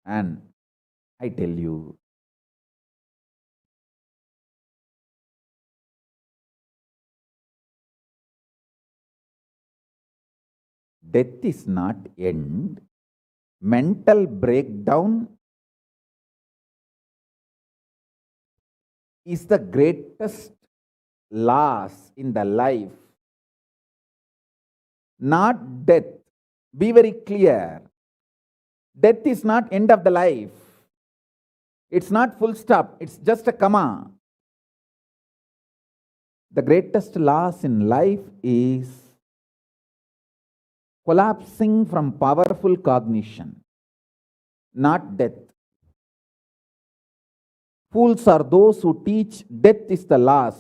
And I tell you, death is not end. Mental breakdown is the greatest loss in the life, not death. Be very clear. Death is not end of the life. It's not full stop. It's just a comma. The greatest loss in life is collapsing from powerful cognition, not death. Fools are those who teach death is the loss.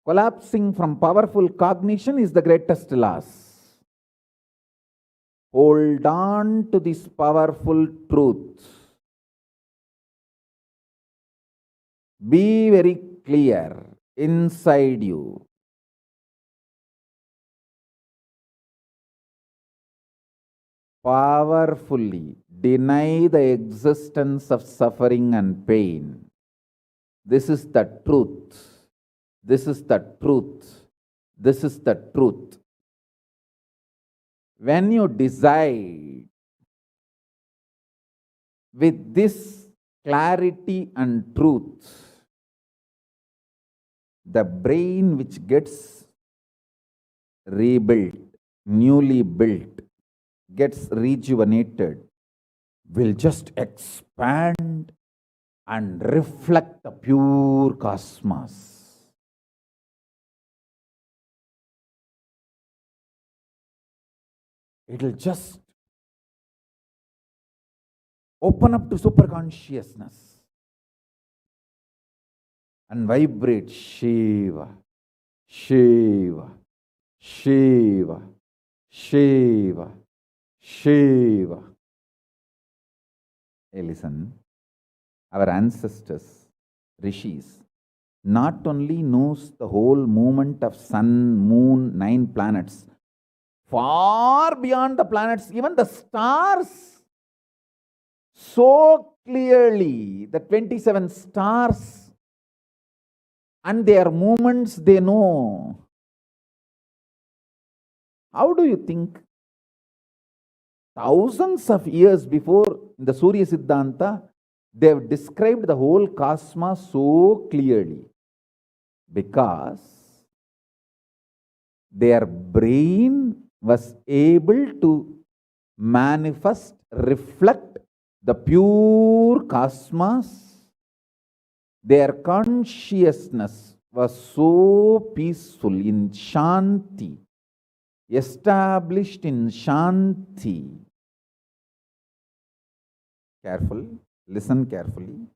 Collapsing from powerful cognition is the greatest loss. Hold on to this powerful truth. Be very clear inside you. Powerfully deny the existence of suffering and pain. This is the truth. This is the truth. This is the truth. When you decide with this clarity and truth, the brain which gets rebuilt, newly built, gets rejuvenated, will just expand and reflect the pure cosmos. It will just open up to superconsciousness and vibrate Shiva, Shiva, Shiva, Shiva, Shiva. Hey, listen, our ancestors, rishis, not only knows the whole movement of sun, moon, 9 planets, far beyond the planets, even the stars, so clearly, the 27 stars and their movements they know. How do you think? Thousands of years before, in the Surya Siddhanta, they have described the whole cosmos so clearly because their brain was able to manifest, reflect the pure cosmos. Their consciousness was so peaceful in Shanti, established in Shanti. Careful, listen carefully.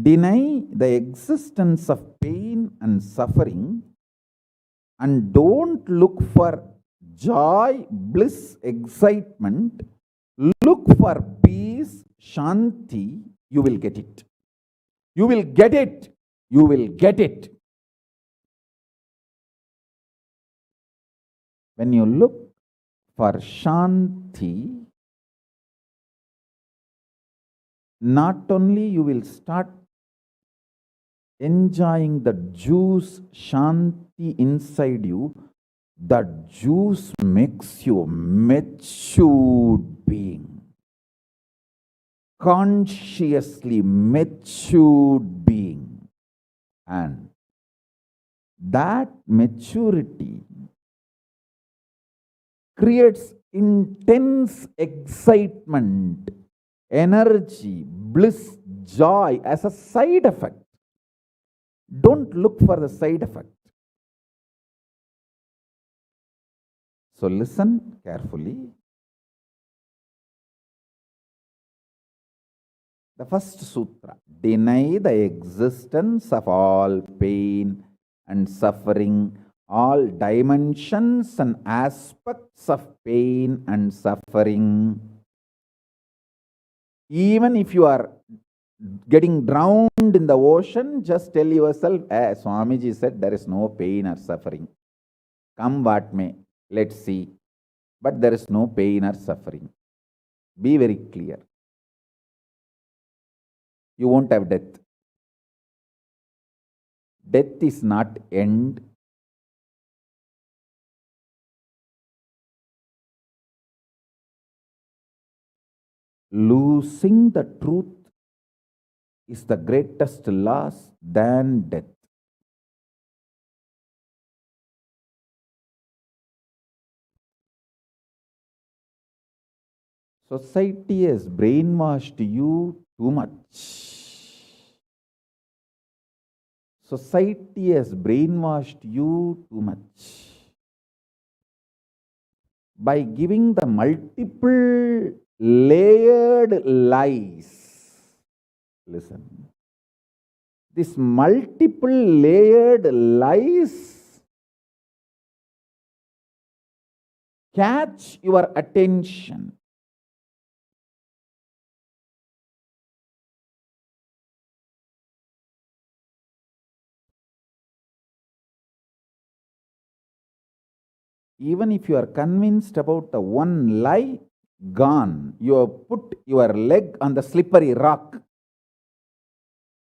Deny the existence of pain and suffering and don't look for joy, bliss, excitement. Look for peace, Shanti. You will get it. You will get it. You will get it. When you look for Shanti, not only you will start enjoying the juice Shanti inside you, that juice makes you a matured being. Consciously matured being. And that maturity creates intense excitement, energy, bliss, joy as a side effect. Don't look for the side effect. So listen carefully. The first sutra, deny the existence of all pain and suffering, all dimensions and aspects of pain and suffering. Even if you are getting drowned in the ocean, just tell yourself, Swamiji said there is no pain or suffering. Come what may, let's see. But there is no pain or suffering. Be very clear. You won't have death. Death is not end. Losing the truth is the greatest loss than death. Society has brainwashed you too much. Society has brainwashed you too much by giving the multiple layered lies. Listen. This multiple layered lies catch your attention. Even if you are convinced about the one lie, gone. You have put your leg on the slippery rock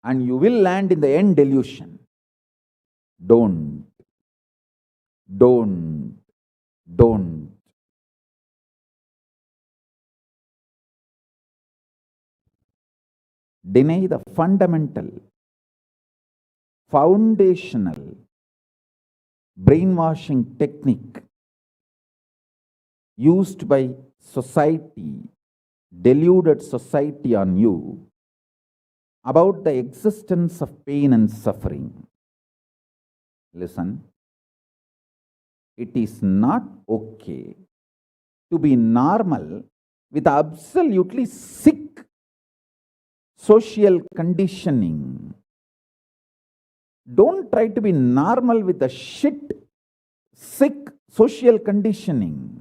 and you will land in the end delusion. Don't. Deny the fundamental, foundational brainwashing technique used by society, deluded society on you about the existence of pain and suffering. Listen, it is not okay to be normal with absolutely sick social conditioning. Don't try to be normal with the sick social conditioning.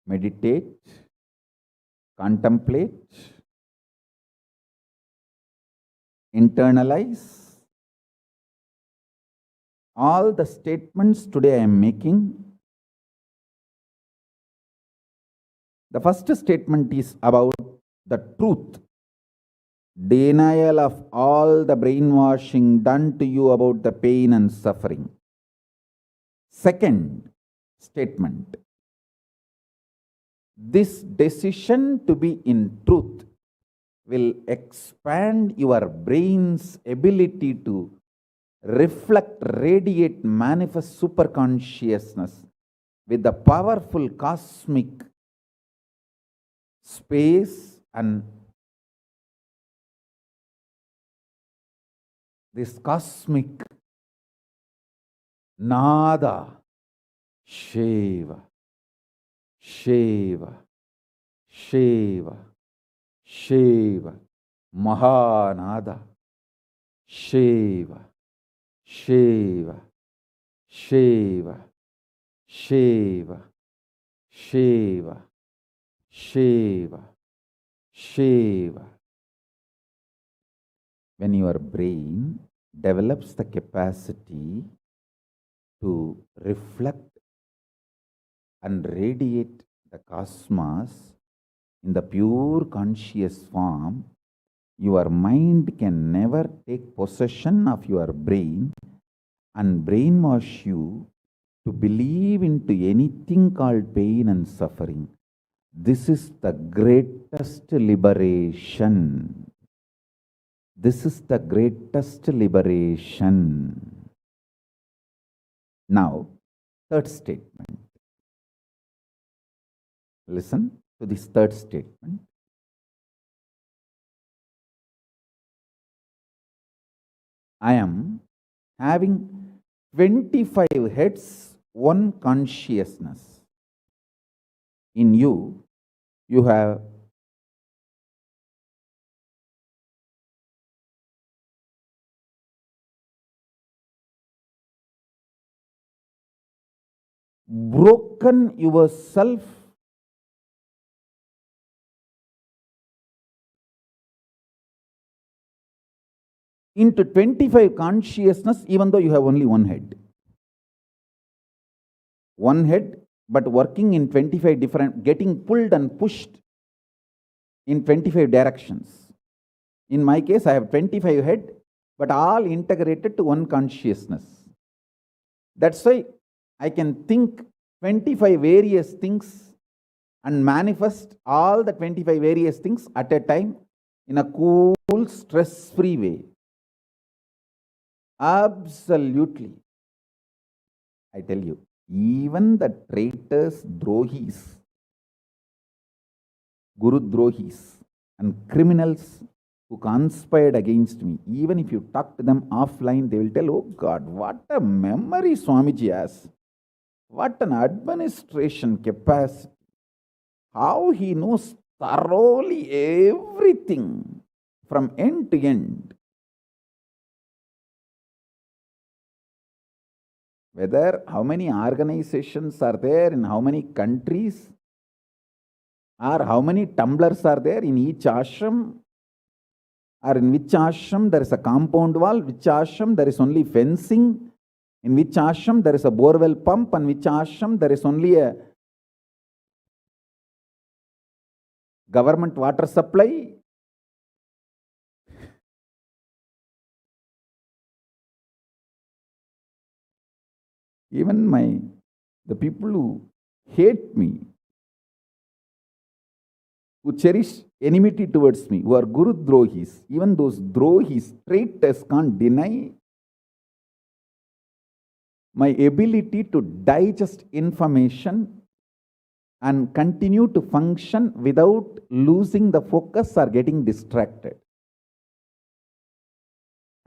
Meditate, contemplate, internalize all the statements today I am making. The first statement is about the truth. Denial of all the brainwashing done to you about the pain and suffering. Second statement. This decision to be in truth will expand your brain's ability to reflect, radiate, manifest superconsciousness with the powerful cosmic space and this cosmic nada, Shiva, Shiva, Shiva, Shiva, Mahanada, Shiva, Shiva, Shiva, Shiva, Shiva, Shiva, Shiva. When your brain develops the capacity to reflect and radiate the cosmos in the pure conscious form, your mind can never take possession of your brain and brainwash you to believe into anything called pain and suffering. This is the greatest liberation. This is the greatest liberation. Now, third statement. Listen to this third statement. I am having 25 heads, one consciousness. In you, you have broken yourself into 25 consciousness, even though you have only one head. One head, but working in 25 different, getting pulled and pushed in 25 directions. In my case, I have 25 head, but all integrated to one consciousness. That's why I can think 25 various things and manifest all the 25 various things at a time in a cool, stress-free way. Absolutely. I tell you, even the traitors, drohis, guru drohis, and criminals who conspired against me, even if you talk to them offline, they will tell, oh God, what a memory Swamiji has. What an administration capacity. How he knows thoroughly everything from end to end. Whether how many organizations are there in how many countries, or how many tumblers are there in each ashram, or in which ashram there is a compound wall, which ashram there is only fencing, in which ashram there is a borewell pump, and which ashram there is only a government water supply. Even the people who hate me, who cherish enmity towards me, who are Guru Drohis, even those Drohis, traitors, can't deny my ability to digest information and continue to function without losing the focus or getting distracted.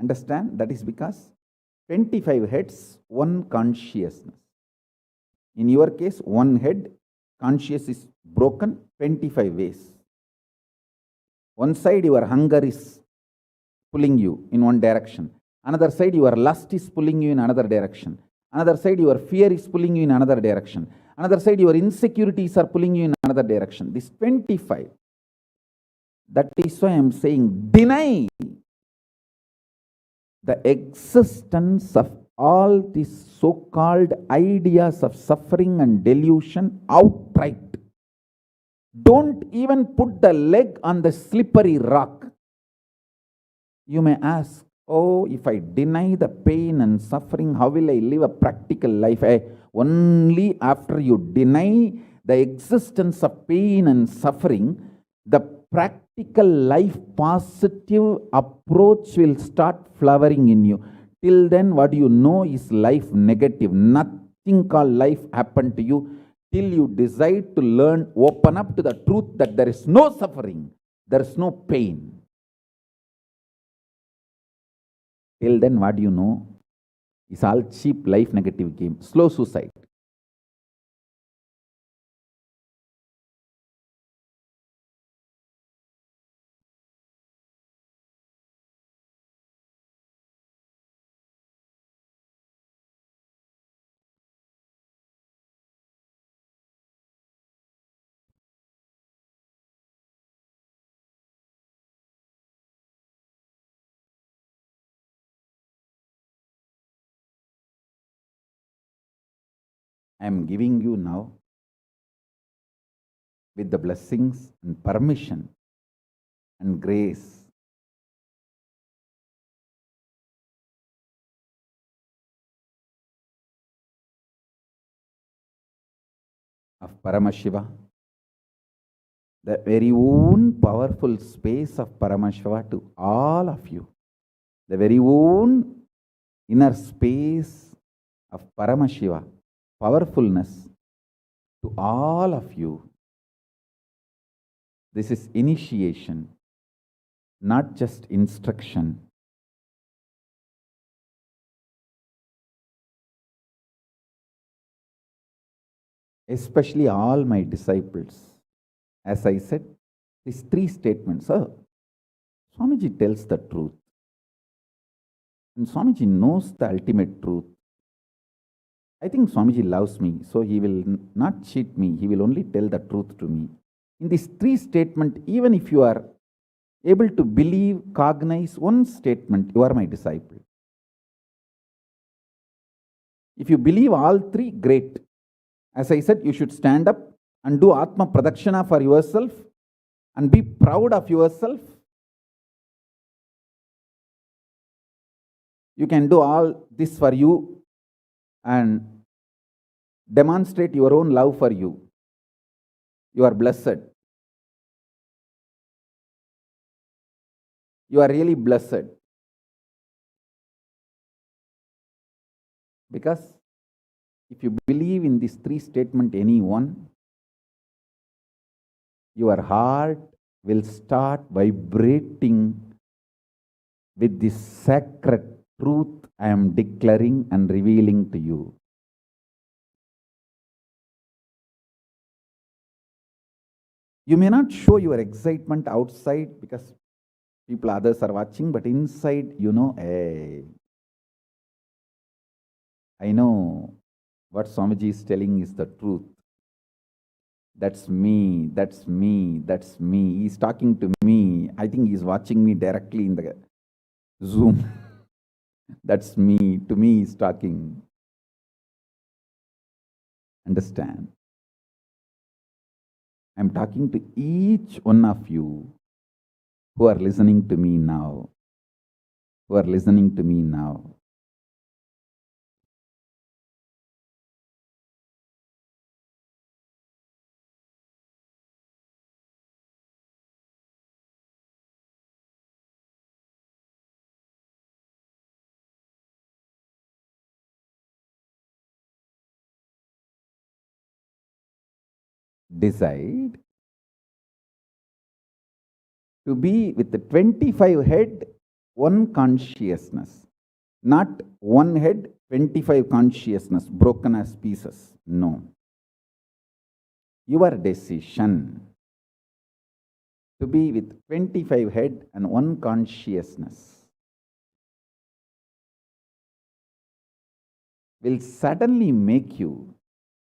Understand? That is because 25 heads, one consciousness. In your case, one head, conscious is broken 25 ways. One side, your hunger is pulling you in one direction. Another side, your lust is pulling you in another direction. Another side, your fear is pulling you in another direction. Another side, your insecurities are pulling you in another direction. This 25. That is why I am saying, deny the existence of all these so-called ideas of suffering and delusion outright. Don't even put the leg on the slippery rock. You may ask, oh, if I deny the pain and suffering, how will I live a practical life? Only after you deny the existence of pain and suffering, the practical life positive approach will start flowering in you. Till then, what you know is life negative. Nothing called life happened to you. Till you decide to learn, open up to the truth that there is no suffering, there is no pain. Till then, what you know is all cheap life negative game, slow suicide. I am giving you now, with the blessings and permission and grace of Paramashiva, the very own powerful space of Paramashiva to all of you, the very own inner space of Paramashiva, powerfulness to all of you. This is initiation, not just instruction. Especially all my disciples. As I said, these three statements. Swamiji tells the truth. And Swamiji knows the ultimate truth. I think Swamiji loves me, so he will not cheat me. He will only tell the truth to me. In these three statements, even if you are able to believe, cognize one statement, you are my disciple. If you believe all three, great. As I said, you should stand up and do Atma Pradakshina for yourself and be proud of yourself. You can do all this for you and demonstrate your own love for you. You are blessed. You are really blessed. Because if you believe in these three statements, any one, your heart will start vibrating with this sacred truth I am declaring and revealing to you. You may not show your excitement outside because people, others are watching, but inside, you know, hey, I know what Swamiji is telling is the truth. That's me, that's me, that's me. He's talking to me. I think he's watching me directly in the Zoom. That's me. To me, he's talking. Understand? I'm talking to each one of you who are listening to me now. Who are listening to me now. Decide to be with the 25 head, one consciousness. Not one head, 25 consciousness, broken as pieces. No. Your decision to be with 25 head and one consciousness will suddenly make you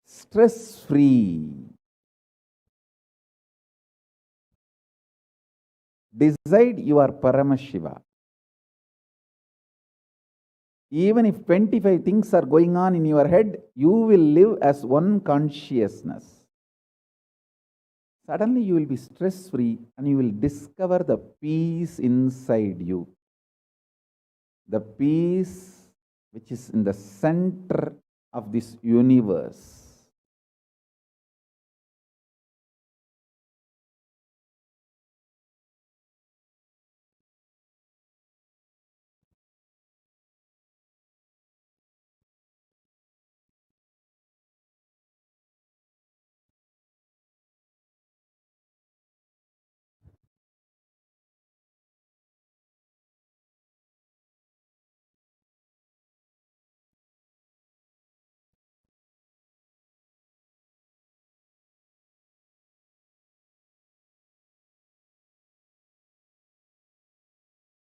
stress-free. Decide you are Paramashiva. Even if 25 things are going on in your head, you will live as one consciousness. Suddenly you will be stress-free and you will discover the peace inside you. The peace which is in the center of this universe.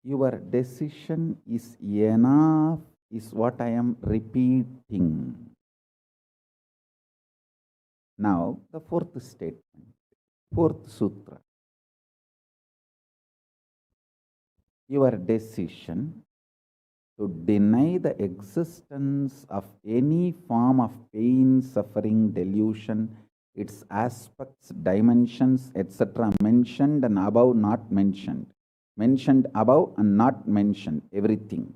Your decision is enough, is what I am repeating. Now, the fourth statement, fourth sutra. Your decision to deny the existence of any form of pain, suffering, delusion, its aspects, dimensions, etc., mentioned and above, not mentioned. Mentioned above and not mentioned, everything.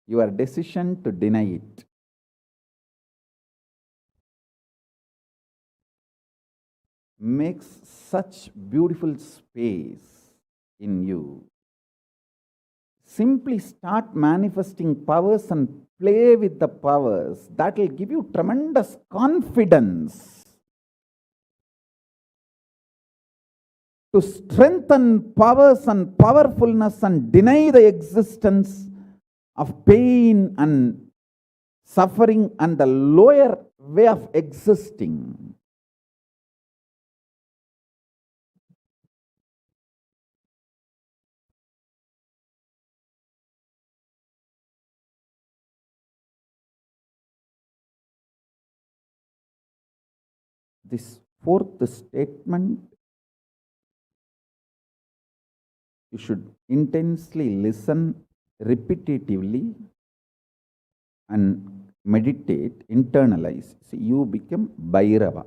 Your decision to deny it makes such beautiful space in you. Simply start manifesting powers and play with the powers. That will give you tremendous confidence to strengthen powers and powerfulness and deny the existence of pain and suffering and the lower way of existing. This fourth statement You should intensely listen repetitively and meditate, internalize. See, you become Bhairava.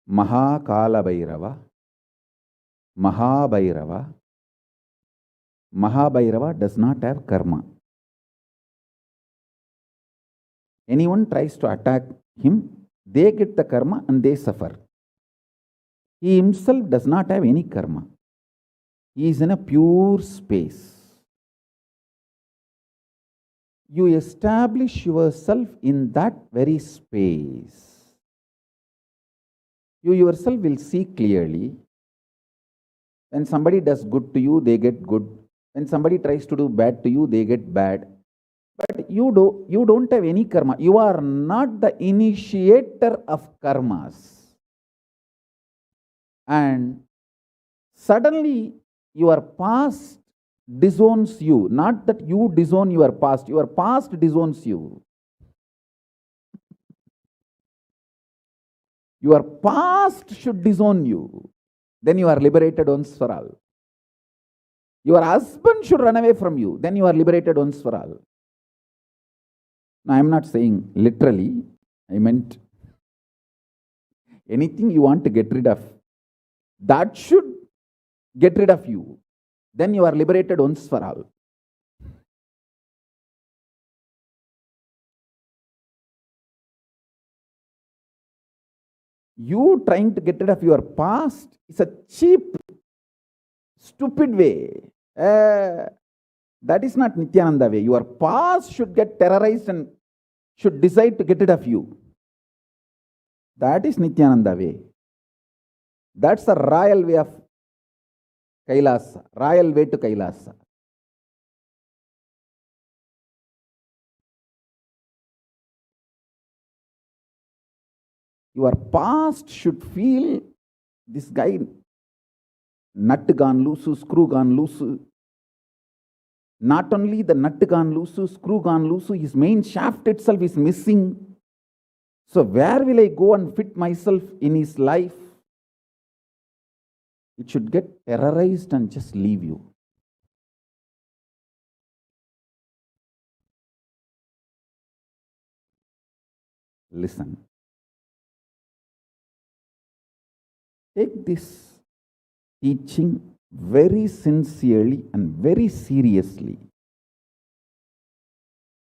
MAHAKALABHAIRAVA, MAHABhairava. MAHABhairava does not have karma. Anyone tries to attack him, they get the karma and they suffer. He himself does not have any karma. He is in a pure space. You establish yourself in that very space. You yourself will see clearly. When somebody does good to you, they get good. When somebody tries to do bad to you, they get bad. But you don't have any karma. You are not the initiator of karmas. And suddenly your past disowns you. Not that you disown your past disowns you. Your past should disown you. Then you are liberated once for all. Your husband should run away from you. Then you are liberated once for all. Now, I am not saying literally. I meant anything you want to get rid of, that should get rid of you. Then you are liberated once for all. You trying to get rid of your past is a cheap, stupid way. That is not Nityananda way. Your past should get terrorized and should decide to get rid of you. That is Nityananda way. That's the royal way of Kailasa, royal way to Kailasa. Your past should feel this guy, nut gone loose, screw gone loose. Not only the nut gone loose, screw gone loose, his main shaft itself is missing. So where will I go and fit myself in his life? It should get terrorized and just leave you. Listen. Take this teaching very sincerely and very seriously.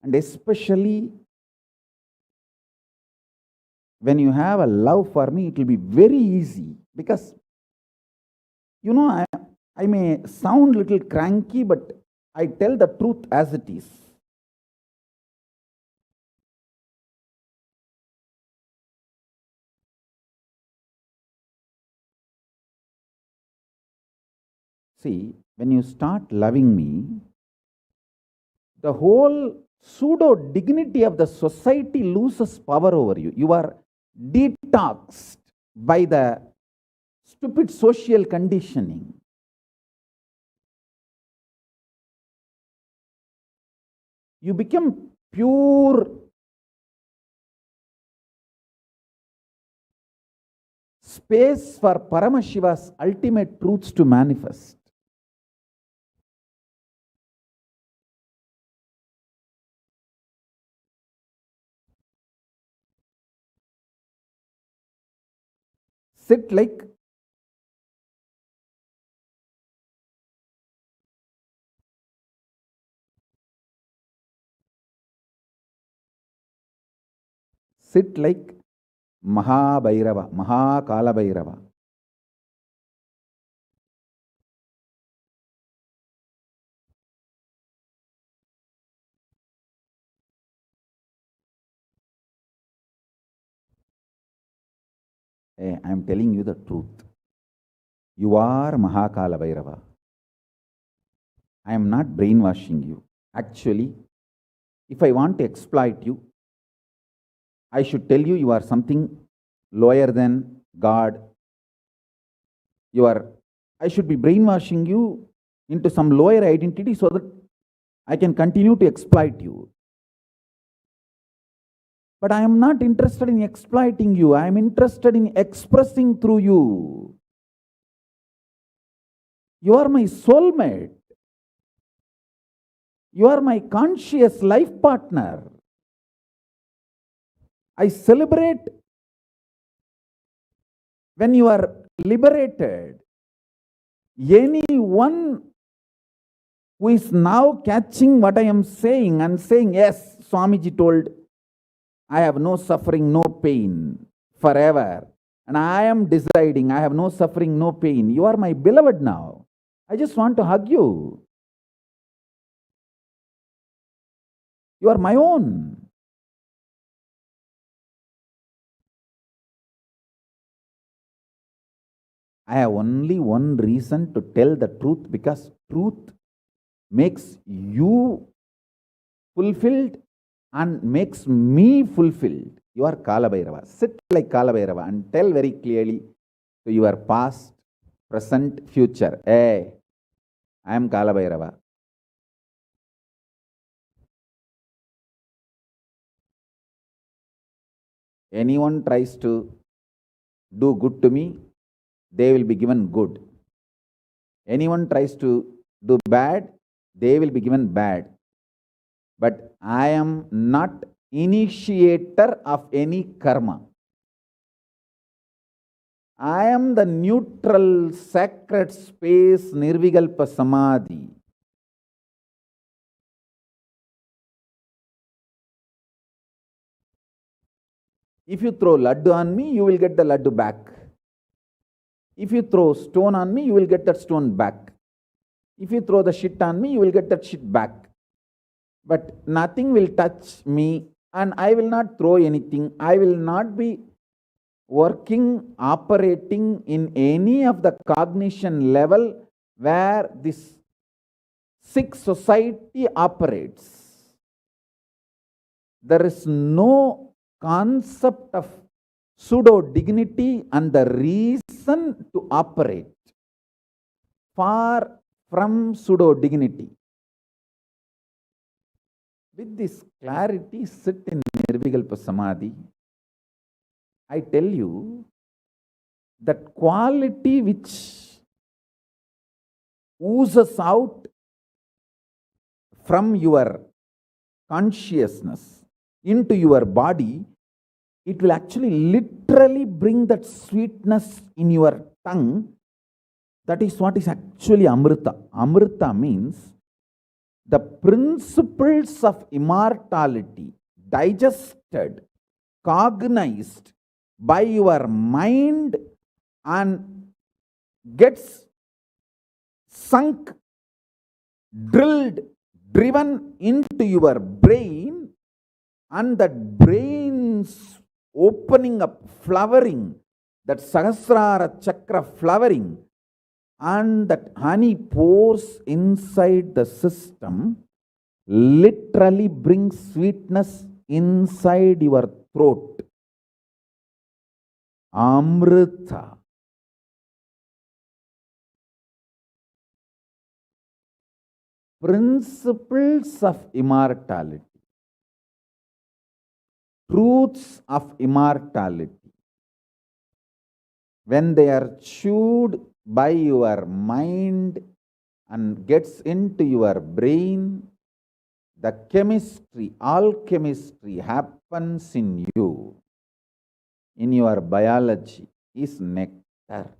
And especially when you have a love for me, it will be very easy. Because, you know, I may sound a little cranky, but I tell the truth as it is. See, when you start loving me, the whole pseudo dignity of the society loses power over you. You are detoxed by the stupid social conditioning. You become pure space for Paramashiva's ultimate truths to manifest. Sit like MAHABhairava, MAHAKALABhairava. I am telling you the truth. You are MAHAKALABhairava. I am not brainwashing you. Actually, if I want to exploit you, I should tell you you are something lower than God. I should be brainwashing you into some lower identity so that I can continue to exploit you. But I am not interested in exploiting you. I am interested in expressing through you. You are my soulmate. You are my conscious life partner. I celebrate when you are liberated. Anyone who is now catching what I am saying and saying, yes, Swamiji told, I have no suffering, no pain forever. And I am deciding, I have no suffering, no pain. You are my beloved now. I just want to hug you. You are my own. I have only one reason to tell the truth, because truth makes you fulfilled and makes me fulfilled. You are Kalabhairava. Sit like Kalabhairava and tell very clearly to your past, present, future. Hey, I am Kalabhairava. Anyone tries to do good to me, they will be given good. Anyone tries to do bad, they will be given bad. But I am not initiator of any karma. I am the neutral, sacred space, Nirvikalpa Samadhi. If you throw laddu on me, you will get the laddu back. If you throw stone on me, you will get that stone back. If you throw the shit on me, you will get that shit back. But nothing will touch me, and I will not throw anything. I will not be working, operating in any of the cognition level where this sick society operates. There is no concept of pseudo dignity and the reason to operate. Far from pseudo dignity. With this clarity, sit in Nirvikalpa Samadhi. I tell you that quality which oozes out from your consciousness into your body, it will actually literally bring that sweetness in your tongue. That is what is actually Amrita. Amrita means the principles of immortality digested, cognized by your mind and gets sunk, drilled, driven into your brain, and that brain's opening up, flowering, that Sahasrara Chakra flowering, and that honey pours inside the system, literally brings sweetness inside your throat. Amrita. Principles of immortality. Truths of immortality. When they are chewed by your mind and gets into your brain, the chemistry, alchemistry happens in you, in your biology, is nectar.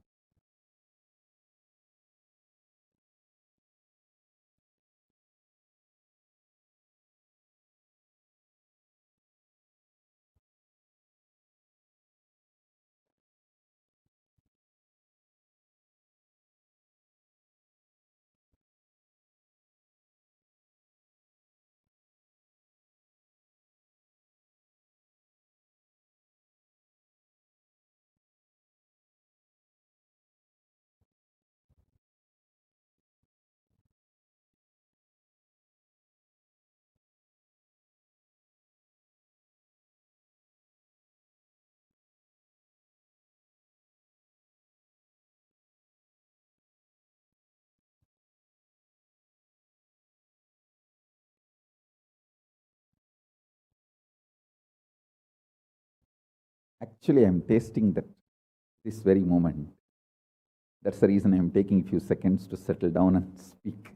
Actually, I am tasting that this very moment. That's the reason I am taking a few seconds to settle down and speak.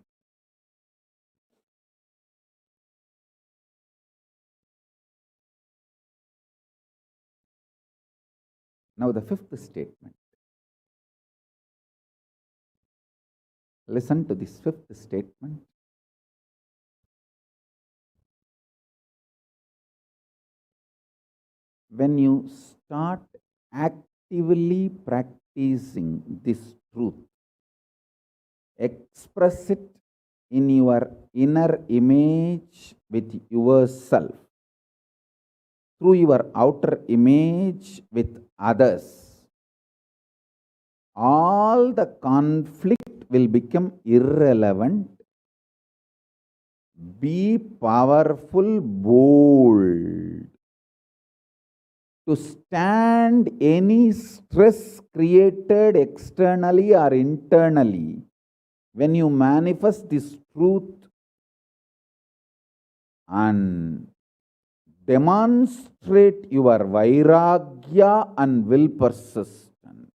Now, the fifth statement. Listen to this fifth statement. When you start actively practicing this truth, express it in your inner image with yourself, through your outer image with others, all the conflict will become irrelevant. Be powerful, bold, to stand any stress created externally or internally. When you manifest this truth and demonstrate your vairagya and will persistent,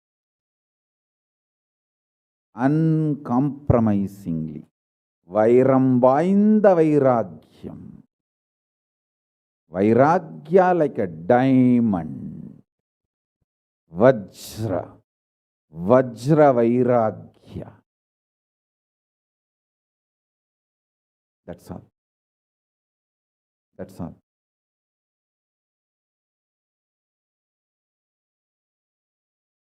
uncompromisingly, vairam vainda vairagyam, vairagya like a diamond, vajra vairagya. That's all. That's all.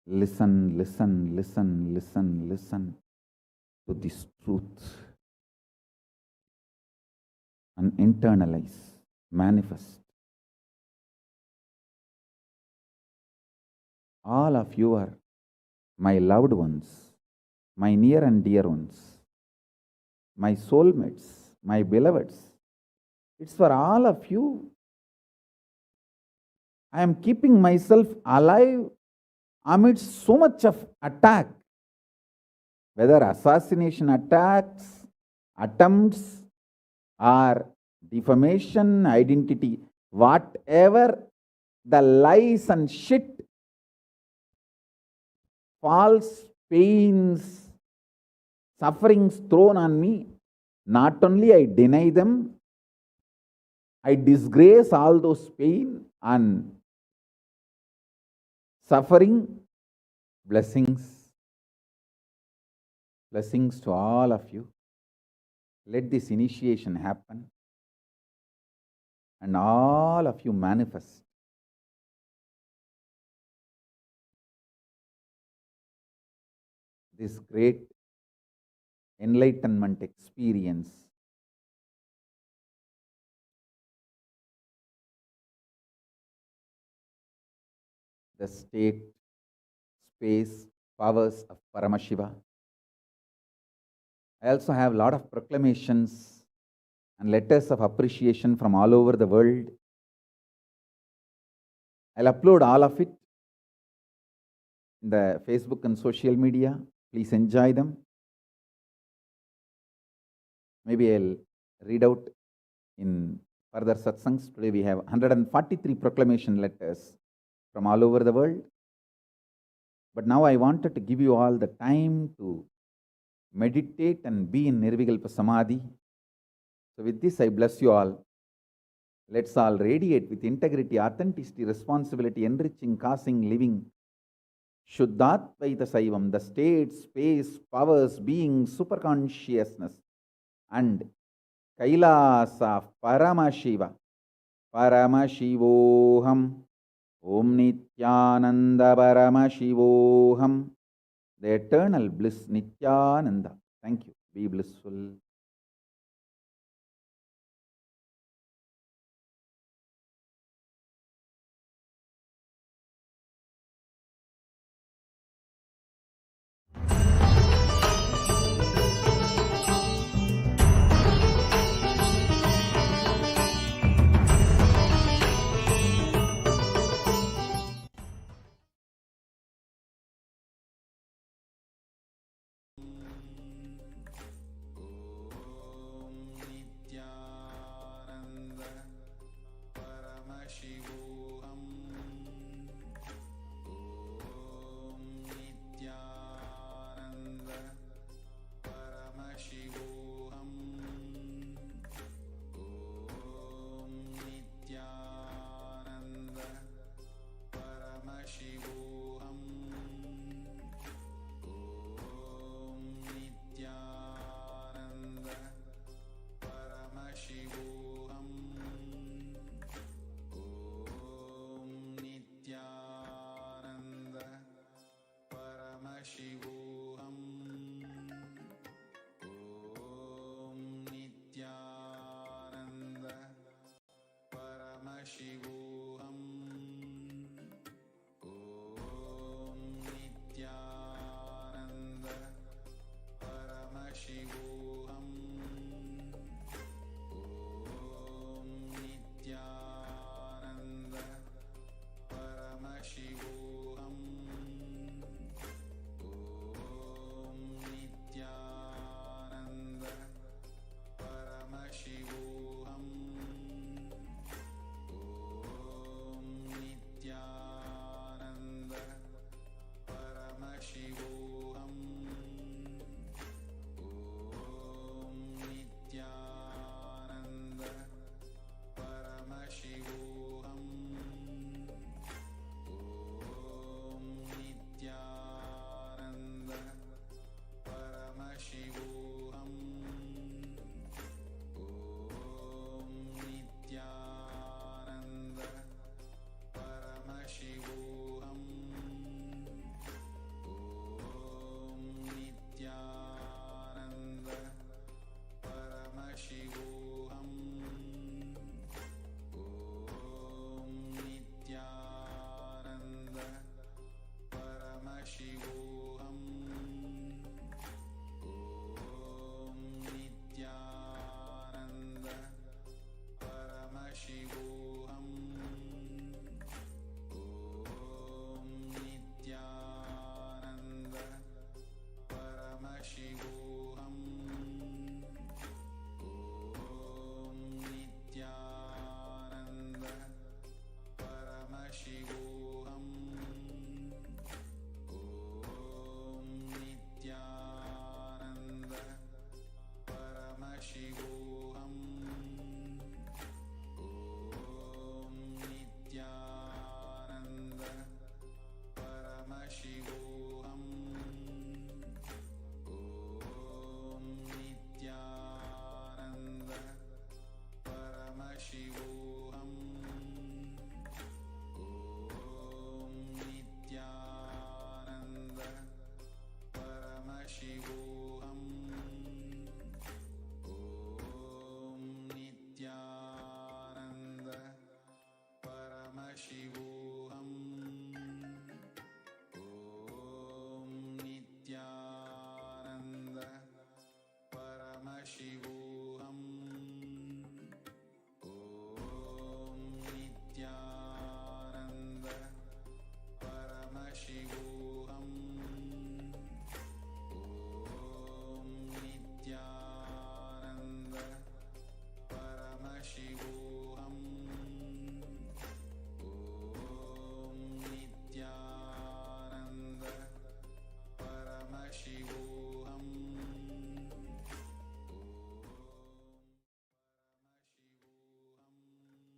Listen, listen, listen, listen, listen to this truth and internalize, manifest. All of you are my loved ones, my near and dear ones, my soulmates, my beloveds. It's for all of you. I am keeping myself alive amidst so much of attack, whether assassination attacks, attempts, or defamation, identity, whatever the lies and shit, false pains, sufferings thrown on me, not only I deny them, I disgrace all those pain and suffering. Blessings to all of you. Let this initiation happen and all of you manifest this great enlightenment experience. The state, space, powers of Paramashiva. I also have a lot of proclamations and letters of appreciation from all over the world. I'll upload all of it in the Facebook and social media. Please enjoy them. Maybe I'll read out in further satsangs. Today we have 143 proclamation letters from all over the world. But now I wanted to give you all the time to meditate and be in Nirvikalpa Samadhi. So with this, I bless you all. Let's all radiate with integrity, authenticity, responsibility, enriching, causing, living. Shuddhatvaita Saivam, the state, space, powers, being, superconsciousness, and Kailasa of Paramashiva. Paramashivoham. Om Nityananda Paramashivoham. The eternal bliss, Nityananda. Thank you. Be blissful.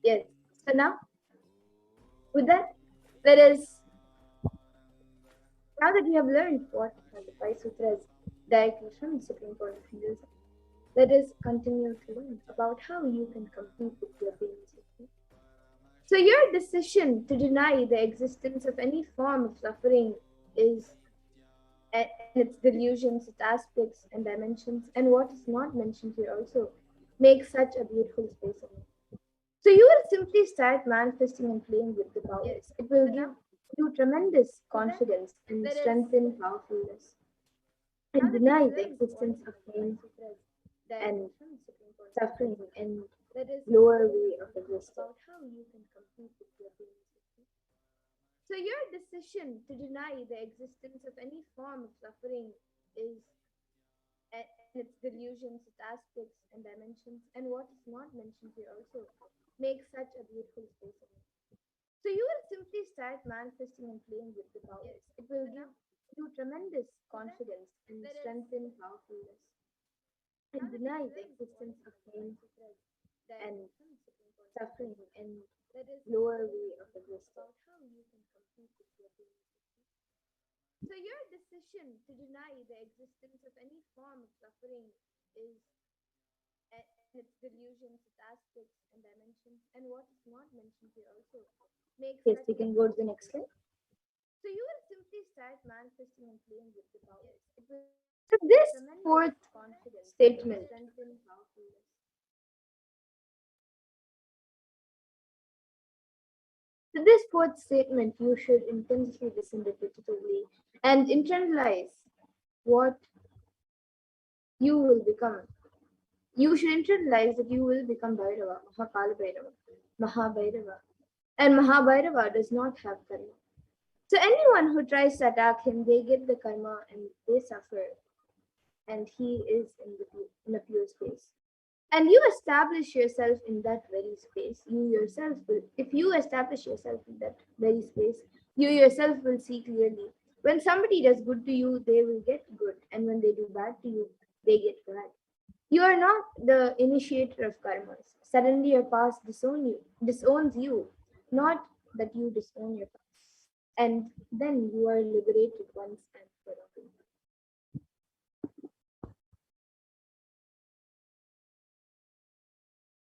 Yes. So now, with that, let us, now that we have learned what are the five sutras directly from the Supreme Court of Hinduism, let us continue to learn about how you can complete with your beings with me. So, your decision to deny the existence of any form of suffering is and its delusions, its aspects and dimensions, and what is not mentioned here also makes such a beautiful space of it. So you will simply start manifesting and playing with the power. Yes. It will give you tremendous confidence and strengthen powerfulness and deny the existence of pain and suffering and lower way of existence. So your decision to deny the existence of any form of suffering is and its delusions, its aspects and dimensions, and what is not mentioned here also makes such a beautiful space of it. So you will simply start manifesting and playing with the power. Yes. It will give you tremendous confidence and strengthen powerfulness and deny the existence of pain and suffering and lower way of existence. So your decision to deny the existence of any form of suffering is and its delusions, its aspects and dimensions, and what is not mentioned here also makes yes, we can go to the next slide. So you will simply start manifesting and playing with the power. Yes. It will so this fourth statement To this fourth statement, you should intensely listen repetitively and internalize what you will become. You should internalize that you will become Bhairava, Mahakalabhairava, Mahabhairava. And Mahabhairava does not have karma. So anyone who tries to attack him, they get the karma and they suffer. And he is in a pure space. And you establish yourself in that very space. You yourself will, if you establish yourself in that very space, you yourself will see clearly. When somebody does good to you, they will get good. And when they do bad to you, they get bad. You are not the initiator of karmas. Suddenly your past disowns you, not that you disown your past. And then you are liberated once and for all.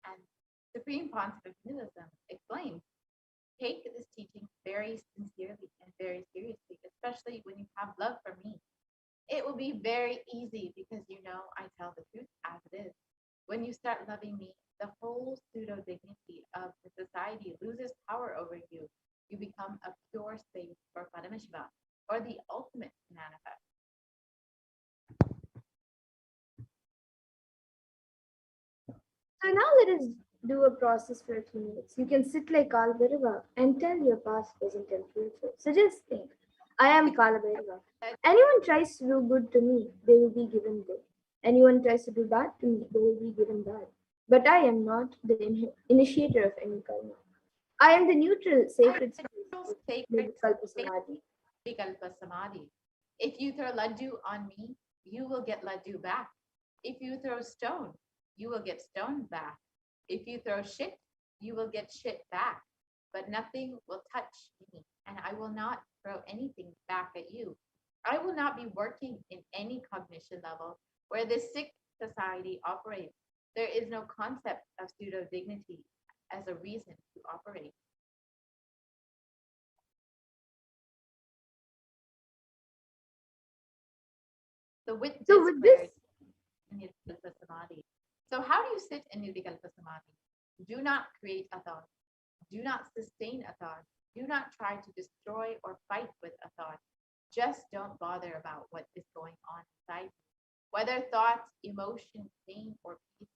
And Supreme Pontiff of Hinduism explains, take this teaching very sincerely and very seriously, especially when you have love for me. It will be very easy because you know I tell the truth as it is. When you start loving me, the whole pseudo dignity of the society loses power over you. You become a pure space for Paramashiva, or the ultimate manifest. So now let us do a process for a few minutes. You can sit like Kalabhairava and tell your past, present, and future. So just think, I am Kalabhairava. Anyone tries to do good to me, they will be given good. Anyone tries to do bad to me, they will be given bad. But I am not the initiator of any karma. I am the neutral, I am sacred the space neutral of sacred Nirvikalpa space, Samadhi. Vikalpa Samadhi. If you throw laddu on me, you will get laddu back. If you throw stone, you will get stone back. If you throw shit, you will get shit back. But nothing will touch me, and I will not throw anything back at you. I will not be working in any cognition level where this sick society operates. There is no concept of pseudo dignity as a reason to operate. So with So this with this, clarity, Nirvikalpa Samadhi. So how do you sit in Nirvikalpa Samadhi? Do not create a thought. Do not sustain a thought. Do not try to destroy or fight with a thought. Just don't bother about what is going on inside you. Whether thoughts, emotion, pain, or peace,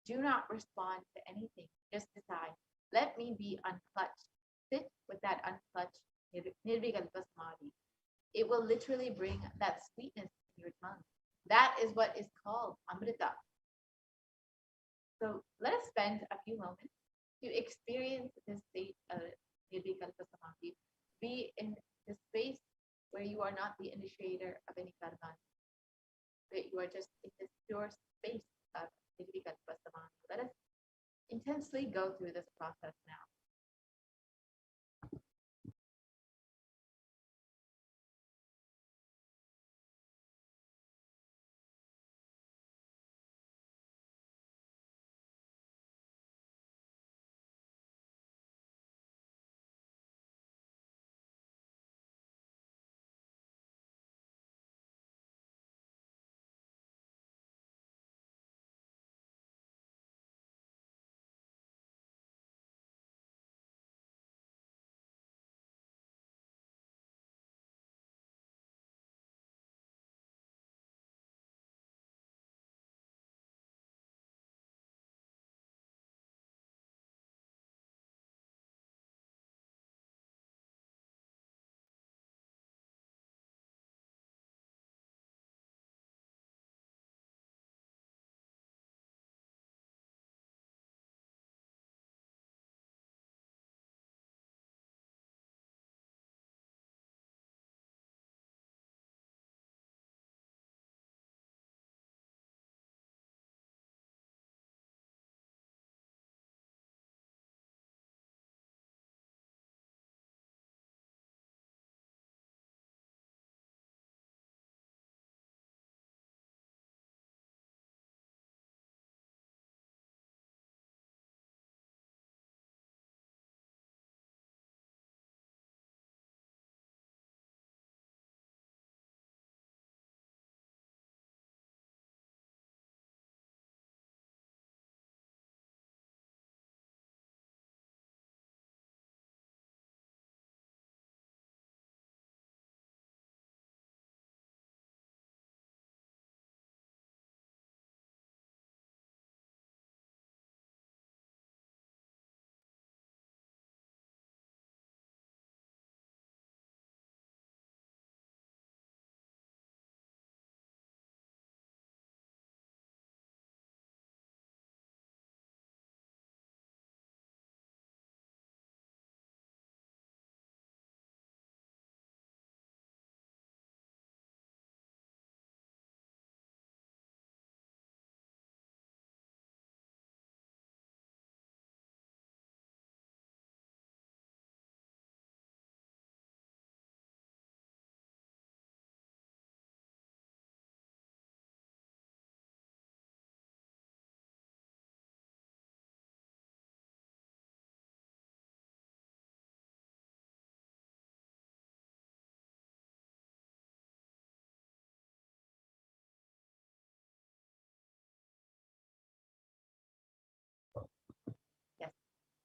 do not respond to anything. Just decide, let me be unclutched. Sit with that unclutched Nirvikalpa Samadhi. It will literally bring that sweetness in your tongue. That is what is called Amrita. So let us spend a few moments to experience this state of Nirvikalpa Samadhi. Be in the space where you are not the initiator of any karma, but you are just in this pure space of Nirvikalpa Samadhi. Let us intensely go through this process now.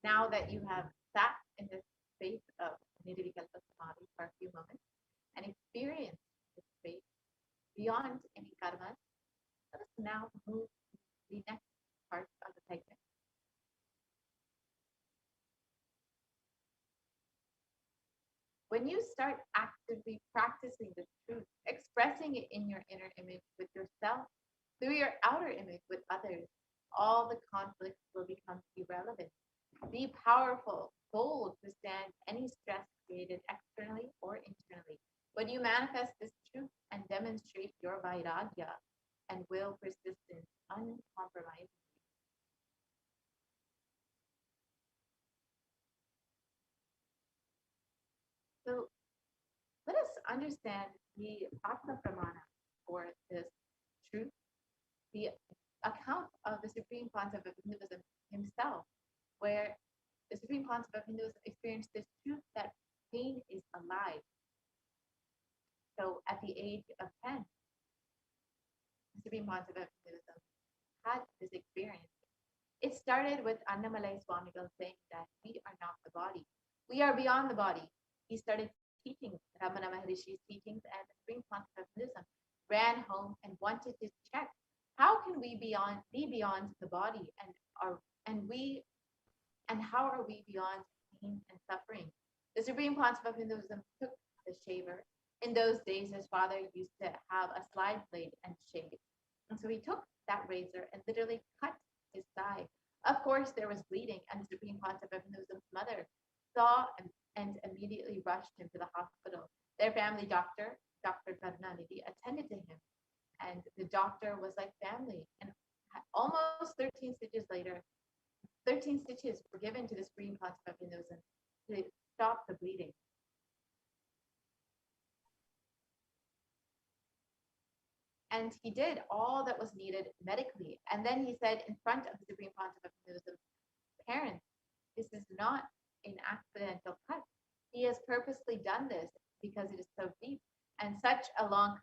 Now that you have sat in this space of Nirvikalpa Samadhi for a few moments and experienced this space beyond any karmas, let us now move to the next part of the segment. When you start actively practicing the truth, expressing it in your inner image with yourself, through your outer image with others, all the conflicts will become irrelevant. Be powerful, bold to stand any stress created externally or internally. When you manifest this truth and demonstrate your vairagya and will persistence uncompromisingly. So let us understand the Atma Pramana for this truth, the account of the Supreme Concept of Hinduism himself, where the Supreme Concept of Hinduism experienced this truth that pain is alive. So at the age of 10, the Supreme Concept of Hinduism had this experience. It started with Annamalai Swamigal saying that we are not the body. We are beyond the body. He started teaching Ramana Maharishi's teachings, and the Supreme Concept of Hinduism ran home and wanted to check how can we be beyond the body, and how are we beyond pain and suffering. The Supreme Concept of Hinduism took the shaver. In those days, his father used to have a slide blade and shave. And so he took that razor and literally cut his thigh. Of course, there was bleeding, and the Supreme Concept of Hinduism's mother saw and immediately rushed him to the hospital. Their family doctor, Dr. Karnanidhi, attended to him, and the doctor was like family. And almost 13 stitches later, 13 stitches were given to the Supreme Concept of Hinduism to stop the bleeding. And he did all that was needed medically. And then he said in front of the Supreme Concept of Hinduism's parents, this is not an accidental cut. He has purposely done this because it is so deep. And such a long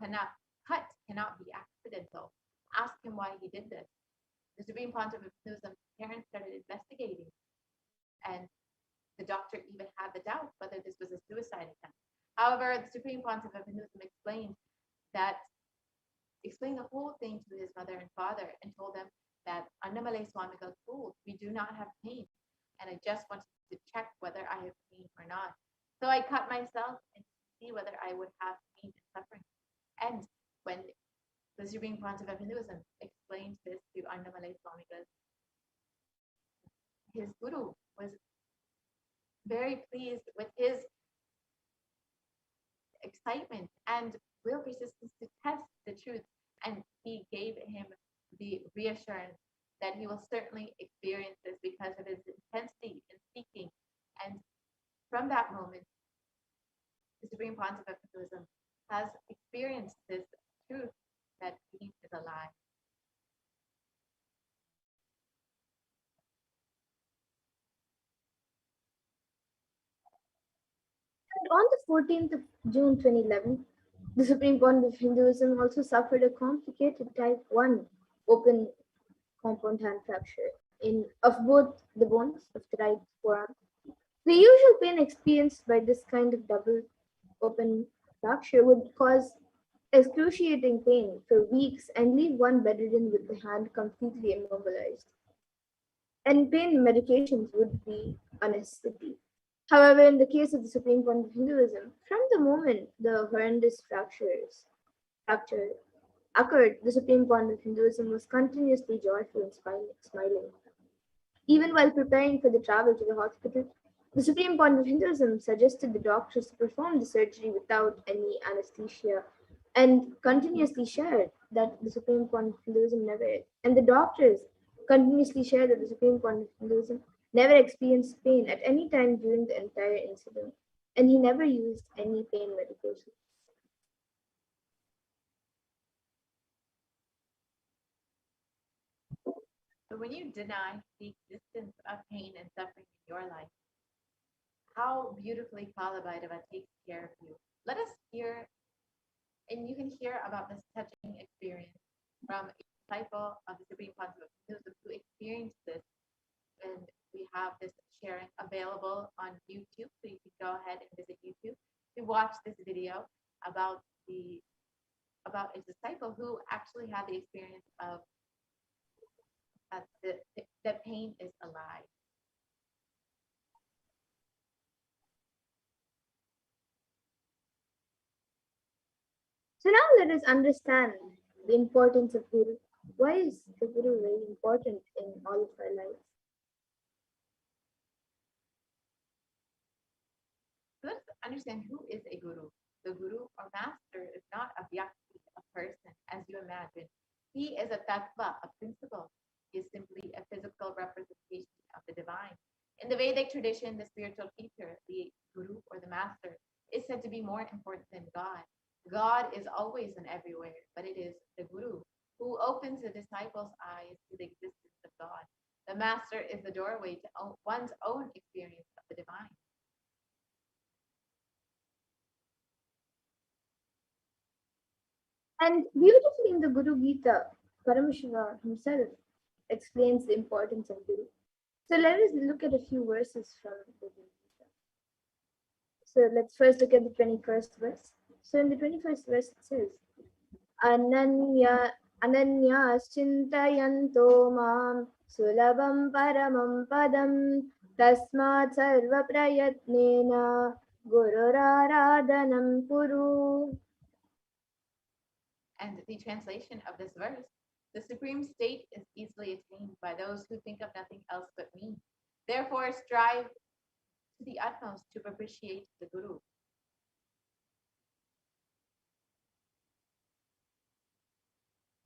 cut cannot be accidental. Ask him why he did this. The Supreme Concept of Hinduism's parents started investigating. And the doctor even had the doubt whether this was a suicide attempt. However, the Supreme Concept of Hinduism explained the whole thing to his mother and father and told them that Annamalai Swamigal told, we do not have pain. And I just wanted to check whether I have pain or not. So I cut myself and see whether I would have pain and suffering. And when the Supreme Concept of Hinduism explained this to Annamalai Swamigal, his guru was very pleased with his excitement and will persistence to test the truth. And he gave him the reassurance that he will certainly experience this because of his intensity in seeking. And from that moment, the Supreme Concept of Hinduism has experienced this truth that peace is alive. And on the 14th of June 2011, the Supreme Court of Hinduism also suffered a complicated type 1 open compound hand fracture of both the bones of the right forearm. The usual pain experienced by this kind of double open fracture would cause excruciating pain for weeks and leave one bedridden with the hand completely immobilized. And pain medications would be a necessity. However, in the case of the Supreme Court of Hinduism, from the moment the horrendous fracture occurred, the Supreme Court of Hinduism was continuously joyful and smiling. Even while preparing for the travel to the hospital, the Supreme Court of Hinduism suggested the doctors to perform the surgery without any anesthesia and continuously shared that the Supreme Court of Hinduism never, and the doctors continuously shared that the Supreme Court of Hinduism never experienced pain at any time during the entire incident, and he never used any pain medication. So when you deny the existence of pain and suffering in your life, how beautifully Kalabhairava takes care of you. Let us hear, and you can hear about this touching experience from a disciple of the Supreme Concept of Hinduism who experienced this. And we have this sharing available on YouTube. So you can go ahead and visit YouTube to watch this video about a disciple who actually had the experience of that pain is alive. So now let us understand the importance of Guru. Why is the Guru very important in all of our lives? Let's understand who is a guru. The guru or master is not a vyakti, a person, as you imagine. He is a tattva, a principle. He is simply a physical representation of the divine. In the Vedic tradition, the spiritual teacher, the guru or the master, is said to be more important than God. God is always and everywhere, but it is the guru who opens the disciples' eyes to the existence of God. The master is the doorway to one's own experience of the divine. And beautifully in the Guru Gita, Paramashiva himself explains the importance of Guru. So let us look at a few verses from the Guru Gita. So let's first look at the 21st verse. So in the 21st verse it says, Ananya Ananyascintayanto mam sulabam paramam padam tasmat sarva prayatnena gururaradhanam kuru. And the translation of this verse, the supreme state is easily attained by those who think of nothing else but me. Therefore, strive to the utmost to propitiate the Guru.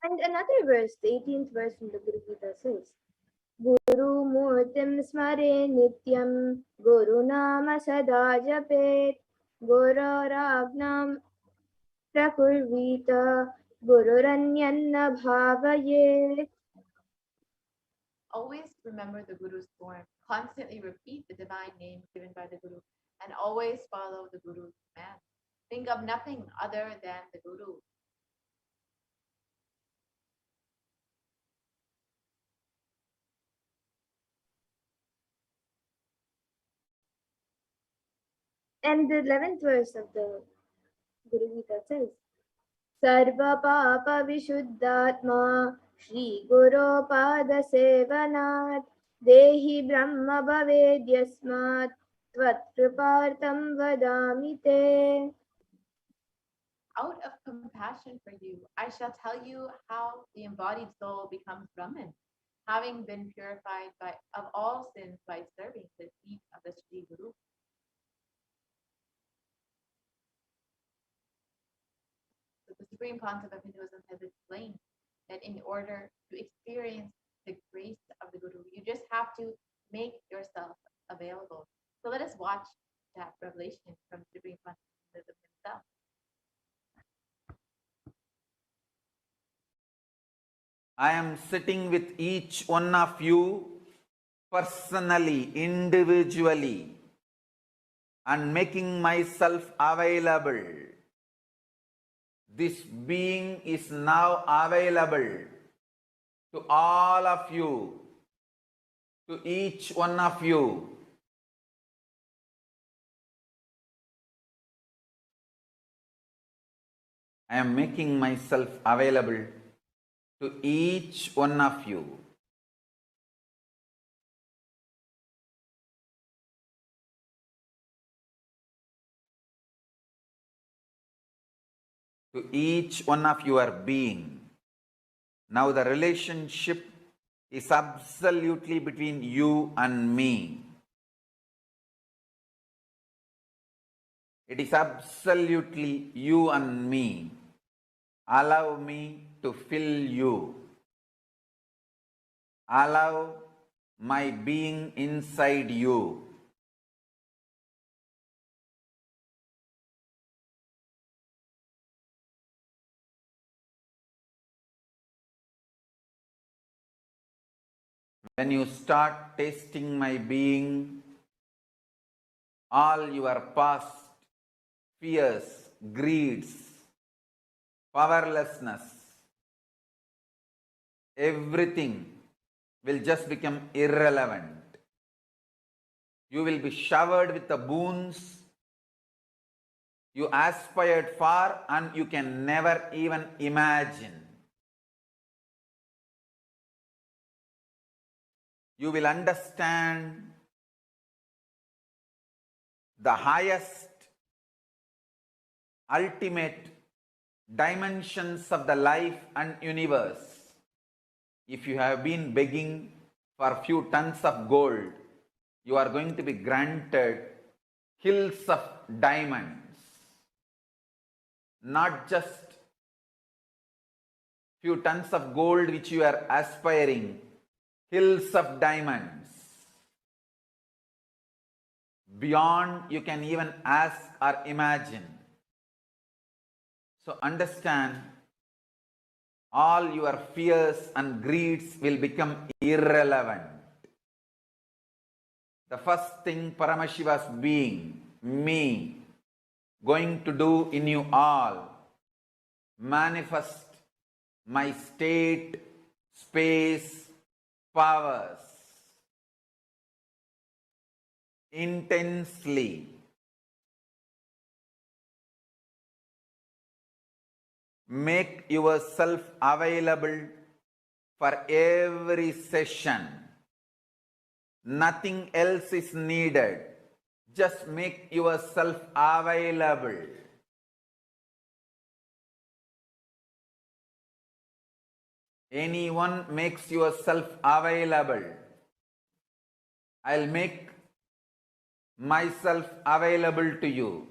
And another verse, the 18th verse from the Guru Gita says, Guru Murtim Smare Nityam Guru Nama Sada Japet Guru Ragnam Prakurvita Gururanyanna Bhavaye. Always remember the Guru's form. Constantly repeat the divine name given by the Guru and always follow the Guru's command. Think of nothing other than the Guru. And the 11th verse of the Guru Gita says, Sarva Papa Vishuddhatma Shri Guru Pada Sevanat Dehi Brahma Bhavedyasmat Tvat Kripartam Vadamite. Out of compassion for you, I shall tell you how the embodied soul becomes Brahman, having been purified of all sins by serving the feet of the Sri Guru. So the Supreme Concept of Hinduism has explained that in order to experience the grace of the Guru, you just have to make yourself available. So let us watch that revelation from Supreme Concept of Hinduism himself. I am sitting with each one of you personally, individually, and making myself available. This being is now available to all of you, to each one of you. I am making myself available to each one of you. To each one of your being. Now the relationship is absolutely between you and me. It is absolutely you and me. Allow me to fill you. Allow my being inside you. When you start tasting my being, all your past fears, greeds, powerlessness, everything will just become irrelevant. You will be showered with the boons you aspired for and you can never even imagine. You will understand the highest, ultimate dimensions of the life and universe. If you have been begging for a few tons of gold, you are going to be granted hills of diamonds, not just few tons of gold which you are aspiring, hills of diamonds. Beyond you can even ask or imagine. So understand, all your fears and greeds will become irrelevant. The first thing Paramashiva's being, me, going to do in you all, manifest my state, space, powers intensely. Make yourself available for every session. Nothing else is needed. Just make yourself available. Anyone makes yourself available, I'll make myself available to you.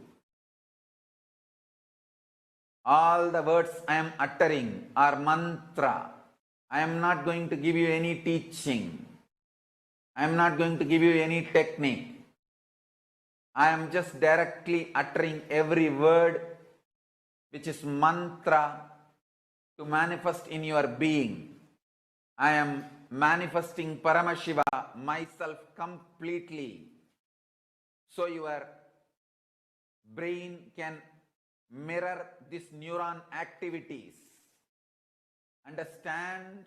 All the words I am uttering are mantra. I am not going to give you any teaching. I am not going to give you any technique. I am just directly uttering every word which is mantra to manifest in your being. I am manifesting Paramashiva, myself completely, so your brain can mirror these neuron activities. Understand?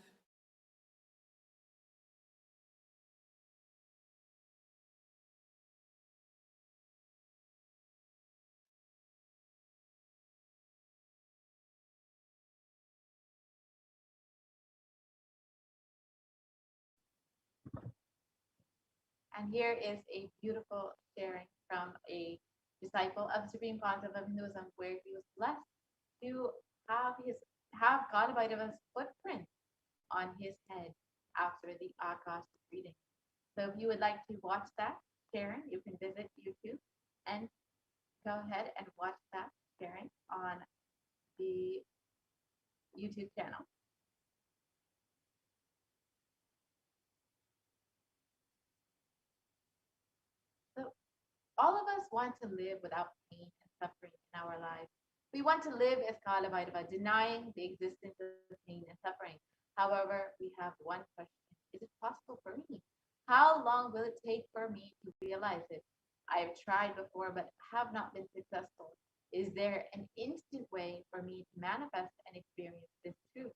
And here is a beautiful sharing from a disciple of Supreme Concept of Hinduism, where he was blessed to have Kalabhairava's footprint on his head after the Akashic reading. So if you would like to watch that sharing, you can visit YouTube and go ahead and watch that sharing on the YouTube channel. So all of us want to live without pain and suffering in our lives. We want to live as Kalabhairava, denying the existence of pain and suffering. However, we have one question. Is it possible for me? How long will it take for me to realize it? I have tried before but have not been successful. Is there an instant way for me to manifest and experience this truth?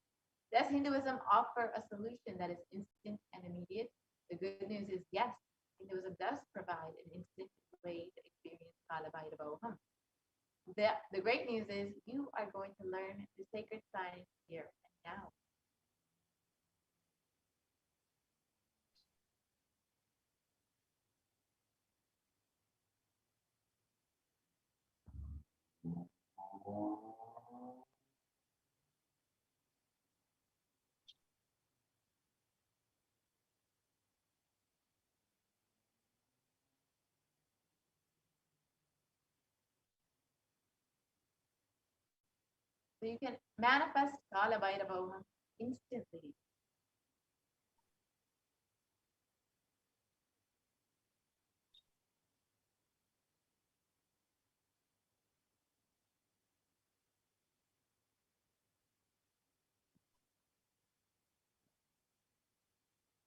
Does Hinduism offer a solution that is instant and immediate? The good news is yes, Hinduism does provide an instant way to experience Kalabhairava Bhava. The great news is you are going to learn the sacred science here and now. So you can manifest Kalabhairava instantly.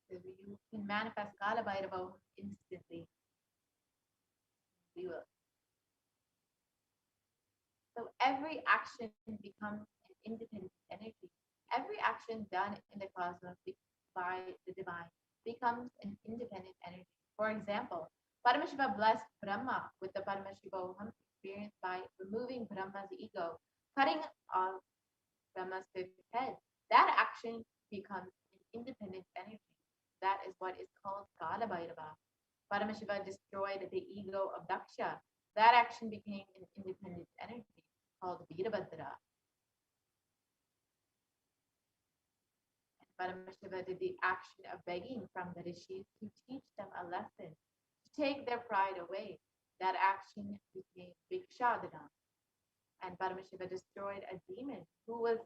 So you can manifest Kalabhairava instantly. We will. So every action becomes an independent energy. Every action done in the cosmos by the divine becomes an independent energy. For example, Paramashiva blessed Brahma with the Paramashiva experience by removing Brahma's ego, cutting off Brahma's fifth head. That action becomes an independent energy. That is what is called Kalabhairava. Paramashiva destroyed the ego of Daksha. That action became an independent energy called Virabhadra. Paramashiva did the action of begging from the rishis to teach them a lesson, to take their pride away. That action became Bhikshadana. And Paramashiva destroyed a demon who was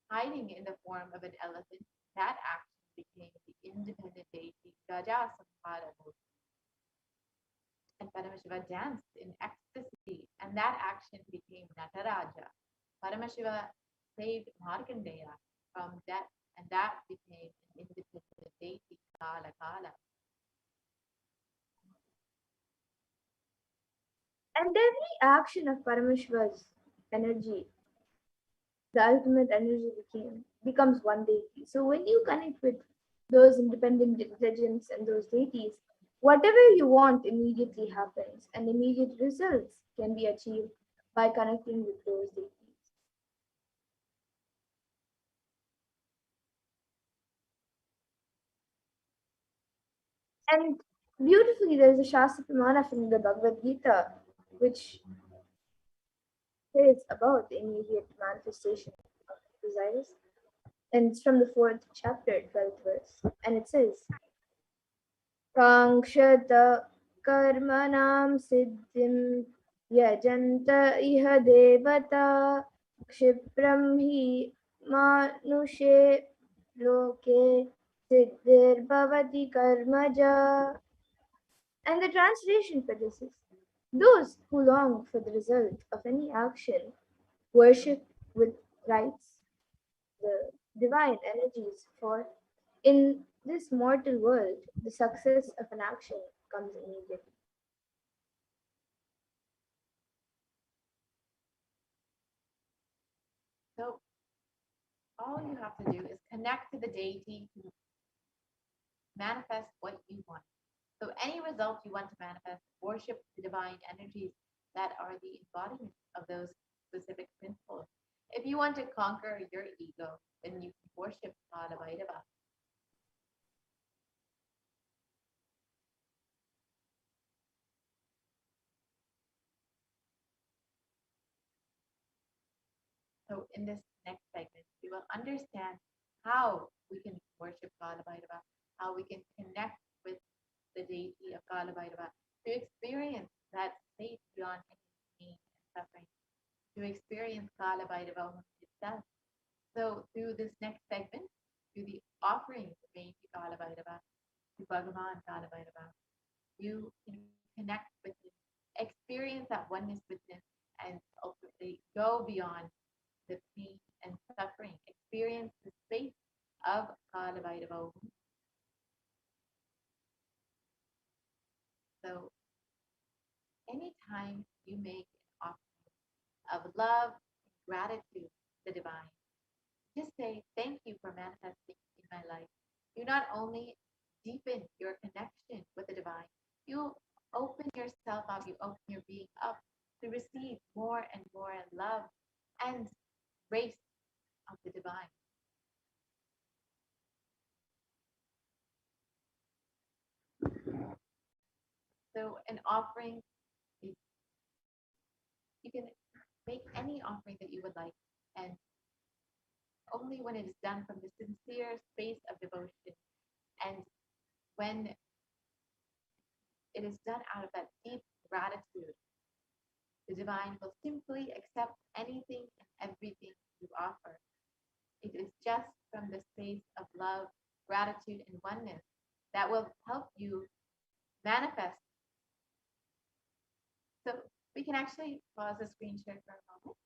hiding in the form of an elephant. That action became the independent deity Gaja Samhara. And Paramashiva danced in ecstasy, and that action became Nataraja. Paramashiva saved Markandeya from death, and that became an independent deity, Kala Kala. And every action of Paramashiva's energy, the ultimate energy becomes one deity. So when you connect with those independent intelligence and those deities, whatever you want immediately happens, and immediate results can be achieved by connecting with those deities. And beautifully, there is a Shastra Pramana from the Bhagavad Gita, which says about the immediate manifestation of desires. And it's from the fourth chapter, 12th verse. And it says, Kankshata karmanam siddhim yajanta iha devata kshipram hi manushe loke siddhir bhavati karmaja. And the translation for this is, those who long for the result of any action worship with rites the divine energies, for in this mortal world, the success of an action comes immediately. So all you have to do is connect to the deity to manifest what you want. So any result you want to manifest, worship the divine energies that are the embodiment of those specific principles. If you want to conquer your ego, then you can worship Kalabhairava. So in this next segment, we will understand how we can worship Kalabhairava, how we can connect with the deity of Kalabhairava to experience that state beyond any pain and suffering, to experience Kalabhairava itself. So through this next segment, through the offerings made to Kalabhairava, to Bhagavan Kalabhairava, you can connect with him, experience that oneness with him, and ultimately go beyond the pain and suffering, experience the space of Kalabhairava. So anytime you make an offering of love, gratitude to the divine, just say thank you for manifesting in my life. You not only deepen your connection with the divine, you open yourself up, you open your being up to receive more and more love and grace of the divine. So an offering, you can make any offering that you would like, and only when it is done from the sincere space of devotion, and when it is done out of that deep gratitude, the divine will simply accept anything and everything you offer. It is just from the space of love, gratitude, and oneness that will help you manifest. So we can actually pause the screen share for a moment.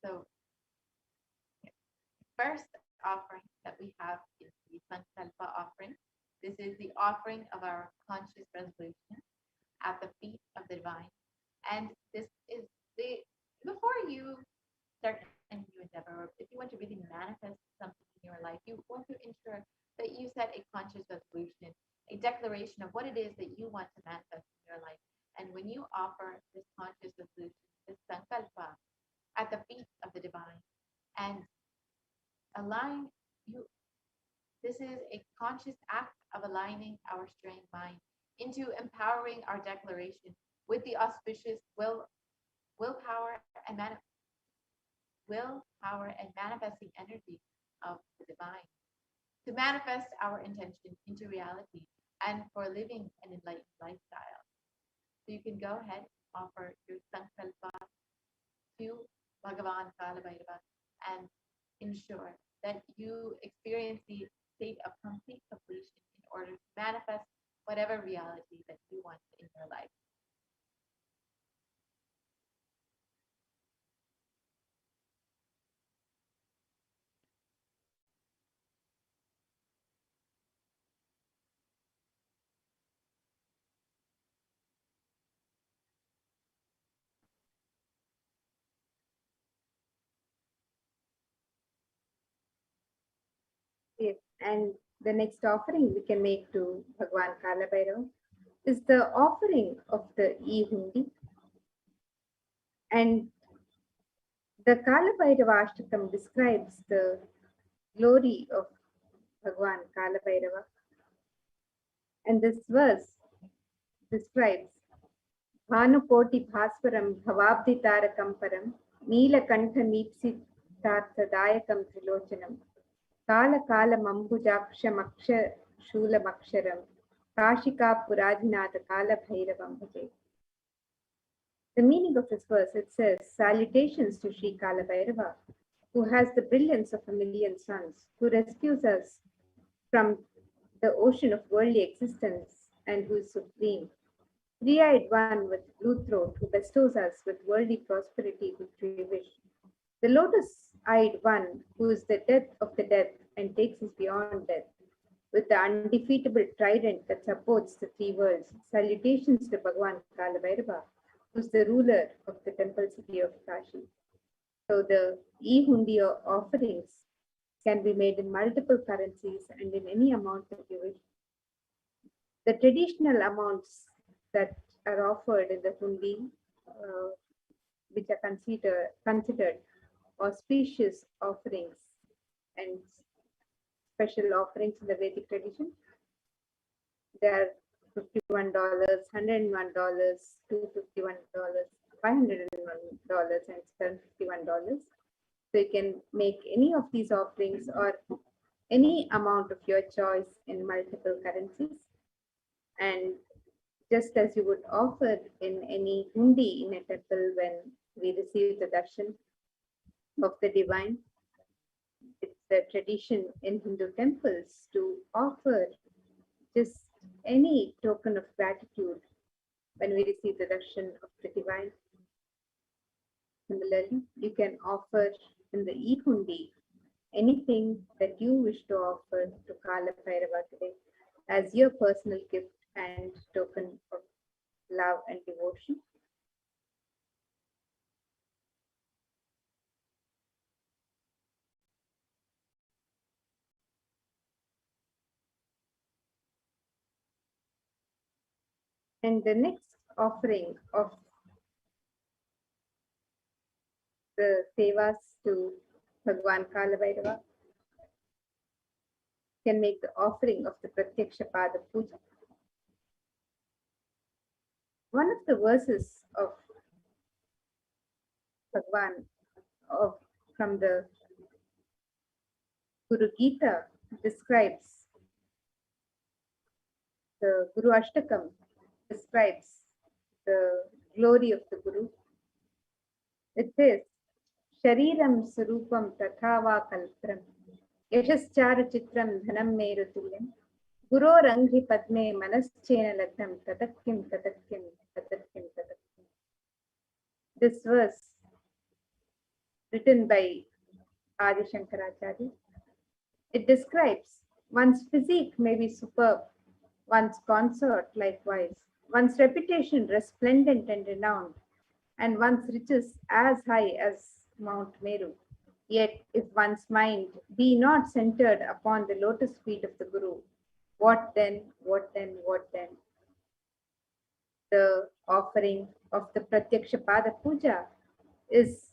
So first offering that we have is the Sankalpa offering. This is the offering of our conscious resolution at the feet of the divine. And this is the before you start any new endeavor, or if you want to really manifest something in your life, you want to ensure that you set a conscious resolution, a declaration of what it is that you want to manifest in your life. And when you offer this conscious resolution, this sankalpa, at the feet of the divine, and align you, this is a conscious act of aligning our strained mind into empowering our declaration with the auspicious willpower and manifesting energy of the divine to manifest our intention into reality and for living an enlightened lifestyle. So you can go ahead, offer your sankalpa to Bhagavan Kalabhairava and ensure that you experience the state of complete completion in order to manifest whatever reality that you want in your life. Yes. And the next offering we can make to Bhagwan Kalabhairava is the offering of the e-hundi. And the Kalabhairava Ashtakam describes the glory of Bhagwan Kalabhairava. And this verse describes Bhanukoti Bhaswaram Bhavabditarakam Param Neelakantha Neepsitardayakam Trilochanam Kala Kala Mambujaksha Maksha Shula Maksharam Kashika Puradhinata Kala Bhairavam Bhaje. The meaning of this verse, it says, salutations to Sri Kalabhairava, who has the brilliance of a million suns, who rescues us from the ocean of worldly existence and who is supreme. Three-eyed one with blue throat, who bestows us with worldly prosperity which we wish. The lotus-eyed one, who is the death of the death and takes us beyond death, with the undefeatable trident that supports the three worlds. Salutations to Bhagwan Kalabhairava, who is the ruler of the temple city of Kashi. So the e-hundi offerings can be made in multiple currencies and in any amount that you wish. The traditional amounts that are offered in the hundi, which are considered auspicious offerings and special offerings in the Vedic tradition, they are $51, $101, $251, $501, and $751. So you can make any of these offerings or any amount of your choice in multiple currencies. And just as you would offer in any hundi in a temple when we receive the darshan of the divine, it's the tradition in Hindu temples to offer just any token of gratitude when we receive the darshan of the divine. Similarly, you can offer in the e-hundi anything that you wish to offer to Kalabhairava today as your personal gift and token of love and devotion. And the next offering of the sevas to Bhagwan Kalabhairava can make the offering of the Pratyaksha Pada Puja. One of the verses of Bhagwan from the Guru Gita describes the Guru Ashtakam describes the glory of the Guru. It says, Shariram Surupam Tathava Kalpram Yashaschara Chitram Dhanam Merutulyam Guru Ranghi Padme Manaschena Lagnam Tadakim Tadakim Tadakim Tadakim. This verse, written by Adi Shankaracharya, it describes one's physique may be superb, one's consort likewise, one's reputation resplendent and renowned, and one's riches as high as Mount Meru. Yet, if one's mind be not centered upon the lotus feet of the Guru, what then, what then, what then? The offering of the Pratyaksha Pada Puja is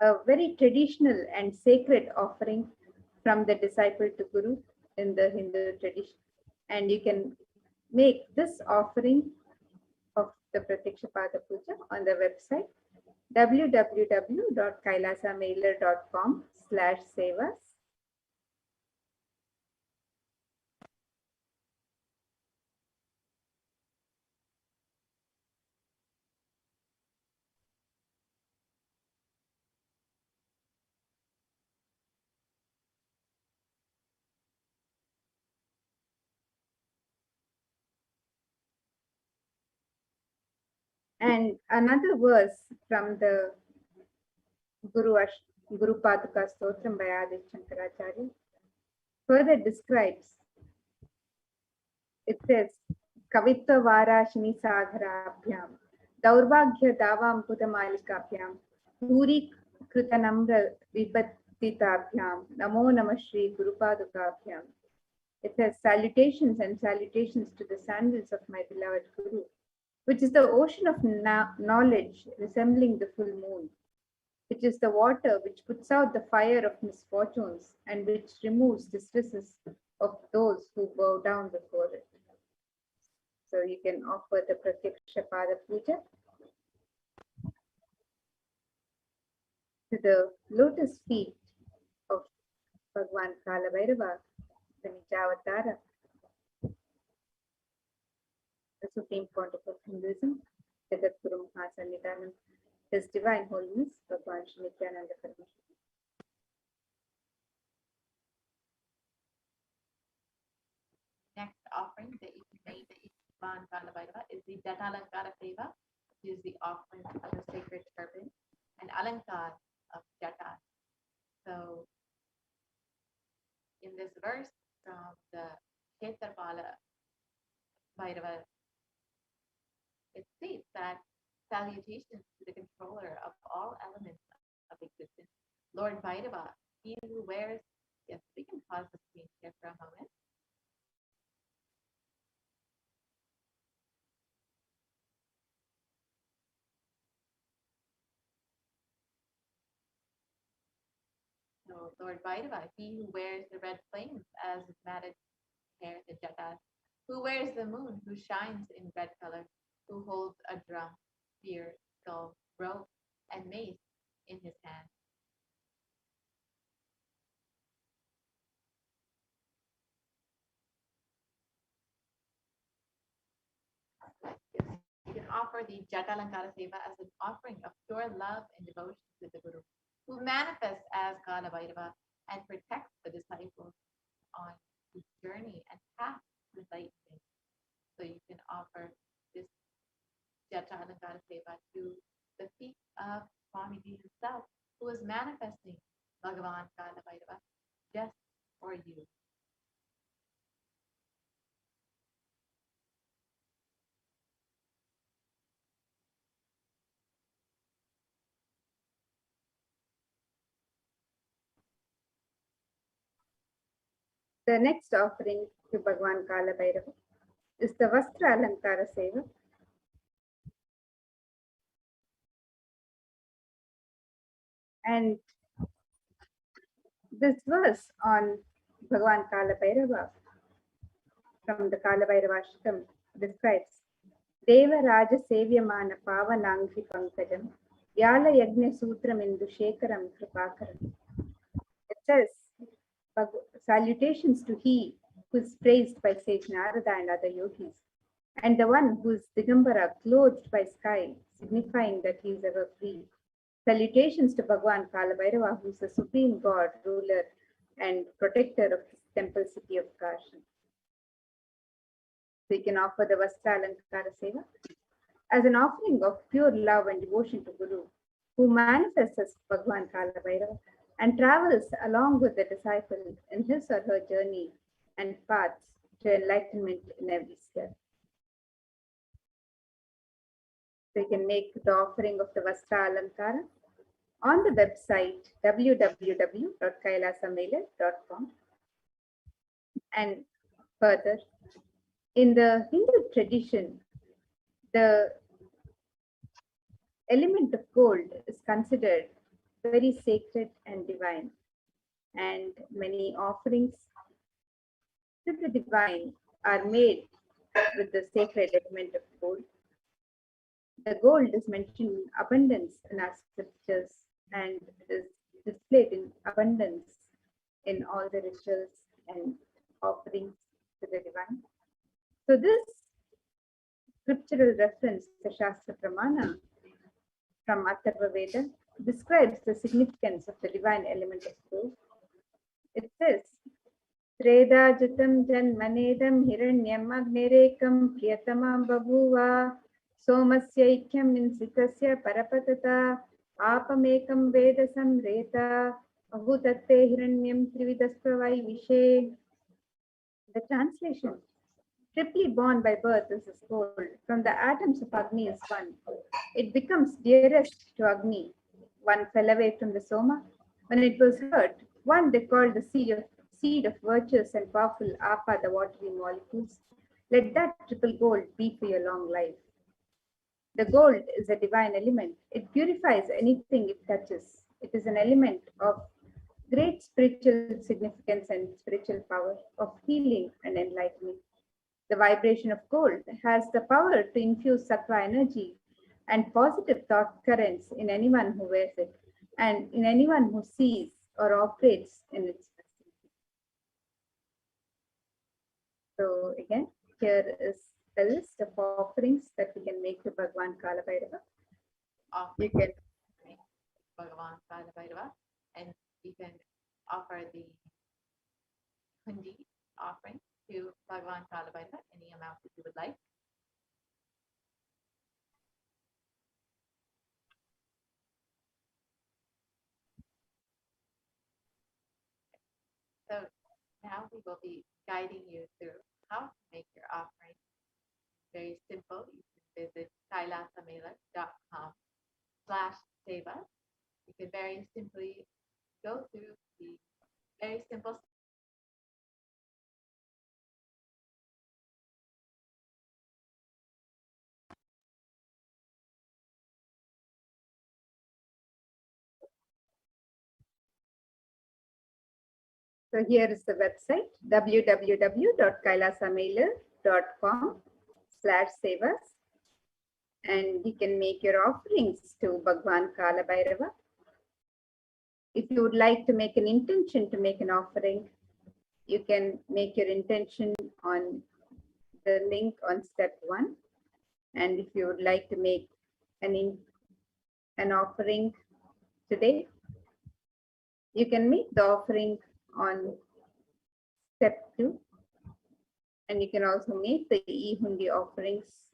a very traditional and sacred offering from the disciple to Guru in the Hindu tradition. And you can make this offering of the Pratyaksha Pada Puja on the website www.kailasamailer.com/sevas. And another verse from the Guru Paduka Stotram by Adi Shankaracharya further describes, it says, Kavitva Varashini Sagarabhyam, Daurbagya Davamputa Malikabhyam, Puri Kritanamra Vipattitabyam, Namo Namah Shri Guru Padukabhyam. It says, salutations and salutations to the sandals of my beloved Guru, which is the ocean of knowledge resembling the full moon, which is the water which puts out the fire of misfortunes and which removes distresses of those who bow down before it. So you can offer the Pratyaksha Pada Puja to the lotus feet of Bhagwan Kalabhairava, the Nijavatara, the Supreme Pontiff of Hinduism, Jagat Guru Mahasannidhanam, His Divine Holiness, Bhagwan Shri Nityananda Paramashiva. Next offering that you can make Bhagavan Kalabhairava is the Jatalankara Seva, which is the offering of the sacred turban, and Alankar of Jata. So in this verse from the Kshetrapala Bhairava, it states that salutations to the controller of all elements of existence, Lord Bhairava, he who wears, yes, we can pause the screen here for a moment. So Lord Bhairava, he who wears the red flames as his matted hair, the jatas, who wears the moon, who shines in red color, who holds a drum, spear, skull, rope, and mace in his hand. You can offer the Jatalankara Seva as an offering of pure love and devotion to the Guru, who manifests as Kalabhairava and protects the disciples on his journey and path to enlightenment. So you can offer this Jatalankara Seva to the feet of Swamiji himself, who is manifesting Bhagavan Kalabhairava just for you. The next offering to Bhagwan Kalabhairava is the Vastra Alankara Seva. And this verse on Bhagwan Kalabhairava from the Kalabhairava Ashtam describes Deva Raja Sevyamana Pavanangri Pankajam Yala Yagna Sutram Indu Shekaram Kripakaram. It says, salutations to he who is praised by sage Narada and other yogis, and the one who is Digambara, clothed by sky, signifying that he is ever free. Salutations to Bhagwan Kalabhairava, who is the supreme god, ruler, and protector of his temple city of Darshan. So you can offer the Vastra Alankara Seva as an offering of pure love and devotion to Guru, who manifests as Bhagwan Kalabhairava and travels along with the disciple in his or her journey and paths to enlightenment in every step. So you can make the offering of the Vastra Alankara on the website www.kailasamailer.com. And further, in the Hindu tradition, the element of gold is considered very sacred and divine, and many offerings to the divine are made with the sacred element of gold. The gold is mentioned in abundance in our scriptures and is displayed in abundance in all the rituals and offerings to the divine. So this scriptural reference, the Shastra Pramana from Atharva Veda, describes the significance of the divine element of gold. It says, Tredajutam janmanedam hiranyam agnerekam priyatamam babuva somasyaikyam insitasya parapatata apamekam veda samreta ahutatte hiranyam trividaspavai vishe. The translation: triply born by birth is this gold. From the atoms of Agni is one. It becomes dearest to Agni. One fell away from the Soma. When it was hurt, one they called the seed of virtuous and powerful Apa, the watery molecules. Let that triple gold be for your long life. The gold is a divine element. It purifies anything it touches. It is an element of great spiritual significance and spiritual power, of healing and enlightenment. The vibration of gold has the power to infuse sattva energy and positive thought currents in anyone who wears it and in anyone who sees or operates in its vicinity. So again, here is a list of offerings that we can make to Bhagwan Kalabhairava. You can Bhagavan Kalabhairava, and you can offer the Hundi offering to Bhagavan Kalabhairava, any amount that you would like. So now we will be guiding you through how to make your offering. Very simple. You can visit kailasamailer.com/seva. You can very simply go through the very simple So here is the website www.kailasamailer.com/sevas, and you can make your offerings to Bhagwan Kalabhairava. If you would like to make an intention to make an offering, you can make your intention on the link on step 1. And if you would like to make an offering today, you can make the offering on step 2. And you can also make the e-hundi offerings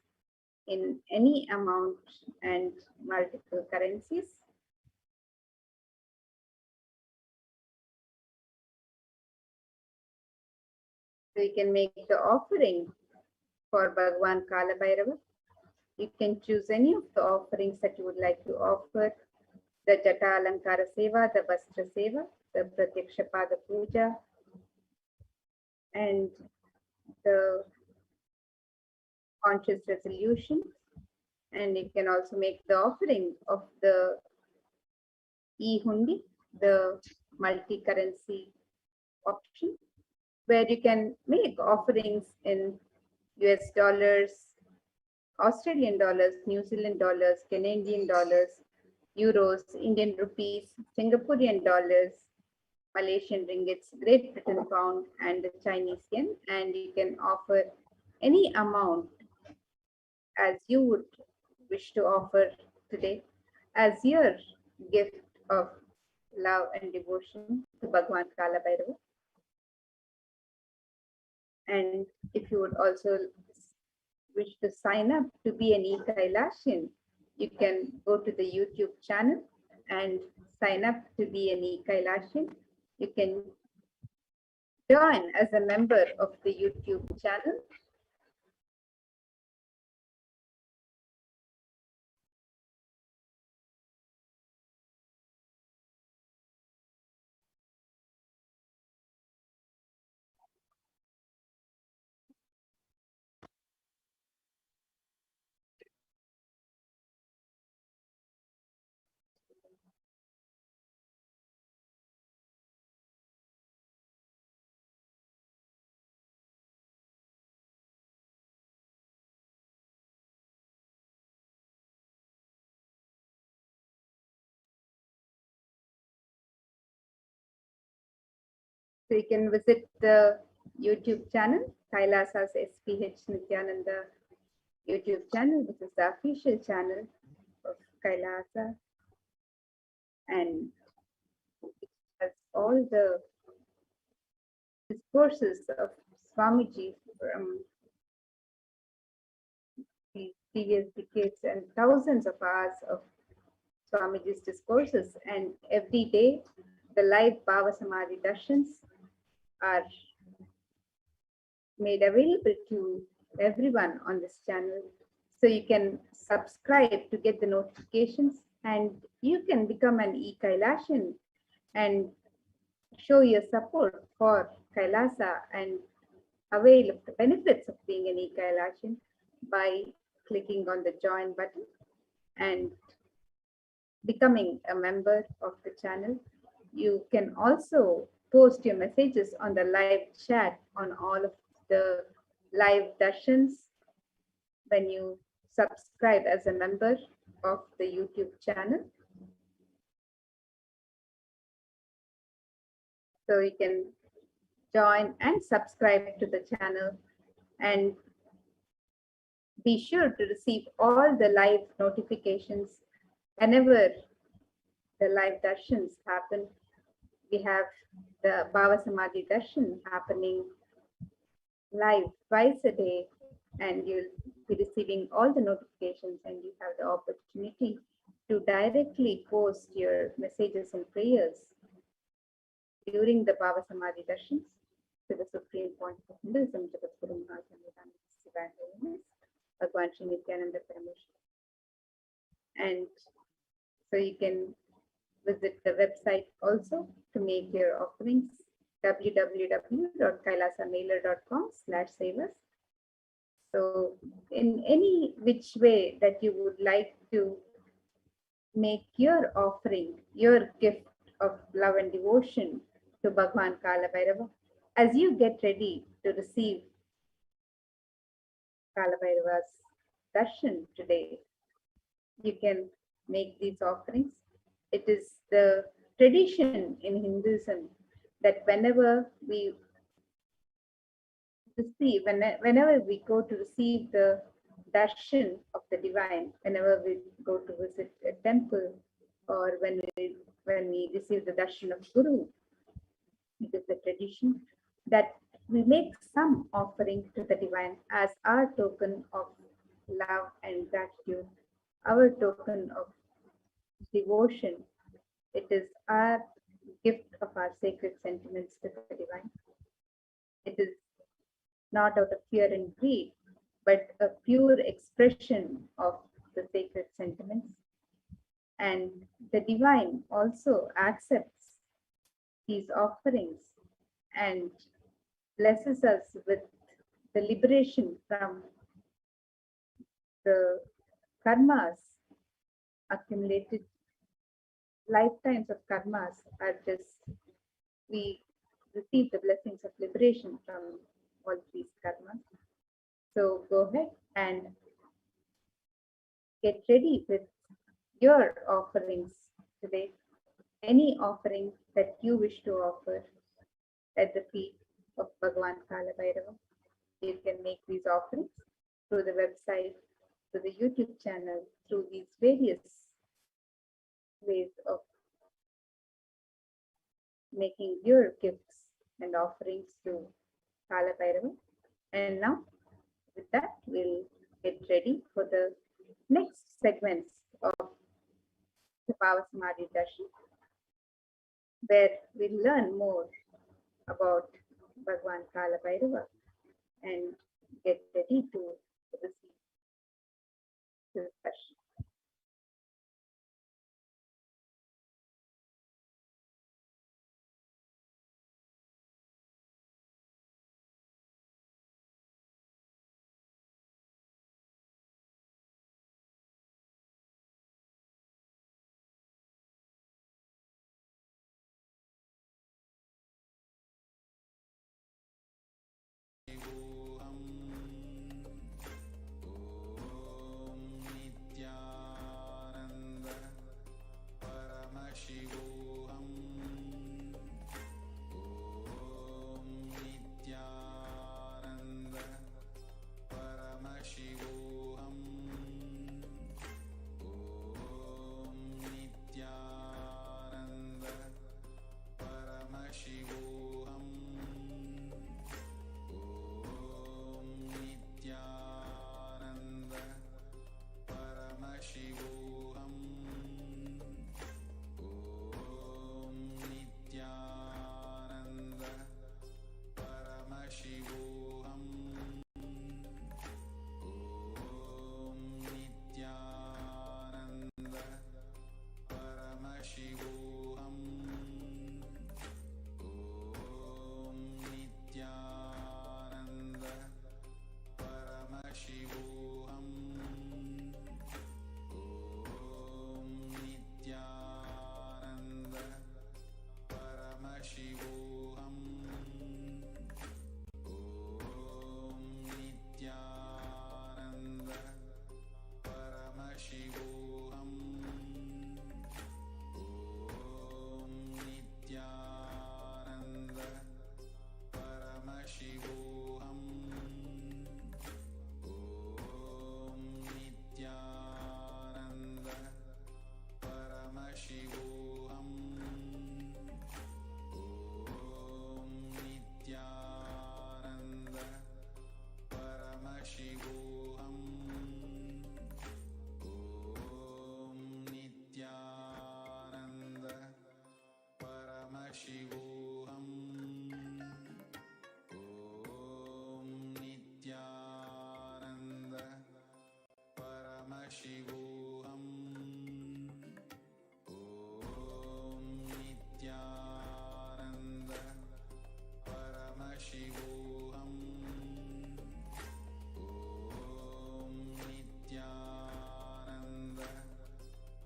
in any amount and multiple currencies. So you can make the offering for Bhagwan Kalabhairava. You can choose any of the offerings that you would like to offer: the Jata Alankara Seva, the Vastra Seva, the Pratyaksha Pada Puja, and the conscious resolution. And you can also make the offering of the e-hundi, the multi-currency option, where you can make offerings in US dollars, Australian dollars, New Zealand dollars, Canadian dollars, euros, Indian rupees, Singaporean dollars, Malaysian ringgits, Great Britain pound, and the Chinese yen. And you can offer any amount as you would wish to offer today as your gift of love and devotion to Bhagwan Kalabhairava. And if you would also wish to sign up to be an e-Kailashian, you can go to the YouTube channel and sign up to be an e-Kailashian. You can join as a member of the YouTube channel. So you can visit the YouTube channel, Kailasa's SPH Nityananda YouTube channel, which is the official channel of Kailasa, and it has all the discourses of Swamiji from the previous decades and thousands of hours of Swamiji's discourses. And every day, the live Bhavasamadhi Darshans are made available to everyone on this channel. So you can subscribe to get the notifications, and you can become an e-Kailashan and show your support for Kailasa and avail of the benefits of being an e-Kailashan by clicking on the join button and becoming a member of the channel. You can also post your messages on the live chat on all of the live darshans when you subscribe as a member of the YouTube channel. So you can join and subscribe to the channel and be sure to receive all the live notifications whenever the live darshans happen. We have the Bhavasamadhi darshan happening live twice a day, and you'll be receiving all the notifications, and you have the opportunity to directly post your messages and prayers during the Bhavasamadhi darshans to the Supreme Point of Hinduism, Jagatguru Mahatma Bhagwan Sri Nityananda Paramashiva. And so you can visit the website also to make your offerings, www.kailasamailer.com/save us. So in any which way that you would like to make your offering, your gift of love and devotion to Bhagwan Kalabhairava, as you get ready to receive Kalabhairava's darshan today, you can make these offerings. It is the tradition in Hinduism that whenever we receive, whenever we go to receive the darshan of the divine, whenever we go to visit a temple, or when we receive the darshan of Guru, it is the tradition that we make some offering to the divine as our token of love and gratitude, our token of devotion. It is our gift of our sacred sentiments to the divine. It is not out of fear and greed, but a pure expression of the sacred sentiments. And the divine also accepts these offerings and blesses us with the liberation from the karmas accumulated. Lifetimes of karmas are just, we receive the blessings of liberation from all these karmas. So go ahead and get ready with your offerings today. Any offering that you wish to offer at the feet of Bhagwan Kalabhairava, you can make these offerings through the website, through the YouTube channel, through these various ways of making your gifts and offerings to Kalabhairava. And now, with that, we'll get ready for the next segments of the Bhavasamadhi Darshan, where we'll learn more about Bhagwan Kalabhairava and get ready to receive this darshan. Nityanand परमशिवोऽहम् ॐ Paramashivoham. Om Nityananda Paramashivoham. Om Nityananda Paramashivoham. Om Nityananda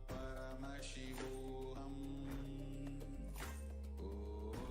Paramashivoham. Om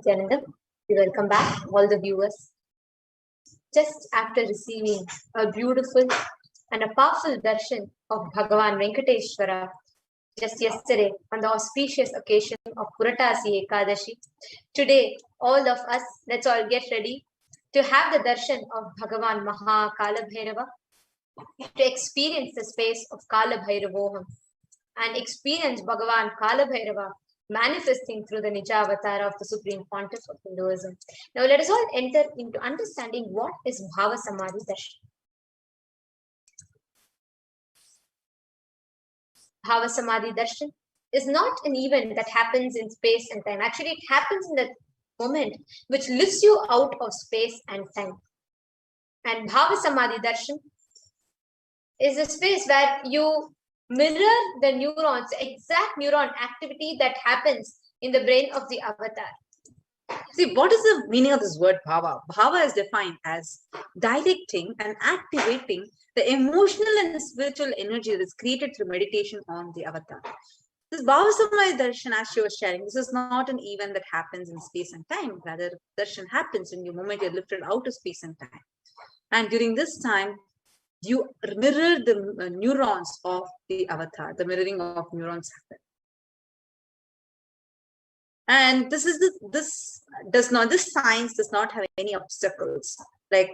Nityananda. We welcome back all the viewers. Just after receiving a beautiful and a powerful darshan of Bhagavan Venkateshwara just yesterday on the auspicious occasion of Puratasi Ekadashi, today all of us, let's all get ready to have the darshan of Bhagavan MAHAKALABHAIRAVA, to experience the space of Kalabhairavoham and experience Bhagavan Kalabhairava manifesting through the Nija avatar of the Supreme Pontiff of Hinduism. Now let us all enter into understanding what is Bhavasamadhi Darshan. Bhavasamadhi Darshan is not an event that happens in space and time. Actually, it happens in that moment which lifts you out of space and time. And Bhavasamadhi Darshan is a space where you mirror the neurons, exact neuron activity that happens in the brain of the avatar. See, what is the meaning of this word bhava? Bhava is defined as directing and activating the emotional and spiritual energy that is created through meditation on the avatar. This Bhavasamadhi Darshan, as she was sharing, this is not an event that happens in space and time. Rather, darshan happens in the moment you're lifted out of space and time. And during this time, you mirror the neurons of the avatar. The mirroring of neurons happen. And this science does not have any obstacles. Like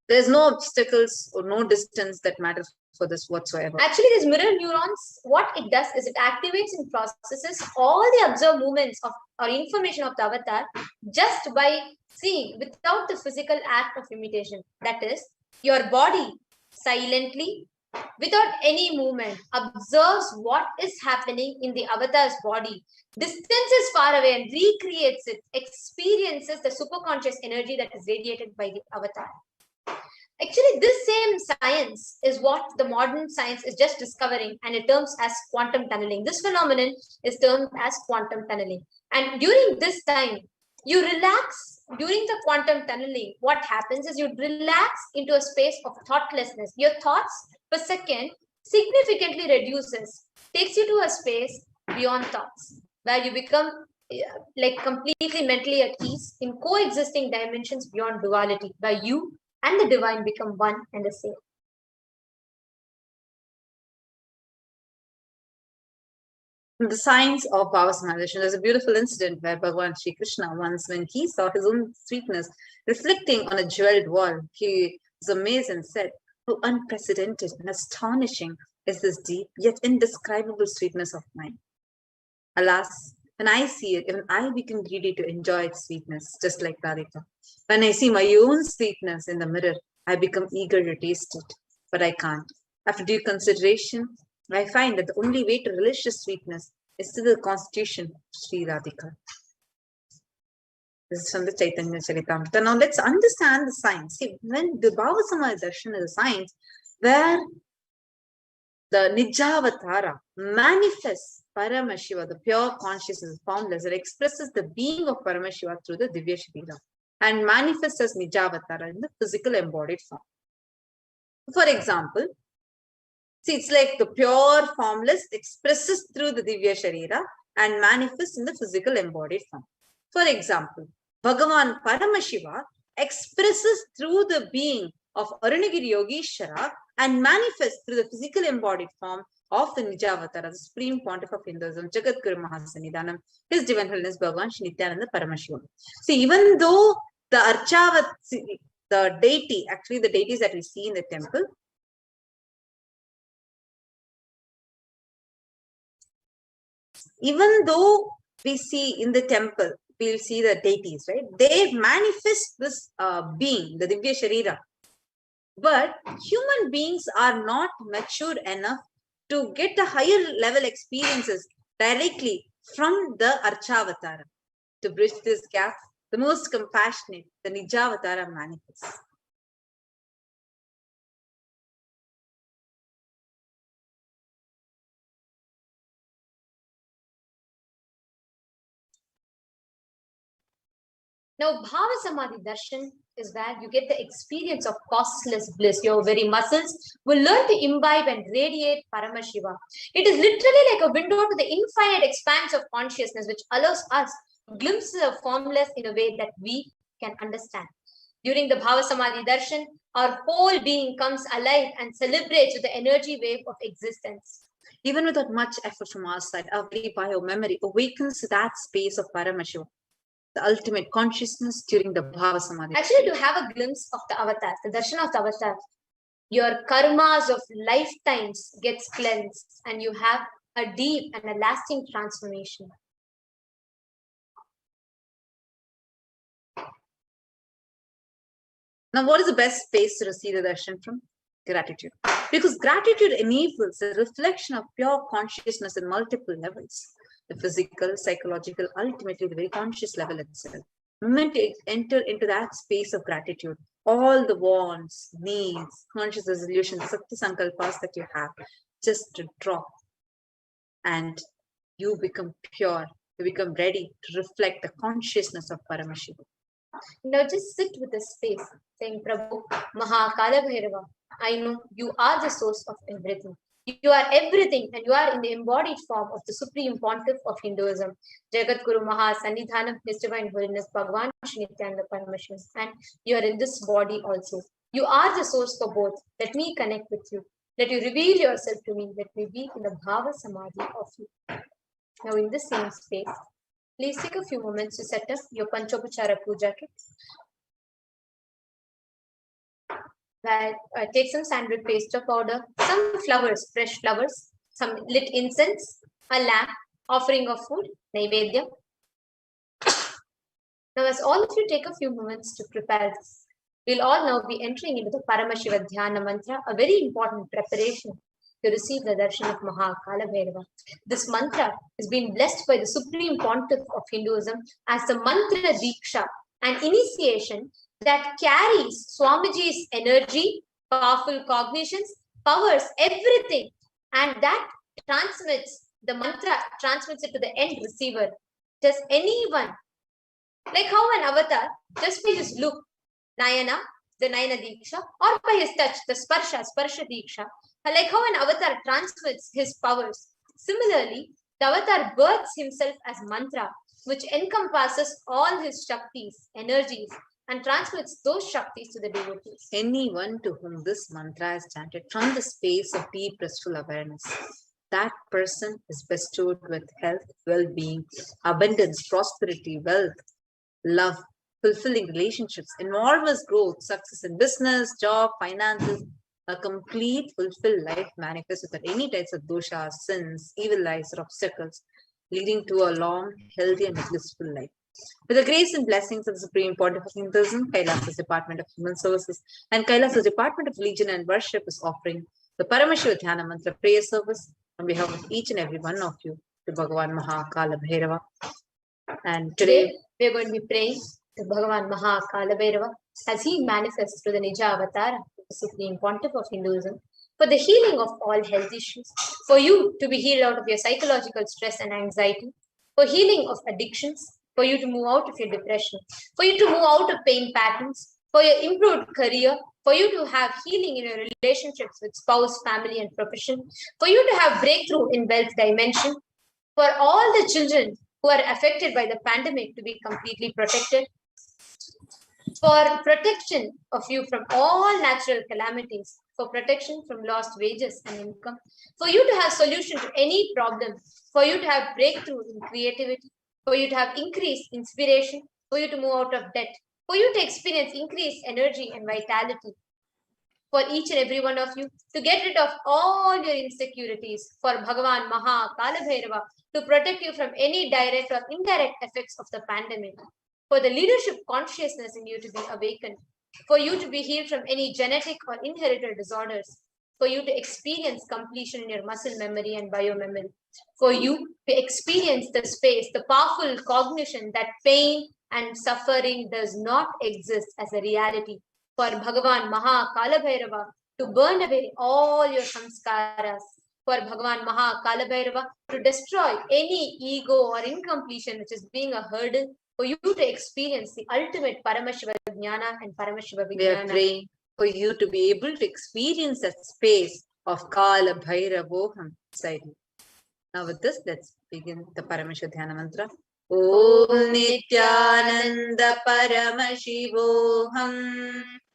there's no obstacles or no distance that matters for this whatsoever. Actually, these mirror neurons, what it does is it activates and processes all the observed movements of or information of the avatar just by seeing without the physical act of imitation. That is, your body silently, without any movement, observes what is happening in the avatar's body, distances far away and recreates it, experiences the superconscious energy that is radiated by the avatar. Actually, this same science is what the modern science is just discovering, and it terms as quantum tunneling. This phenomenon is termed as quantum tunneling. And during this time, you relax. During the quantum tunneling, what happens is you relax into a space of thoughtlessness. Your thoughts per second significantly reduces, takes you to a space beyond thoughts, where you become like completely mentally at ease in coexisting dimensions beyond duality, where you and the divine become one and the same. The science of Bhavasamadhi. There's a beautiful incident where Bhagavan Sri Krishna once, when he saw his own sweetness reflecting on a jeweled wall, he was amazed and said, "How unprecedented and astonishing is this deep yet indescribable sweetness of mine. Alas, when I see it, even I become greedy to enjoy its sweetness, just like Radhika. When I see my own sweetness in the mirror, I become eager to taste it, but I can't. After due consideration, I find that the only way to relish this sweetness is through the constitution of Sri Radhika." This is from the Chaitanya Charitamrita. Now let's understand the science. See, when the Bhavasamadhi Darshan is a science where the Nijavatara manifests Paramashiva, the pure consciousness, formless, it expresses the being of Paramashiva through the Divya Sharira and manifests as Nijavatara in the physical embodied form. For example, see, it's like the pure formless expresses through the Divya Sharira and manifests in the physical embodied form. For example, Bhagavan Paramashiva expresses through the being of Arunagiri Yogeshwara and manifests through the physical embodied form of the Nijavatara, the Supreme Pontiff of Hinduism, Jagadguru Mahasannidhanam, His Divine Holiness Bhagavan Shri Nityananda Paramashiva. See, even though the Archavat, the deity, actually the deities that we see in the temple, even though we see in the temple, we'll see the deities, right? They manifest this being, the Divya Sharira. But human beings are not mature enough to get the higher level experiences directly from the Archavatara. To bridge this gap, the most compassionate, the Nijavatara manifests. Now, Bhavasamadhi Darshan is where you get the experience of costless bliss. Your very muscles will learn to imbibe and radiate Paramashiva. It is literally like a window to the infinite expanse of consciousness, which allows us glimpses of formless in a way that we can understand. During the Bhavasamadhi Darshan, our whole being comes alive and celebrates with the energy wave of existence. Even without much effort from our side, our very bio-memory awakens that space of Paramashiva, the ultimate consciousness during the Bhavasamadhi. Actually, to have a glimpse of the avatars, the darshan of the avatar, your karmas of lifetimes gets cleansed and you have a deep and a lasting transformation. Now, what is the best space to receive the darshan from? Gratitude. Because gratitude enables a reflection of pure consciousness in multiple levels. The physical, psychological, ultimately the very conscious level itself. The moment you enter into that space of gratitude, all the wants, needs, conscious resolutions, Sakti Sankalpas that you have, just to drop. And you become pure, you become ready to reflect the consciousness of Paramashiva. Now just sit with the space, saying, Prabhu, MAHAKALABHAIRAVA, I know you are the source of everything. You are everything and you are in the embodied form of the Supreme Pontiff of Hinduism, Jagat Guru Maha Sannidhanam, His Divine Holiness, Bhagavan Shri Nityananda Paramashiva, and you are in this body also. You are the source for both. Let me connect with you. Let you reveal yourself to me. Let me be in the Bhava Samadhi of you. Now in the same space, please take a few moments to set up your Panchopachara Puja kit. Take some sandalwood paste or powder, some flowers, fresh flowers, some lit incense, a lamp, offering of food, Naivedya. Now, as all of you take a few moments to prepare this, we'll all now be entering into the Paramashiva Dhyana mantra, a very important preparation to receive the darshan of MAHAKALABHAIRAVA. This mantra has been blessed by the Supreme Pontiff of Hinduism as the mantra diksha, an initiation that carries Swamiji's energy, powerful cognitions, powers, everything, and that transmits the mantra, transmits it to the end receiver. Does anyone, like how an avatar, just by his look, Nayana, the Nayana Diksha, or by his touch, the Sparsha Diksha, like how an avatar transmits his powers. Similarly, the avatar births himself as mantra, which encompasses all his Shaktis, energies, and transmits those Shaktis to the devotees. Anyone to whom this mantra is chanted from the space of deep blissful awareness, that person is bestowed with health, well-being, abundance, prosperity, wealth, love, fulfilling relationships, enormous growth, success in business, job, finances, a complete fulfilled life manifests without any types of doshas, sins, evil eyes, or obstacles, leading to a long, healthy, and blissful life. With the grace and blessings of the Supreme Pontiff of Hinduism, Kailasa's Department of Human Services and Kailasa's Department of Religion and Worship is offering the Paramashiva Dhyana Mantra prayer service on behalf of each and every one of you to Bhagavan MAHAKALABHAIRAVA. And today we are going to be praying to Bhagavan MAHAKALABHAIRAVA as he manifests through the Nija Avatara, the Supreme Pontiff of Hinduism, for the healing of all health issues, for you to be healed out of your psychological stress and anxiety, for healing of addictions, for you to move out of your depression, for you to move out of pain patterns, for your improved career, for you to have healing in your relationships with spouse, family, and profession, for you to have breakthrough in wealth dimension, for all the children who are affected by the pandemic to be completely protected, for protection of you from all natural calamities, for protection from lost wages and income, for you to have solution to any problem, for you to have breakthrough in creativity, for you to have increased inspiration, for you to move out of debt, for you to experience increased energy and vitality, for each and every one of you to get rid of all your insecurities, for Bhagavan MAHAKALABHAIRAVA to protect you from any direct or indirect effects of the pandemic, for the leadership consciousness in you to be awakened, for you to be healed from any genetic or inherited disorders, for you to experience completion in your muscle memory and biomemory, for you to experience the space, the powerful cognition that pain and suffering does not exist as a reality, for Bhagavan MAHAKALABHAIRAVA to burn away all your samskaras, for Bhagavan MAHAKALABHAIRAVA to destroy any ego or incompletion which is being a hurdle, for you to experience the ultimate Paramashiva Jnana and Paramashiva Vijnana. we are praying for you to be able to experience that space of Kalabhairava inside you. Now with this, let's begin the Paramashiva Dhyana Mantra. Om Nityananda Paramashivoham.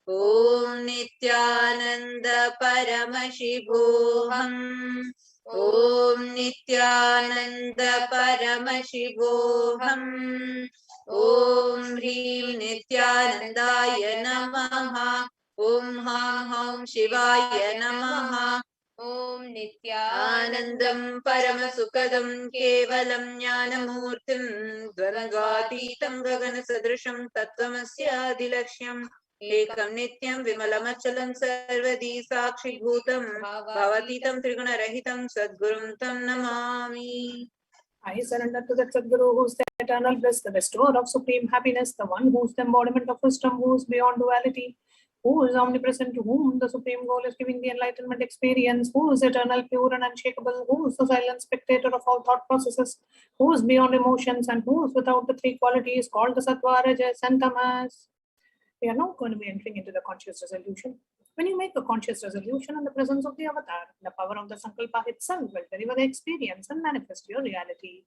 Om Nityananda Paramashivoham. Om Nityananda Paramashivoham. Om Hrim Nityanandaya Namaha. Om Ham Ham Shivaya Namaha. Om Anandam Paramasukadam Kevalam Jnanamurtim Dvandvatitam Gaganasadrisham Tattvamasya Adilaksham Ekam Nityam Vimalamachalam Sarvadi Sakshi Bhutam Bhavatitam Trigunarahitam Sadgurum Tam Namami. I surrender to that Sadguru who is the eternal bliss, the bestower of supreme happiness, the one who is the embodiment of wisdom, who is beyond duality, who is omnipresent, to whom the supreme goal is giving the enlightenment experience, who is eternal, pure and unshakable, who is the silent spectator of all thought processes, who is beyond emotions, and who is without the three qualities called the Sattva, Rajas, and Tamas. We are now going to be entering into the conscious resolution. When you make a conscious resolution in the presence of the avatar, the power of the Sankalpa itself will deliver the experience and manifest your reality.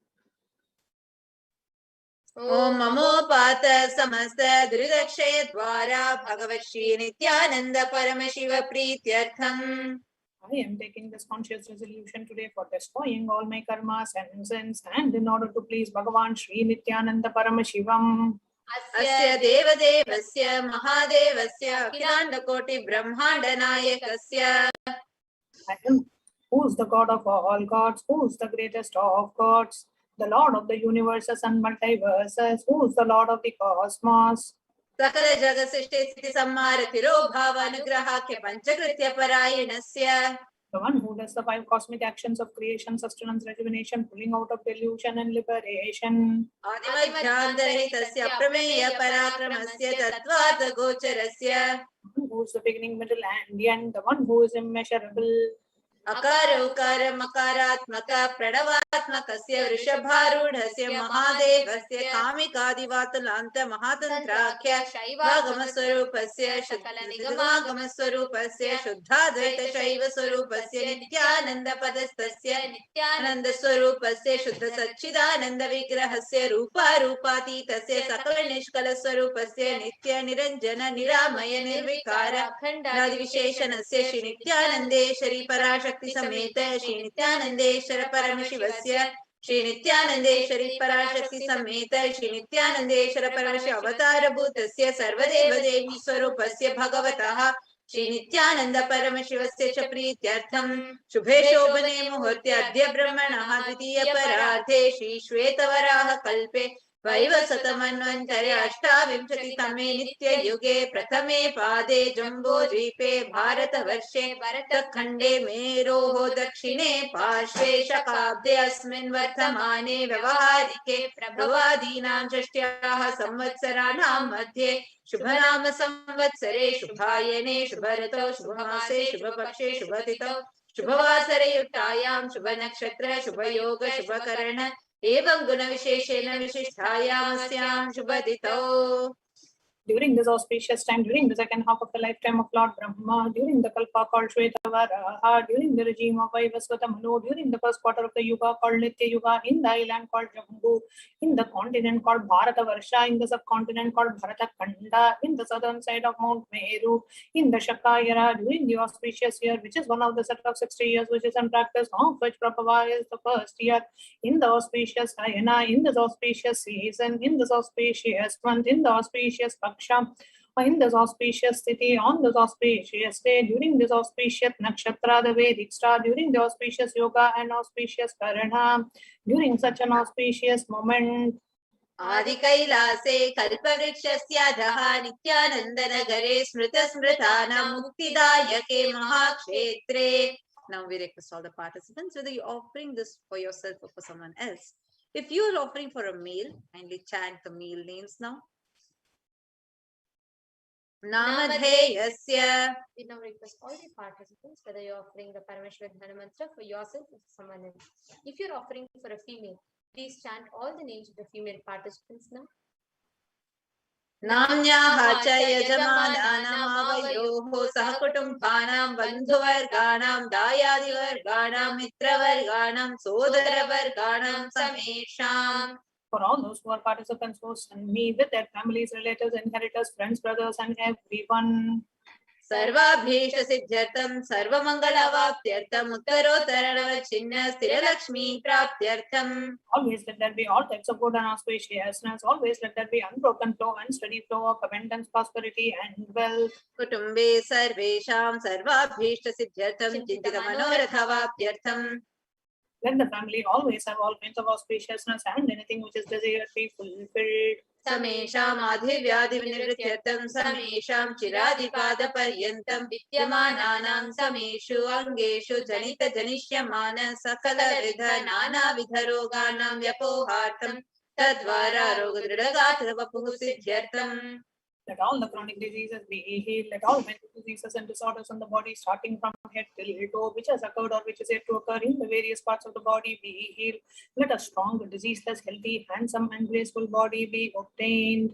Om Namo Pata Samasta Dridakshaya Dvara Bhagavat Shri Nityananda Paramashiva Prityartham. I am taking this conscious resolution today for destroying all my karmas and sins, and in order to please Bhagavan Shri Nityananda Paramashivam. Asya Deva Devasya Mahadevasya Akhilanda Koti Brahmanda Nayakasya. I am who is the God of all gods, who is the greatest of gods, the Lord of the universes and multiverses, who is the Lord of the cosmos. Sakala Jagasishti Sthiti Sammaratiro Bhavanugrahakya Panchakritya Parayanasya. The one who does the 5 cosmic actions of creation, sustenance, rejuvenation, pulling out of delusion and liberation. Adimadhyantarhitasya Prameya Parakramasya Tattvata Gocharasya. Who is the beginning, middle, and the end, the one who is immeasurable. Akara Ukara Makaratmaka Pradavatmakasya Vrishabharudhasya Mahadevasya Kamikadivatalanta Mahatantrakya Shaivaagamaswarupasya Shakalanikamaagamaswarupasya Shuddhadvaita Shaiva Swarupasya Nityananda Padastasya Nityananda Swarupasya Shuddha Satchidananda Vigrahasya Rupa Rupatitasya Sakala Nishkala Swarupasya Nitya Niranjana Niramaya Nirvikara Nadi Visheshanasya Shri Nityanandeshwari Parashakti Sameta Shri Nityanandeshwara Paramashivasya Shri Nityanandeshwari Parashakti Sameta Shri Nityanandeshwara Paramashiva Avatara Bhutasya Sarvadeva Devi Swarupasya Bhagavataha Shri Nityananda Paramashivasya cha Prityartham Shubhe Shobhane Muhurte Adya Brahmanaha Dvitiya Paradhe Shri Shvetavaraha Kalpe वैवसतमन्वन्तरे अष्टाविंशतितमे नित्ययुगे प्रथमे पादे जम्बूद्वीपे भारतवर्षे भरतखण्डे मेरोः दक्षिणे पार्श्वे शकाब्दे अस्मिन् वर्तमाने व्यवहारिके प्रभवादीनां षष्ट्याः संवत्सराणां मध्ये शुभनाम संवत्सरे शुभायने शुभऋतौ शुभमासे शुभपक्षे शुभतिथौ शुभवासरयुक्तायां शुभनक्षत्र शुभयोग शुभकरण एवं गुण विशेषेण विशिष्टायामस्यां शुभदितौ. During this auspicious time, during the second half of the lifetime of Lord Brahma, during the Kalpa called Shvetavaraha, during the regime of Vaivasvata Manu, during the first quarter of the Yuga called Nitya Yuga, in the island called Jambu, in the continent called Bharatavarsha, in the subcontinent called Bharatakanda, in the southern side of Mount Meru, in the Shakayara, during the auspicious year, which is one of the set of 60 years which is in practice, of which Prabhava is the first year, in the auspicious Ayana, in this auspicious season, in this auspicious month, in the auspicious Paksha, in this auspicious city, on this auspicious day, during this auspicious Nakshatra, the Vedic star, during the auspicious Yoga and auspicious Karana, during such an auspicious moment. Adi Kailase Kalpavrikshasyadha Nityanandanagare Smrita Smritana Muktidayake Mahakshetre. Now we request all the participants, whether you're offering this for yourself or for someone else. If you are offering for a meal, kindly chant the meal names now. Namadheyasya. We now request all the participants, whether you're offering the Paramashiva Dhana Mantra for yourself or for someone else. If you're offering for a female, please chant all the names of the female participants now. Namnyaha cha yajamananam avayoho sahakutumbhanam bandhuvarganam dayadivarganam mitravarganam sodaravarganam samesham. For all those who are participants who send me with their families, relatives, inheritors, friends, brothers, and everyone. सर्वाभीष्ट सिद्ध्यर्थम सर्वमंगलावाप्त्यर्थम उत्तरोत्तरनवचिन्ह स्थिरलक्ष्मी प्राप्त्यर्थम. Always let there be all types of good and auspiciousness. Always let there be unbroken flow and steady flow of abundance, prosperity, and wealth. कुटुम्बे सर्वेषां सर्वाभीष्ट सिद्ध्यर्थम चिन्तित मनोरथावाप्त्यर्थम. Let the family always have all kinds of auspiciousness and anything which is desired be fulfilled. समेषाम् आधिव्याधिविनिवृत्त्यर्थं समेषां चिरादिपादपर्यन्तं विद्यमानानां समेषु अङ्गेषु जनितजनिष्यमान सकलविध नानाविधरोगाणां व्यपोहार्थं तद्वारा रोगदृढगात्रवपुः सिद्ध्यर्थम्. Let all the chronic diseases be healed. Let all mental diseases and disorders in the body, starting from head till toe, which has occurred or which is yet to occur in the various parts of the body, be healed. Let a strong, diseaseless, healthy, handsome, and graceful body be obtained.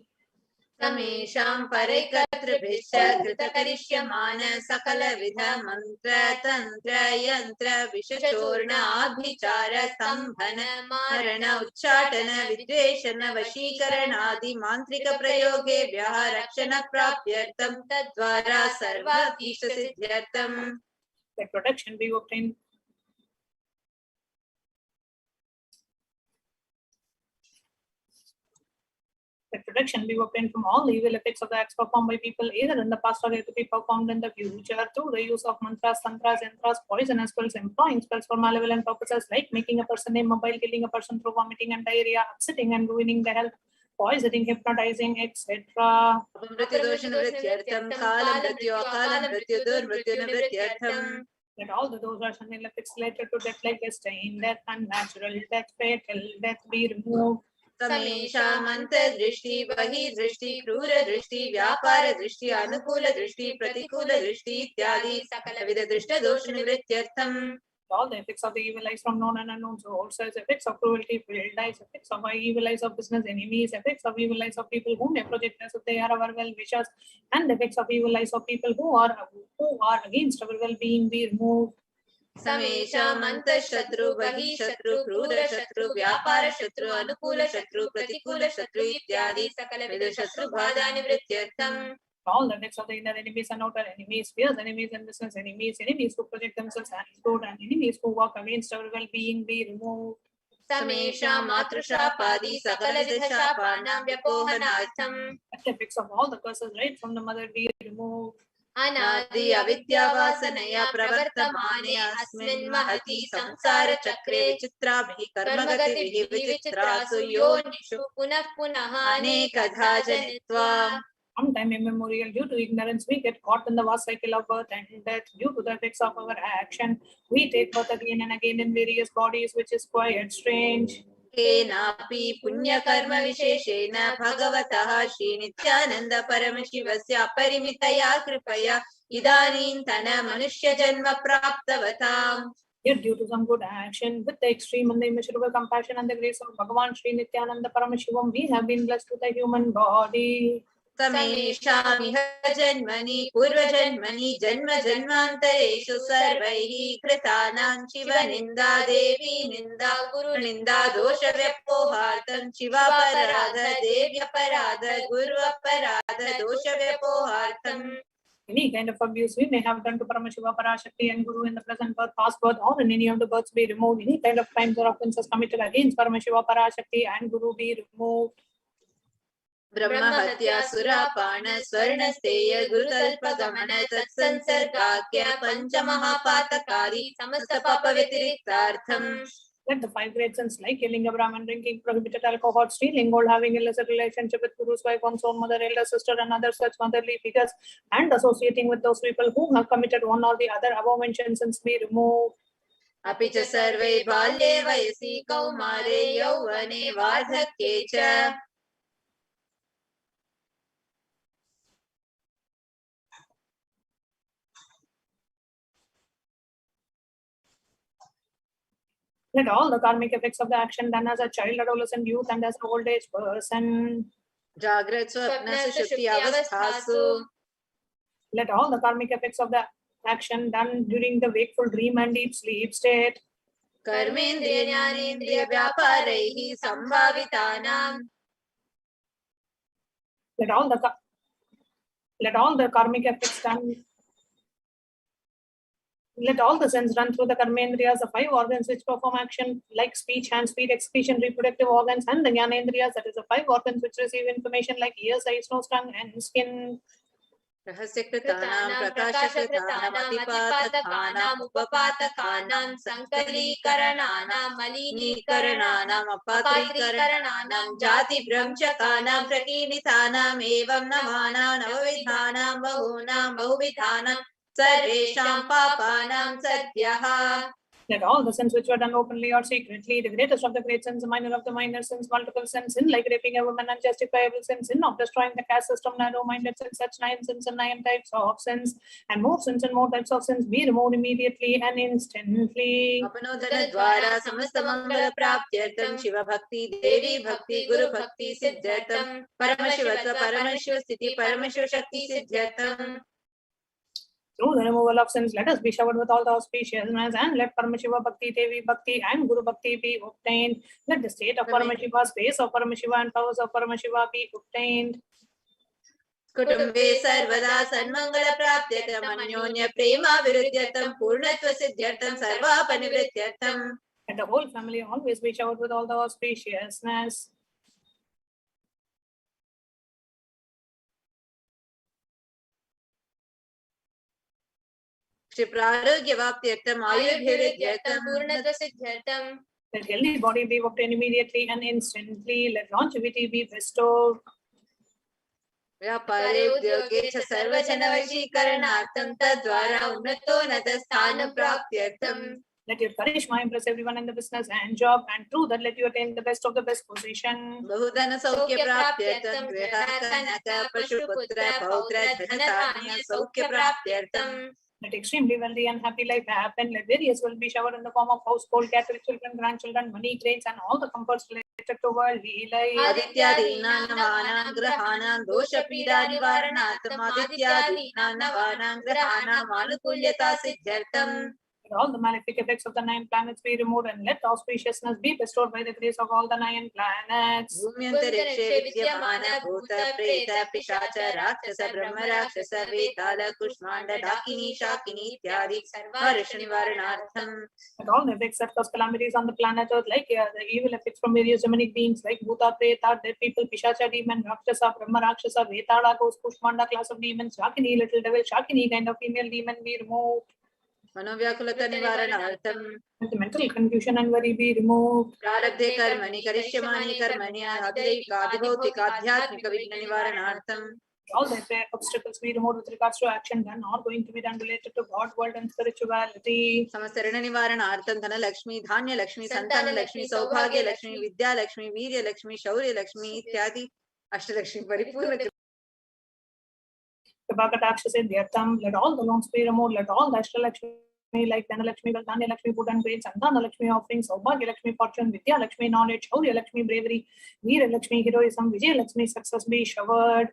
समेषां परैकर्तृभिश्च कृतकरिष्यमान सकलविध मन्त्र तन्त्र यन्त्र विषचूर्ण आभिचार स्तम्भन मारण उच्चाटन विद्वेषण वशीकरणादि मान्त्रिक प्रयोगेभ्यः रक्षण प्राप्त्यर्थं तद्वारा सर्वाभीष्ट सिद्ध्यर्थम्. Let protection be obtained. Let protection be obtained from all the evil effects of the acts performed by people, either in the past or yet to be performed in the future, through the use of mantras, tantras, yantras, poisonous spells, employing spells for malevolent purposes, like making a person immobile, killing a person through vomiting and diarrhea, upsetting and ruining the health, poisoning, hypnotizing, etc. मृत्युदोषनिवृत्त्यर्थं कालमृत्यु अकालमृत्यु दुर्मृत्युनिवृत्त्यर्थम्. Let all the doshas and ill effects related to death, like destined death, unnatural death, fatal death, be removed. समेषाम् अन्तर्दृष्टि बहिर्दृष्टि क्रूरदृष्टि व्यापारदृष्टि अनुकूलदृष्टि प्रतिकूलदृष्टि इत्यादि सकलविध दृष्टदोषनिवृत्त्यर्थम्. All the effects of the evil eyes from known and unknown sources, effects of cruelty, filled eyes, effects of evil eyes of business enemies, effects of evil eyes of people who may project us if they are our well-wishers, and effects of evil eyes of people who are against our well-being be removed. समेषाम् अन्तःशत्रु बहिःशत्रु क्रूरशत्रु व्यापारशत्रु अनुकूलशत्रु प्रतिकूलशत्रु इत्यादि सकलविध शत्रुबाधानिवृत्त्यर्थम्. All the effects of the inner enemies and outer enemies, fierce enemies and business enemies, enemies who project themselves as good, and enemies who work against our well-being be removed. समेषाम् मातृशापादि सकलविध शापानां व्यपोहनार्थम्. Let the effects of all the curses right from the mother be removed. अनादि अविद्यावासनया प्रवर्तमाने अस्मिन् महति संसारचक्रे विचित्राभिः कर्मगतिभिः विचित्रासु योनिषु पुनः पुनः अनेकधा जनित्वा. Sometime immemorial, due to ignorance, we get caught in the vast cycle of birth and death. Due to the effects of our action, we take birth again and again in various bodies, which is quite strange. केनापि पुण्यकर्म विशेषेण भगवतः श्रीनित्यानन्द परमशिवस्य अपरिमितया कृपया इदानीन्तन मनुष्यजन्म प्राप्तवताम्. Yet due to some good action, with the extreme and the immeasurable compassion and the grace of Bhagavan Sri Nityananda Paramashivam, we have been blessed with a human body. समेषामिह जन्मनि पूर्वजन्मनि जन्म जन्मान्तरेषु सर्वैः कृतानां शिवनिन्दा देवी निन्दा गुरुनिन्दा दोषव्यपोहार्थं शिवापराध देव्यपराध गुरुवपराध दोषव्यपोहार्थम्. Any kind of abuse we may have done to Paramashiva, Parashakti and Guru in the present birth, past birth, or in any of the births be removed. Any kind of crimes or offences committed against Paramashiva, Parashakti and Guru be removed. ब्रह्महत्या सुरापान स्वर्णस्तेय गुरुतल्पगमन तत्संसर्गाख्य पंचमहापातकारी समस्त पाप व्यतिरिक्तार्थम्. Let the 5 great sins like killing a Brahman, drinking prohibited alcohol, stealing gold, having illicit relationship with Guru's wife, one's own mother, elder sister, and other such motherly figures, and associating with those people who have committed one or the other above mentioned sins be removed. अपि च सर्वे बाल्ये वयसि कौमारे यौवने वार्धक्ये च. Let all the karmic effects of the action done as a child, adolescent, youth, and as an old age person. जागृत स्वप्न सुषुप्ति अवस्थासु. Let all the karmic effects of the action done during the wakeful dream and deep sleep state. कर्मेन्द्रिय ज्ञानेन्द्रिय व्यापारैः संभावितानां Let all the karmic effects done. Let all the sense run through the karmendriyas, the 5 organs which perform action like speech, hands, feet, excretion, reproductive organs, and the jnanendriyas, that is the 5 organs which receive information like ears, eyes, nose, tongue, and skin. रहस्यकृतानां प्रकाशकृतानां अतिपातकानां उपपातकानां संकलीकरणानां मलिनीकरणानां अपात्रीकरणानां जातिभ्रंशकानां प्रकीर्णितानाम् एवं नवानां नवविधानां बहुविधानां सर्वेषां पापानां सद्यः. Let all the sins which were done openly or secretly, the greatest of the great sins, the minor of the minor sins, multiple sins, sin like raping a woman, unjustifiable sins, sin of destroying the caste system, narrow-minded sins, such 9 sins and 9 types of sins, and more sins and more types of sins be removed immediately and instantly. अपनोदनद्वारा समस्तमङ्गलप्राप्त्यर्थं शिवभक्ति, देवी भक्ति, गुरुभक्ति सिद्ध्यर्थं परमशिवत्व, परमशिवस्थिति, परमशिवशक्ति सिद्ध्यर्थं. Through the removal of sins, let us be showered with all the auspiciousness, and let Paramashiva Bhakti, Devi Bhakti, and Guru Bhakti be obtained. Let the state of Paramashiva, space of Paramashiva, and powers of Paramashiva be obtained. कुटुम्बे सर्वदा सन्मङ्गलप्राप्त्यर्थं अन्योन्य प्रेमाभिवृद्ध्यर्थं पूर्णत्व सिद्ध्यर्थं सर्वापनिवृत्त्यर्थं. And the whole family always be showered with all the auspiciousness. क्षिप्रारोग्यवाप्त्यर्थं आयुर्भिवृद्ध्यर्थं पूर्णत्व सिद्ध्यर्थं. Let healthy body be obtained immediately and instantly. Let longevity be bestowed. व्यापारे उद्योगे च सर्वजनवशीकरणार्थं तद्वारा उन्नतोन्नतस्थानप्राप्त्यर्थं. Let your charisma impress everyone in the business and job, and through that let you attain the best of the best position. बहुधनसौख्यप्राप्त्यर्थं गृहकनक पशुपुत्र पौत्र धनधान्य सौख्यप्राप्त्यर्थं. Let extremely wealthy and happy life happen. Let various wealth be showered in the form of household, cattle, children, grandchildren, money, grains, and all the comforts related to worldly life. आदित्यादीनां नवानां ग्रहाणां दोषपीडानिवारणार्थं आदित्यादीनां नवानां ग्रहाणां आनुकूल्यता सिद्ध्यर्थं. Let all the malefic effects of the 9 planets be removed, and let auspiciousness be bestowed by the grace of all the 9 planets. भूम्यन्तरिक्षे विद्यमान भूत प्रेत पिशाच राक्षस ब्रह्म राक्षस वेताल कुष्माण्ड डाकिनी शाकिनी इत्यादि सर्वऋषनिवारणार्थं. And all the effects that cause calamities on the planet Earth, like the evil effects from various demonic beings like Bhuta, Preta, dead people, Pishacha, demon, Rakshasa, Brahma, Rakshasa, Vetala, ghost, Kushmanda, class of demons, Shakini, little devil, Shakini, kind of female demon be removed. मनोव्याकुलता निवारणार्थं. Let the mental confusion and worry be removed. प्रारब्धे कर्मणि करिष्यमाणि कर्मणि आधिदैविक आधिभौतिक आध्यात्मिक विघ्न निवारणार्थं. All the obstacles be removed with regards to action done or going to be done related to God, world, and spirituality. समस्त ऋण निवारणार्थं धनलक्ष्मी, धान्यलक्ष्मी, संतानलक्ष्मी, सौभाग्यलक्ष्मी, विद्यालक्ष्मी, वीर्यलक्ष्मी, शौर्यलक्ष्मी इत्यादि अष्टलक्ष्मी परिपूर्ण. Let all the loans be removed. Let all the Ashtalakshmi like Dhanalakshmi, Dhanyalakshmi, food and grains, Santanalakshmi offerings, Saubhagyalakshmi, fortune, Vidyalakshmi, knowledge, Shaurya-Lakshmi, bravery, Veera-Lakshmi, heroism, Vijay-Lakshmi, success be showered.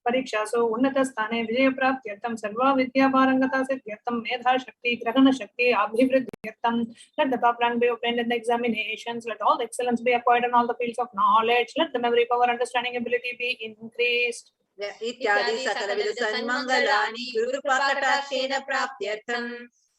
परीक्षा सो उन्नत स्थाने विजय प्राप्त्यर्थं सर्वा विद्या पारंगता सिद्ध्यर्थं मेधा शक्ति ग्रहण शक्ति अभिवृद्ध्यर्थं. Let the top rank be obtained in the examinations. Let all the excellence be acquired in all the fields of knowledge. Let the memory, power, understanding, ability be increased. इत्यादि सकलविध सन्मंगलानि गुरुकृपाकटाक्षेण प्राप्त्यर्थं.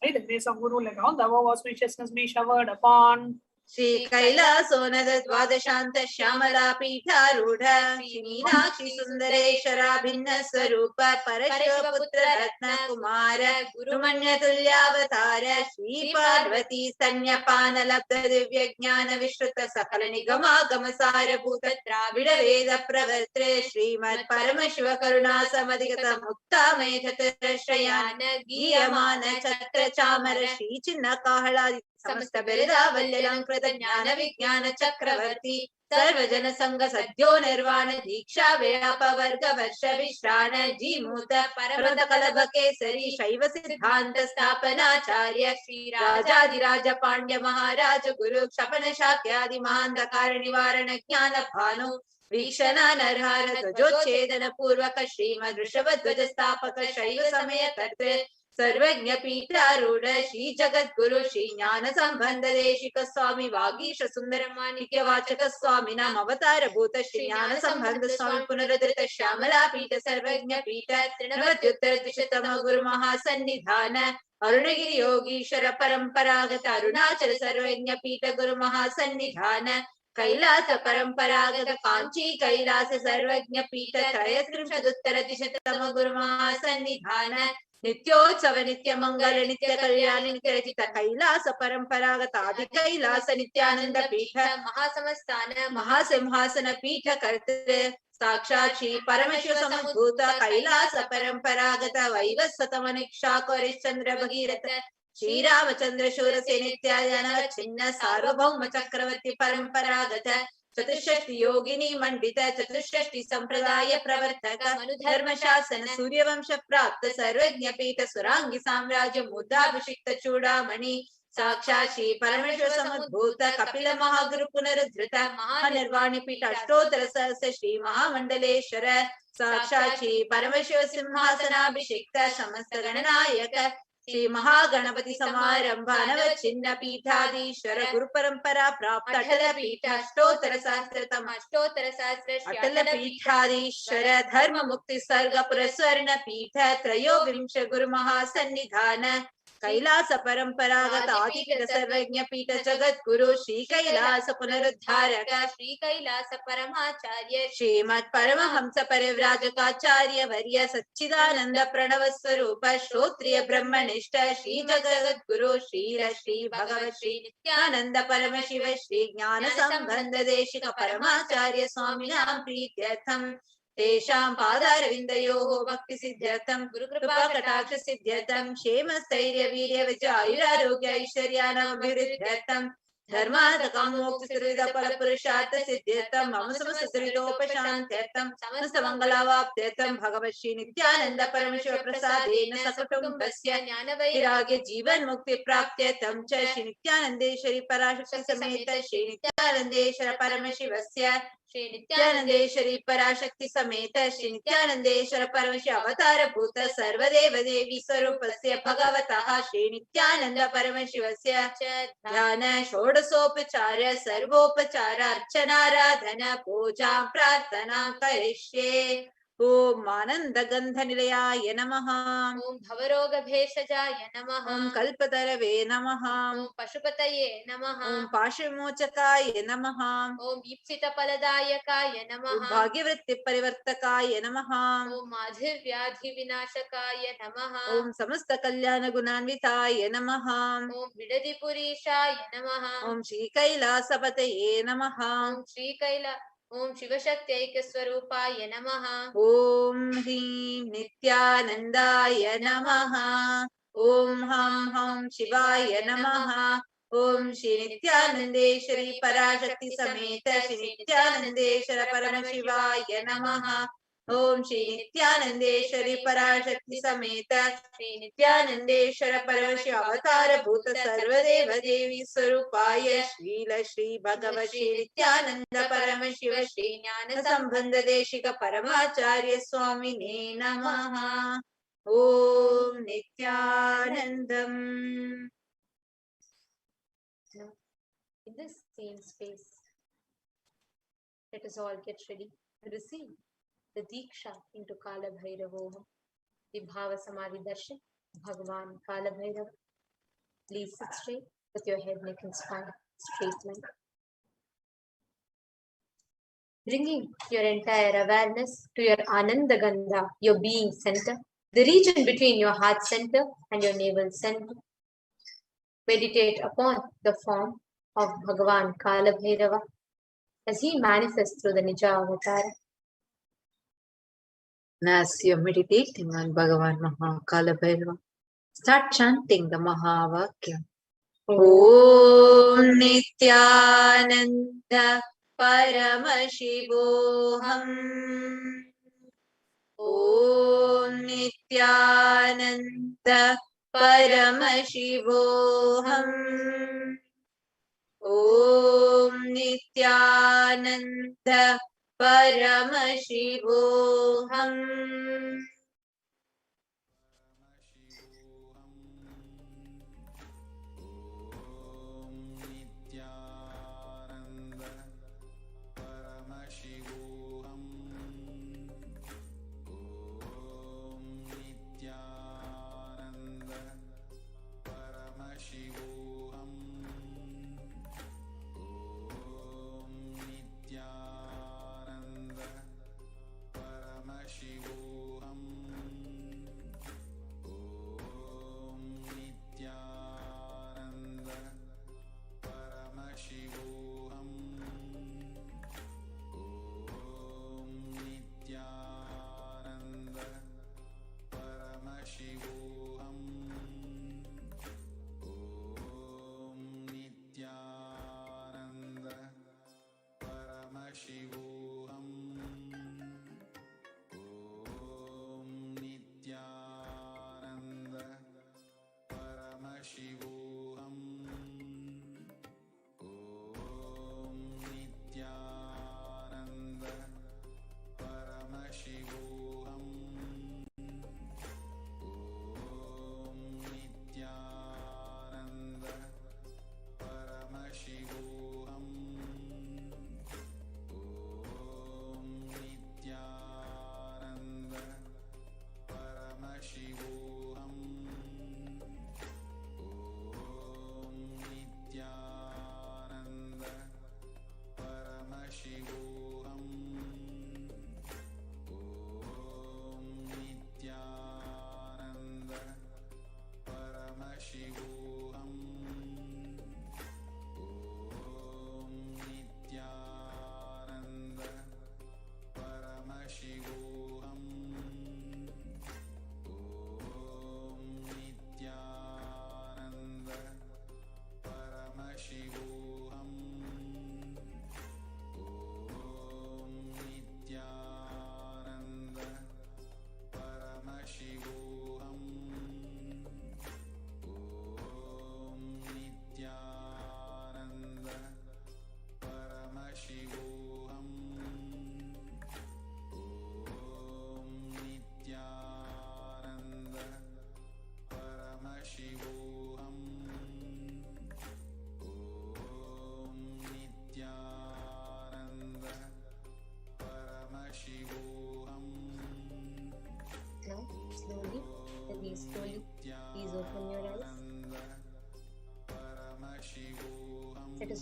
By the grace of Guru, let all the above auspiciousness be showered upon. Shri कैलासोनद द्वादशांत Shyamala पीठारूढ़ Shri Meenakshi सुंदरेश्वरा भिन्न स्वरूप परशिव पुत्र रत्न कुमार गुरुमण्य तुल्यावतार श्री पार्वती स्तन्यपान लब्ध दिव्य ज्ञान विश्रुत सकल निगमागम सारभूत द्राविड वेद प्रवर्त्रे श्रीमत् परमशिव करुणा समधिगत मुक्तामय चतुरश्रयान गीयमान छत्र चामर श्री चिन्ह काहलादि समस्त बिरदावल्यलंकृत ज्ञान विज्ञान चक्रवर्ती सर्वजन संग सद्यो निर्वाण दीक्षा व्यापवर्ग वर्ष विश्राण जीमूत परमद कलभ केसरी शैव सिद्धांत स्थापनाचार्य श्री राजाधिराज पांड्य महाराज गुरु क्षपन शाक्यादि महांधकार निवारण ज्ञान भानु वीक्षणा नरहार ध्वजोच्छेदन पूर्वक श्रीमद् ऋषभ ध्वज स्थापक शैव समय कर्तृ सर्वज्ञ पीठारूढ़ श्री जगद्गुरु श्री ज्ञान संबंध देशिक स्वामी वागीश सुंदर माणिक्य वाचक स्वामी नाम अवतार भूत श्री ज्ञान संबंध स्वामी पुनरुद्धृत श्यामला पीठ सर्वज्ञ पीठ तृणवत्युत्तर द्विशतम गुरु महासन्निधान अरुणगिरि योगीश्वर परंपरागत अरुणाचल सर्वज्ञ पीठ गुरु महासन्निधान कैलास परंपरागत कांची कैलास सर्वज्ञ पीठ त्रयस्त्रिंशदुत्तर द्विशतम गुरु महासन्निधान नित्योत्सव नित्य मंगल नित्य कल्याण नित्य रचित कैलास परंपरागत आदि कैलास नित्यानंद पीठ महासमस्थान महासिंहासन पीठ कर्तृ साक्षात श्री परमशिव समुद्भूत कैलास परंपरागत वैवस्वतमनिक्षाकोरिश्चंद्र भगीरथ श्री रामचंद्र शूरसेन इत्यादि छिन्न सार्वभौम चक्रवर्ती परंपरागत चतुष्षष्टि योगिनी मंडित चतुष्षष्टि संप्रदाय प्रवर्तक धर्म शासन सूर्यवंश प्राप्त सर्वज्ञ पीठ सुरांगी साम्राज्य मुद्राभिषिक्त चूड़ामणि साक्षात श्री परमेश्वर समुद्भूत कपिल महागुरु पुनरुद्धृत महानिर्वाणी पीठ अष्टोत्तर सहस्र श्री महामंडलेश्वर साक्षात श्री परमेश्वर सिंहासनाभिषिक्त समस्त गणनायक श्री महागणपति समारंभ नवचिन्न पीठाधीश्वर गुरु परंपरा प्राप्त अटल पीठ अष्टोत्तर सहस्रतम अटल पीठाधीश्वर धर्म मुक्ति सर्ग पुरस्वर्ण पीठ त्रयोविंश गुरु महासन्निधान कैलास परंपरागत आदिपीठ सर्वज्ञ पीठ जगत गुरु श्री कैलास पुनरुद्धारक श्री कैलास परमाचार्य श्रीमत् परमहंस परिव्राजकाचार्य वर्य सच्चिदानंद प्रणव स्वरूप श्रोत्रिय ब्रह्मनिष्ठ श्री जगत गुरु श्री भगवत श्री नित्यानंद परमशिव श्री ज्ञान संबंध देशिक परमाचार्य स्वामिनां प्रीत्यर्थम तेषां पादारविन्दयोः भक्ति सिद्ध्यर्थं गुरु कृपा कटाक्ष सिद्ध्यर्थं क्षेम स्थैर्य वीर्य विजय आयुरारोग्य ऐश्वर्याणाभिवृद्ध्यर्थं धर्मार्थ काम मोक्ष त्रिविध फल पुरुषार्थ सिद्ध्यर्थं मम समस्त दुरितोपशान्त्यर्थं समस्त मंगलावाप्त्यर्थं भगवत् श्री नित्यानंद परमशिव प्रसादेन सकुटुम्बस्य ज्ञानवैराग्य जीवन मुक्ति प्राप्त्यर्थं च श्री नित्यानन्देश्वरी पराशक्ति समेत श्री नित्यानन्देश्वर परमशिवस्य श्री नित्यानन्देश्वरी पराशक्ति समेत श्री नित्यानन्देश्वर परमशिव अवतार भूत सर्वदेव देवी स्वरूपस्य भगवतः श्री नित्यानंद परमशिवस्य ध्यान षोडशोपचार सर्वोपचार अर्चनाराधन पूजा प्रार्थना करिष्ये। ओम आनंद गंध निलयाय नमः। ओम भवरोग भेषजाय नमः। ओम कल्पतरवे नमः। ओम पशुपतये नमः। ओम पाशविमोचकाय नमः। ओम ईप्सित फलदायकाय नमः। भाग्यवृत्ति परिवर्तकाय नमः। ओम माधिर व्याधि विनाशकाय नमः। ओम समस्त कल्याण गुणान्विताय नमः। ओम विडदि पुरीशाय नमः। ओम श्री कैलासपतये नमः। ओम शिवशक्त्यैक स्वरूपाय नमः। ओम ह्रीं नित्यानंदाय नमः। ओम हम शिवाय नमः। ओम श्री नित्यानंदेश्वरी पराशक्ति समेत श्री नित्यानंदेश्वर परमशिवाय नमः। ओम श्री नित्यानंदेश्वरी पराशक्ति समेत श्री नित्यानंदेश्वर परमशिव अवतार भूत सर्वदेव देवी स्वरूपाय श्रील श्री भगवत श्री नित्यानंद परमशिव श्री ज्ञान संबंध देशिक परमाचार्य स्वामिने नमः। ओम Nityanandam. In this same space, let us all get ready to receive the Diksha into Kalabhairava, the Bhavasamadhi Darshan, Bhagavan Kalabhairava. Please sit straight with your head, neck and spine straight line. Bringing your entire awareness to your Ananda Gandha, your being center, the region between your heart center and your navel center. Meditate upon the form of Bhagavan Kalabhairava as he manifests through the Nija avatar. And as you're meditating on Bhagavan MAHAKALABHAIRAVA, start chanting the Mahavakya. Om Nityananda Paramashivoham. Om Nityananda Paramashivoham. Om Nityananda Paramashivoham.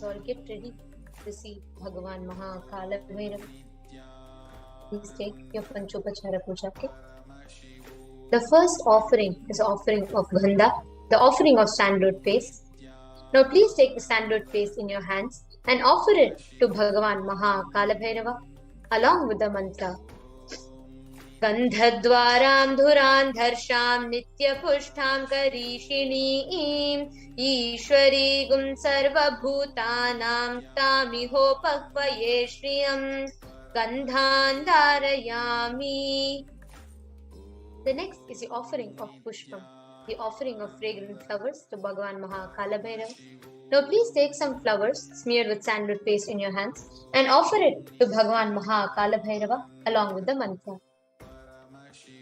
Please all get ready to receive Bhagavan Mahakalabhairava. Please take your Panchopachara Puja kit. The first offering is offering of Gandha, the offering of sandalwood paste. Now please take the sandalwood paste in your hands and offer it to Bhagavan Mahakalabhairava along with the mantra. Gandhadvaram dhuran dharsham nitya pushtam karishiniim Ishwari gum sarva bhutanam tamiho pakvaye shriyam Gandhan dharayami. The next is the offering of pushpam, the offering of fragrant flowers to Bhagavan Mahakalabhairava. Now please take some flowers smeared with sandalwood paste in your hands and offer it to Bhagavan Mahakalabhairava along with the mantra.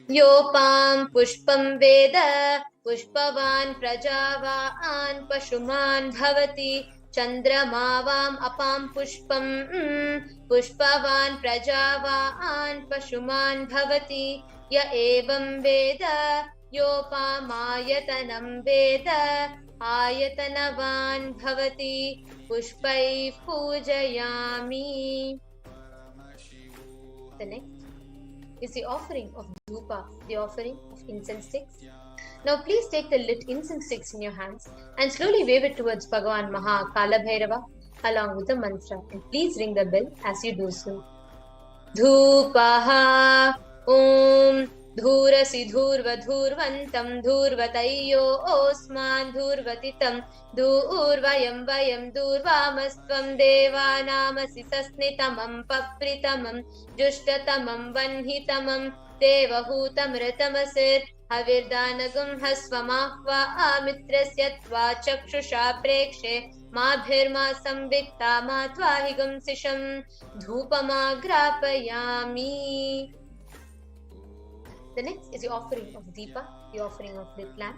Yopam pushpam veda pushpavan prajavaan pashuman bhavati chandramavam apam pushpam pushpavan prajavaan pashuman bhavati ya evam veda yopamayatanam veda ayatanavan bhavati pushpai pujayami. The next is the offering of dhupa, the offering of incense sticks. Now please take the lit incense sticks in your hands and slowly wave it towards Bhagavan Mahakalabhairava along with the mantra, and please ring the bell as you do so. Dhupaha Om Dhurasi Dhurva Dhurvantam Dhurvatayyo Osman Dhurvatitam Dhurvayam Vayam Dhurvamastvam Devanamasi Sasnitamam Papritamam Jushtatamam Vanhitamam Devahutam Ratamasir Havirdanagum Hasvamahva Amitrasyatva Chakshusha Prekshe Mabhirma Samvikta Matvahigam Sisham Dhupamagrapayami. The next is the offering of Deepa, the offering of lit lamp.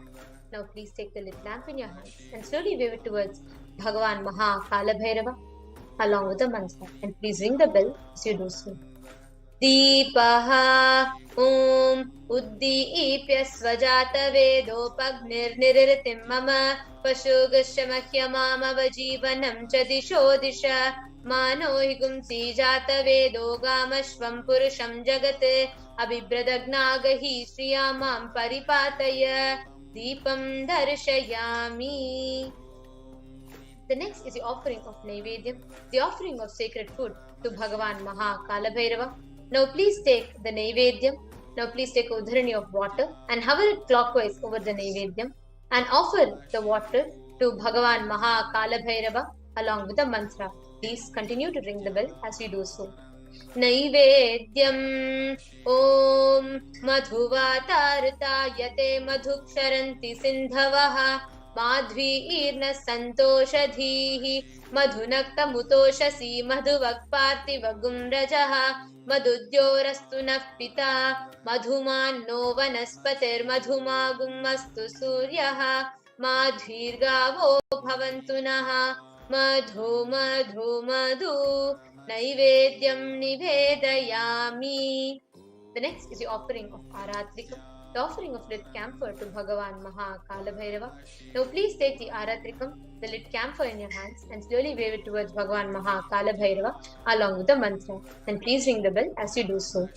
Now please take the lit lamp in your hands and slowly wave it towards Bhagavan Mahakalabhairava along with the mantra, and please ring the bell as you do so. Deepaha Om Uddipya Svajata Vedopagnir Nirritim Mama Pashugashamahya Mama Vajivanam Chadisho Disha Mano Higumsi Jata Vedogamashvam Purusham Jagate Abhibradagnaagahi Shriyamam Paripataya Deepam Darshayami. The next is the offering of Naivedyam, the offering of sacred food to Bhagavan Mahakalabhairava. Now please take the Naivedyam. Now please take a udharani of water and hover it clockwise over the Naivedyam and offer the water to Bhagavan Mahakalabhairava along with the mantra. Please continue to ring the bell as you do so. Naivedyam Om Madhuvatartayate Madhuksharanti Sindhavaha Madhvi Irna Santoshadhihi Madhunakta Mutoshasi Madhuvakparti Vagumrajaha Madhudyorastu Nafpita Madhuman no Vanaspatir Madhumagummastu Suryaha Madhvirgavo Bhavantu Naha Madhu Madhu Madhu Naivedyam Nivedayami. The next is the offering of Aratrikam, the offering of lit camphor to Bhagavan Mahakalabhairava. Now please take the Aratrikam, the lit camphor in your hands and slowly wave it towards Bhagavan Mahakalabhairava along with the mantra, and please ring the bell as you do so.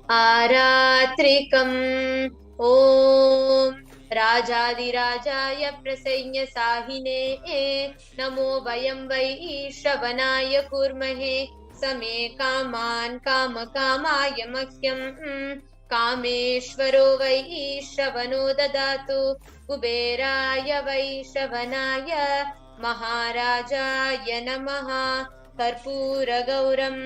Aratrikam Om Rajadirajaya Prasanya Sahine Namo Vayam Vai Shravanaya Kurmahe Same Kaman Kama Kamaya Mahyam Kameshwaro Vai Shravano Dadatu Kuberaya Vai Shravanaya Maharajaya Namaha Karpura Gauram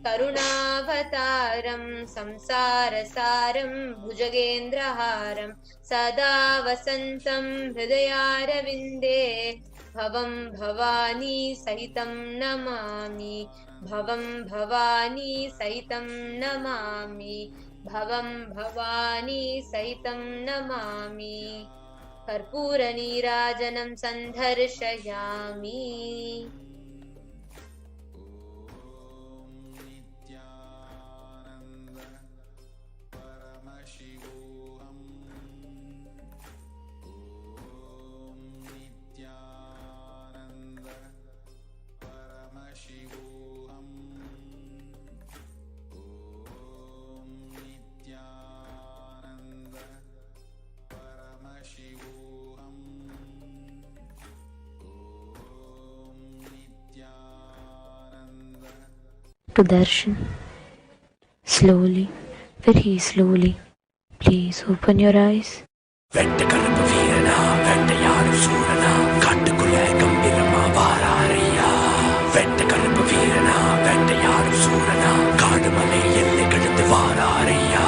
Karunavataram Samsarasaram Bhujagendraharam Sada Vasantam Hridayarvinde Bhavam Bhavani Sahitam Namami Bhavam Bhavani Sahitam Namami Bhavam Bhavani Sahitam Namami Karpura Nirajanam Sandharshayami. to Darshan. Slowly, very slowly, please open your eyes. வெட்ட கலப்பு வீரனா வேட்டையாடும் சூரனா காட்டுக்குள்ள கம்பீரமா வாராரையா. வெட்ட கலப்பு வீரனா வேட்டையாடும் சூரனா காடுமலை எல்லை கடந்து வாராரையா.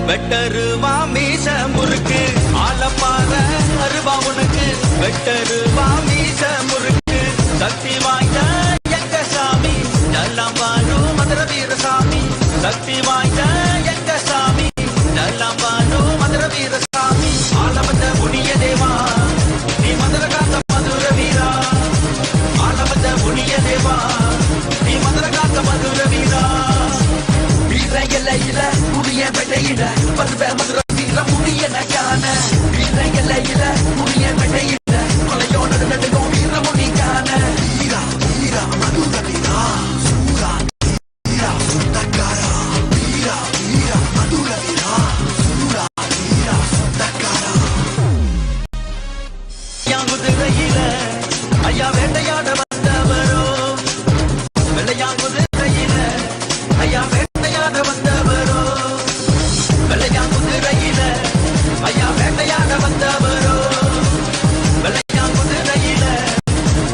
வெட்டருவா மீச முறுக்கு வெட்டருவா மீச முறுக்கு சக்தி வாய்ந்த எங்க சாமி எல்லாம் வாழும் மதுர வீரசாமி சக்தி வாய்ந்த எங்க சாமி எல்லாம் வாழும் மதுர வீரசாமி ஆலவந்த முனிய தேவா நீ மதுர காத்த மதுர வீரா ஆலவந்த முனிய தேவா நீ மதுர காத்த மதுர வீரா வீர எல்லையில முடிய வெட்டையில மதுர மதுர வீர முடிய நகான வீர எல்லையில முடிய வெட்டையில கொலையோட நடுங்கும் வீர முடிக்கான வீரா வீரா மதுர வீரா சூரா வீரா சொந்தக்காரா வீரா வீரா மதுர வீரா சூரா வீரா சொந்தக்காரா யாங்குதிரையில ஐயா வேட்டையாட வந்தவரோ வெள்ளையாங்குதிரையில ஐயா வேட்டையாட வந்தவரோ வெள்ளையாங்குதிரையில ஐயா வேட்டையாட வந்தவரோ வெள்ளையாங்குதிரையில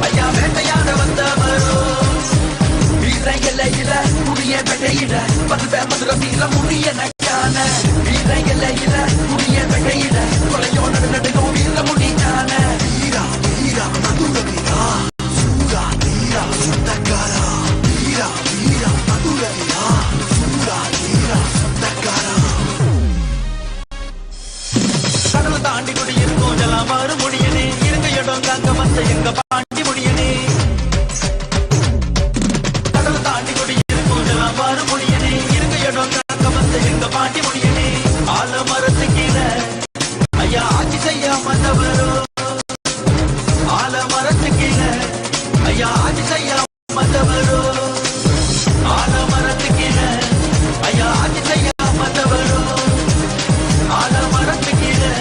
ஐயா வேட்டையாட வந்தவரோ வீர எல்லையில முடிய வெட்டையில மதுர மதுர வீர முடிய நக்கான வீர எல்லையில முடிய வெட்டையில கொலையோட நடுங்கும் வீர முடிக்கான வீரா வீரா மதுர வீரா சூரா வீரா சொந்தக்காரா வீரா வீரா மதுர வீரா சூரா வீரா சொந்தக்காரா கடலை தாண்டி குடியிருக்கோம் ஜலாம் மாறு முடியனே இருங்க இடம் காக்க வந்த எங்க பாண்டி முடியனே கடலை தாண்டி குடியிருக்கோம் ஜலாம் மாறு முடியனே இருங்க இடம் காக்க வந்த எங்க பாண்டி முடியனே ஆல மரத்து கீழே ஐயா ஆட்சி செய்ய வந்தவரோ ஆல மரத்து கீழே ஐயா ஆட்சி செய்ய வந்தவரோ ஆல மரத்து கீழே ஐயா ஆட்சி செய்ய வந்தவரோ ஆல மரத்து கீழே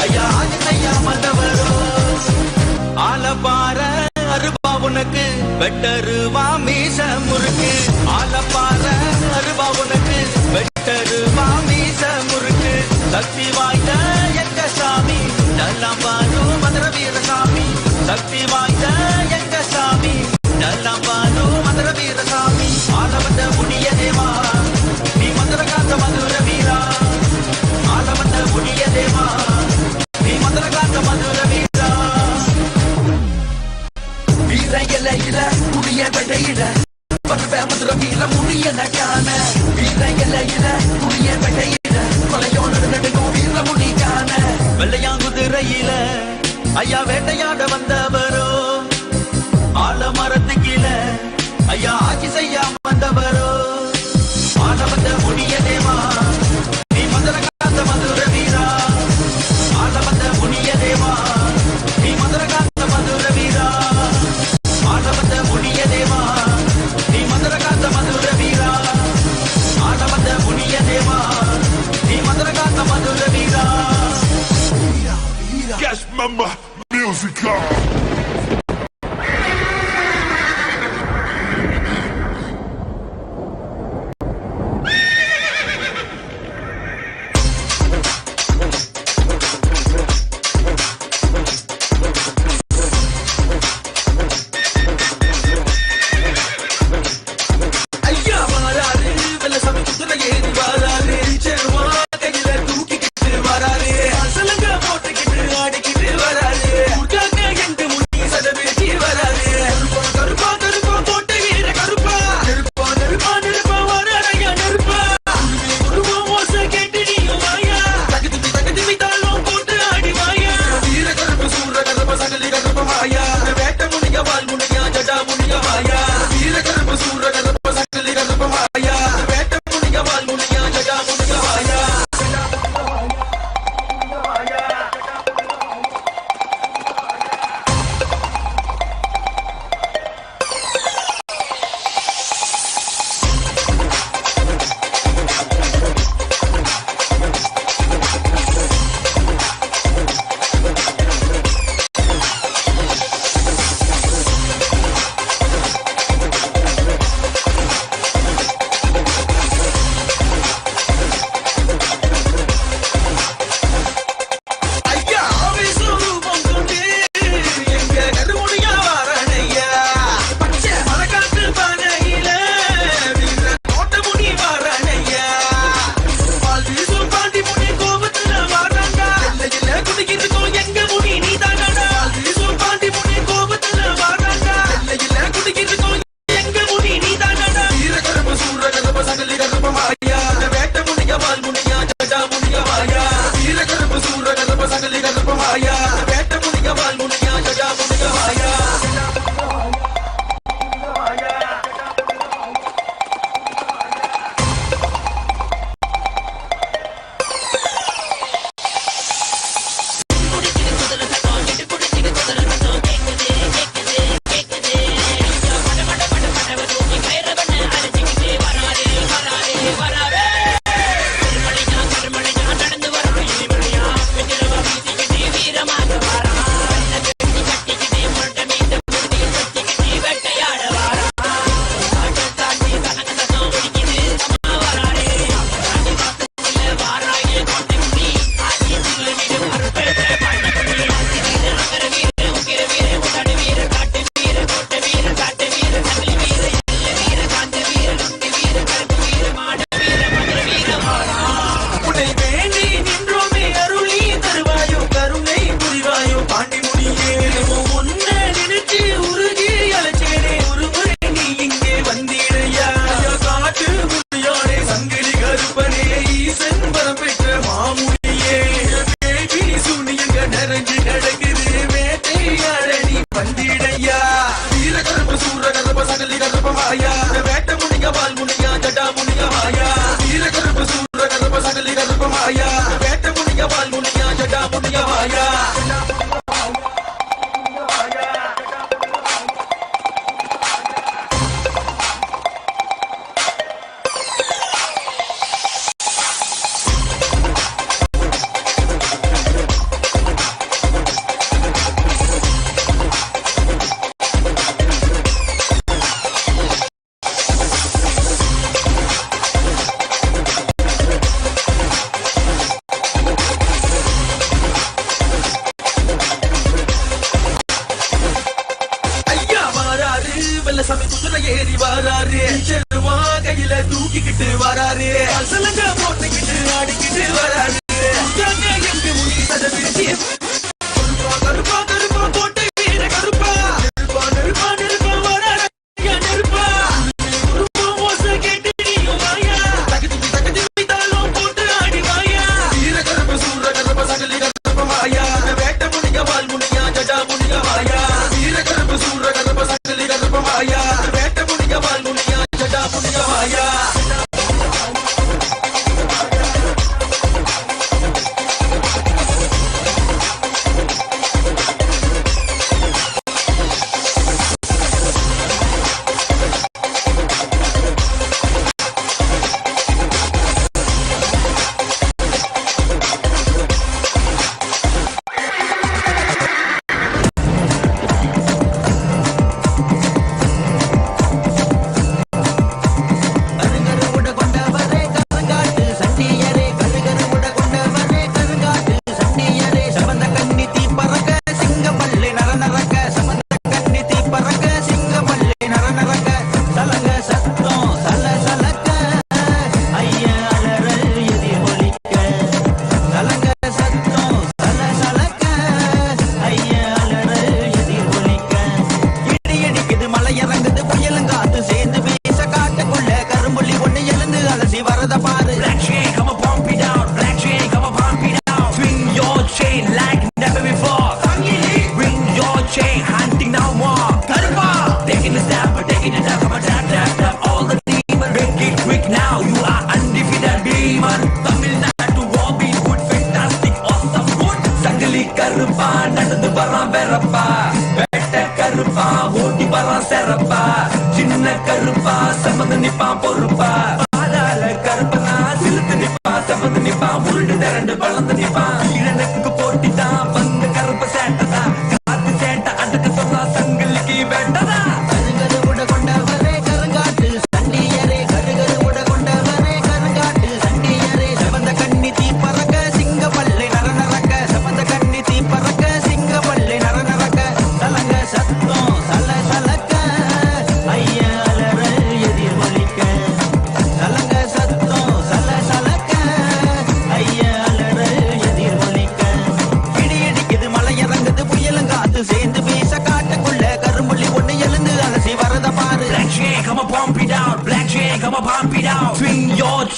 ஐயா ஆட்சி செய்ய வந்தவரோ ஆல பார அருபா உனக்கு வெட்டருவா மீச முறுக்கு ஆல பார அருபா உனக்கு வெட்டருவா மீச முறுக்கு சக்தி வாய்ந்த எங்க சாமி எல்லாம் வாழும் மதுர வீரசாமி சக்தி வாய்ந்த எங்க சாமி எல்லாம் வாழும் மதுர வீரசாமி ஆலவந்த முடிய தேவா நீ மதுர காத்த மதுர வீரா ஆலவந்த முடிய தேவா நீ மதுர காத்த மதுர வீரா வீர எல்லையில முடிய வெட்டையில மதுர மதுர வீர முடிய வாயா வேட்ட முனிய வால் முனியா ஜடா முனிய வாயா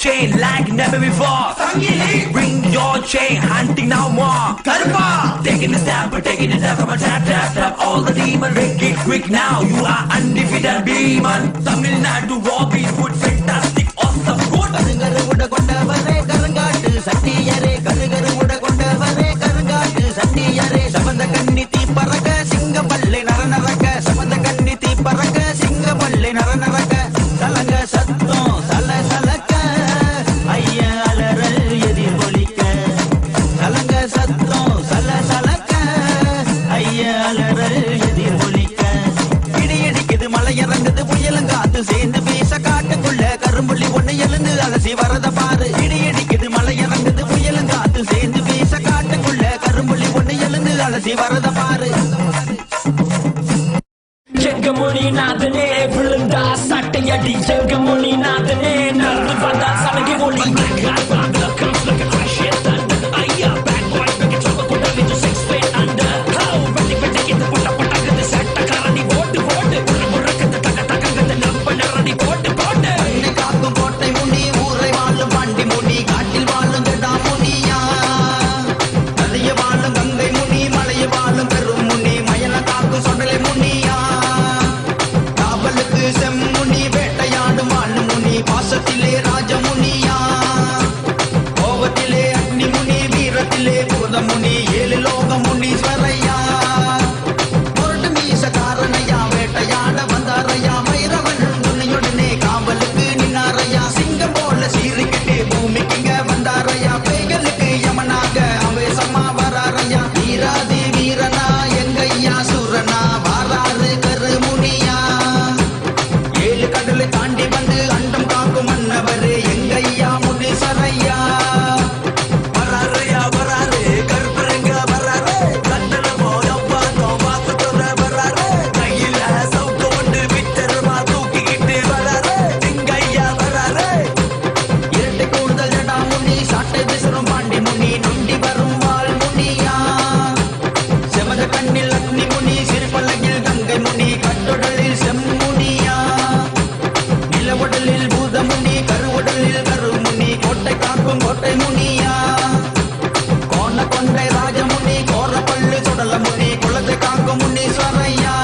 chain like never before. Bring your chain, hunting now more. Karpa, taking a step, taking a step, tap, all the demon, make it quick now. You are undefeated demon. Tamil Nadu Robbie Wood, fantastic, awesome, good. Karungaru kondavare, karungaatu sattiyare, karungaru kondavare, karungaatu sattiyare. Samandha kanniti paraka, singa palle naranaraka, samandha kanniti paraka, singa palle naranaraka. Salanga satto, sala salaka, ayya alaral edir bolika. Salanga satto, sala salaka, ayya alaral edir bolika. Idi edikkudu malai irangudu puyalangatu sendu peesa kaattukulla karumbulli onnu elundu alasi varada paaru. Idi edikkudu malai irangudu puyalangatu sendu peesa kaattukulla karumbulli onnu elundu alasi varada paaru. Jengamoni nathane vilunda sattayadi Jengamoni nathane nardu vanda salagi oli Godfather comes like a crash hit thunder Ayya bad boy make it trouble put up into 6 feet under How ready for taking the put up the satta karani vote murakatha takakatha nampanarani vote anne kaakkum kottai muni oorai vaalum pandi muni kaattil vaalum jada muniya nadiya vaalum gangai muni malaya vaalum perum muni mayala kaakkum sodale muniya Semmuni வேட்டையாடும் வாழுமுனி பாசத்திலே ராஜமுனியா கோபத்திலே அக்னிமுனி வீரத்திலே பூதமுனி 7 லோக முனீஸ்வரையா பொருட்டு மீசக்காரனையா வேட்டையாட வந்தாரையா மைரவன் துணையுடனே காவலுக்கு நின்னாரையா சிங்கம் போல சீறிக்கிட்டு பூமிக்குங்க வந்தாரையா பேய்களுக்கு யமனாக அவேசமா வராரையா வீராதி வீரனா எங்கையா சூரனா வாராறு கருமுனியா கடலை தாண்டி வந்து அண்டம் காக்கும் மன்னவரே எங்கையா முனீஸ்வரையா வராரையா வராரு கருப்பரங்க வராரு கண்டல போயப்பா கோபாத்துற வராரு கையில சவுக்கு ஒன்று வித்தருவா தூக்கிக்கிட்டு வராரு எங்கையா வராரு இரட்டை கூடுதல் ஜடா முனி சாட்டை விசரும் பாண்டி முனி நொண்டி வரும் வாள் முனியா செமத கண்ணில் அக்னி முனி சிறுபல்லகில் கங்கை முனி கட்டுடலில் செம்முனியா உடலில் பூதமுனி கருவுடலில் கருமுனி கோட்டை காக்கும் கோட்டை முனியா கோண கொண்டை ராஜமுனி கோர பள்ளு சுடல முனி குலத்தை காக்கும் முனீஸ்வரையா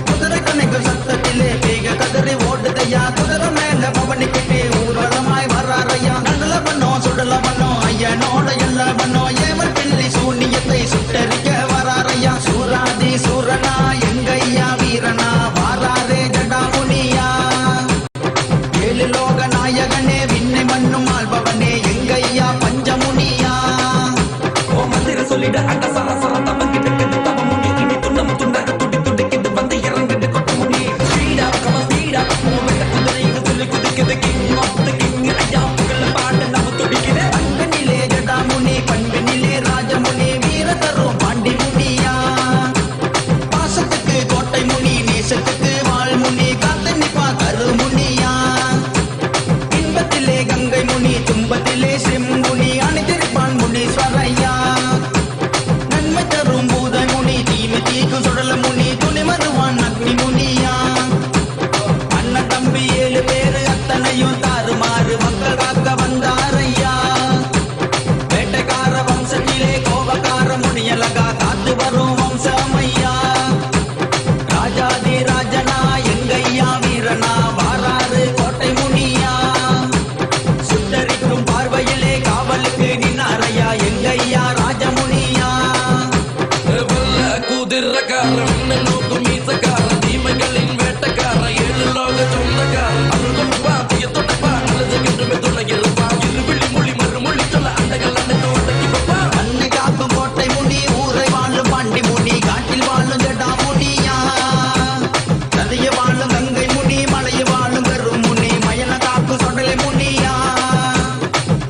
குதிரை கணைகள் சத்தத்திலே பேக கதறி ஓடுதையா குதிரை மேல பவனி கட்டி ஊர்வலமாய் வராரையா நல்ல பண்ணோ சுடல பண்ணோ ஐயனோட எல்லா பண்ணோ ஏமல் பிள்ளி சூனியத்தை சுட்டரிக்க வராரையா சூராதி சூரனா எங்கையா வீரனா வாராரே ஜடா முனியா லோக நாயகனே விண்ணை மண்ணும் ஆள்பவனே எங்கையா பஞ்சமுனியா ஓ மந்திர சொல்லிட அங்க சரசர தமங்கிட்டு தம முனி இனி துண்ணம் துண்டாக துடி துடிக்கிட்டு வந்து இறங்கிட்டு கொட்ட முனி ஸ்பீடா கம ஸ்பீடா மூமெண்ட் குதிரைன்னு சொல்லி குதிக்குது கிங் ஆஃப் தி கிங் ஐயா புகழ பாட்டு நம்ம துடிக்குது அன்பனிலே ஜடா முனி பண்பினிலே ராஜமுனி வீர தரும் பாண்டி முனியா பாசத்துக்கு கோட்டை முனி நேசத்துக்கு வாழ் முனி காத்து நிப்பா கருமுனியா கங்கை முனி துன்பத்திலே செம்முனி அணிந்திருப்பான் முனீஸ்வரையா நன்மை தரும் பூத முனி தீமை தீக்கும் சுடல முனி துணி மருவான் அக்னி முனியா அண்ணன் தம்பி 7 பேரு அத்தனையும் தாறுமாறு மக்கள் காக்க வந்தாரையா வேட்டைக்கார வம்சத்திலே கோபக்கார முனியலகா காத்து வரும் வம்சமையா ராஜாதி ராஜனா எங்கையா வீரனா வாராறு கோட்டை முனியா சுட்டரிக்கும் பார்வையிலே காவலுக்கு நின்னாரையா எங்கையா ராஜமுனியா குதிரக்காரன் நோக்கும் மீசக்கார தீமைகளின் வேட்டக்கார 7 லோக சொந்தக்கார அருள் பாத்திய தொட்டப்பா அல்லது என்றுமே துணை இருப்பா இருவிழி மொழி மறுமொழி சொல்ல அண்டகள் அன்னைக்கு ஒட்டக்கி பப்பா அன்னை காக்கும் கோட்டை முனி ஊரை வாழும் பாண்டி முனி காட்டில் வாழும் ஜடா முனியா நதிய வாழும் கங்கை முனி மலைய வாழும் கரும் முனி மயன காக்கும் சொடலை முனியா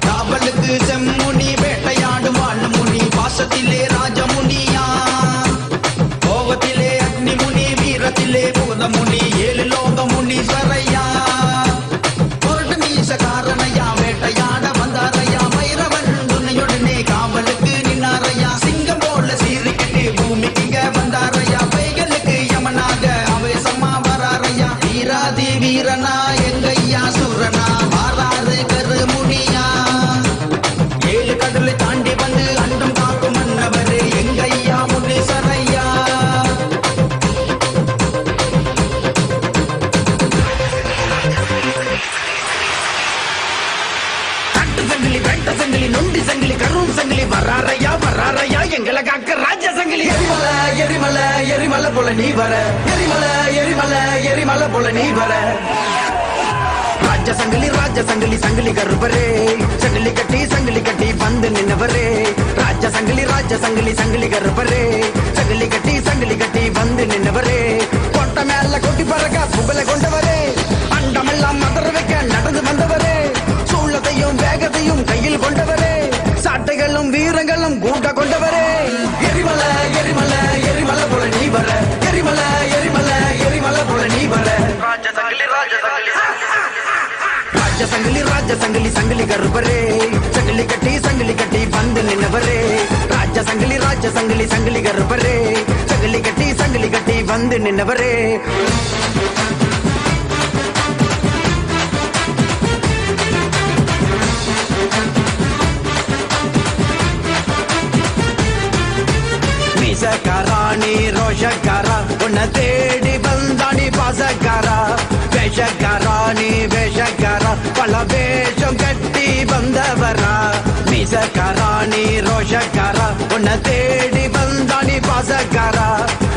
காவலுக்கு செம்முனி வேட்டையாடும் வாழும் முனி பாசத்திலே ராஜமுனியா கோபத்திலே அக்னி முனி வீரத்திலே பூத முனி 7 லோக முனீஸ்வரையா பொருட்டு மீசக்காரனையா வேட்டையாட வந்தாரையா மைரவன் துணையுடனே காவலுக்கு நின்னாரையா சிங்கம் போல சீறிக்கிட்டு பூமிக்குங்க வந்தாரையா பைகளுக்கு யமனாக அவேசமா வராரையா வீராதி வீரனா எங்கையா சூரனா வாராறு கருமுனியா 7 கடலை தாண்டி வந்து எங்களை காக்க ராஜ சங்கிலி. எரிமலை எரிமலை எரிமலை போல நீ வர, எரிமலை எரிமலை எரிமலை போல நீ வர. ராஜ சங்கிலி சங்கிலி கருப்பரே, சங்கிலி கட்டி வந்து நின்னவரே. ராஜ சங்கிலி சங்கிலி கருப்பரே, சங்கிலி கட்டி வந்து நின்னவரே. கொட்ட மேல கொட்டி பறக்க புகழை கொண்டவரே, அண்டமெல்லாம் மதற வைக்க நடந்து வந்தவரே. சூழத்தையும் வேகத்தையும் கையில் கொண்டவரே, சாட்டைகளும் வீரங்களும் கூட்ட கொண்டவரே. எரிமலை எரிமலை எரிமலை போல நீ வர, எரிமலை எரிமலை எரிமலை போல நீ வர. ராஜ சங்கிலி சங்கிலி கருப்பரே, சங்கிலி கட்டி வந்து நின்னவரே. ராஜ சங்கிலி சங்கிலி கருப்பரே, சங்கிலி கட்டி வந்து நின்னவரே. மீசக்காராணி ரோஷக்காரா, உன்னை தேடி வந்தானி பாசக்காரா. வேஷக்காராணி வேஷக்காரா, பல வேஷம் கட்டி வந்தவரா. மீசக்காராணி ரோஷக்காரா, உன்னை தேடி வந்தானி பாசக்காரா.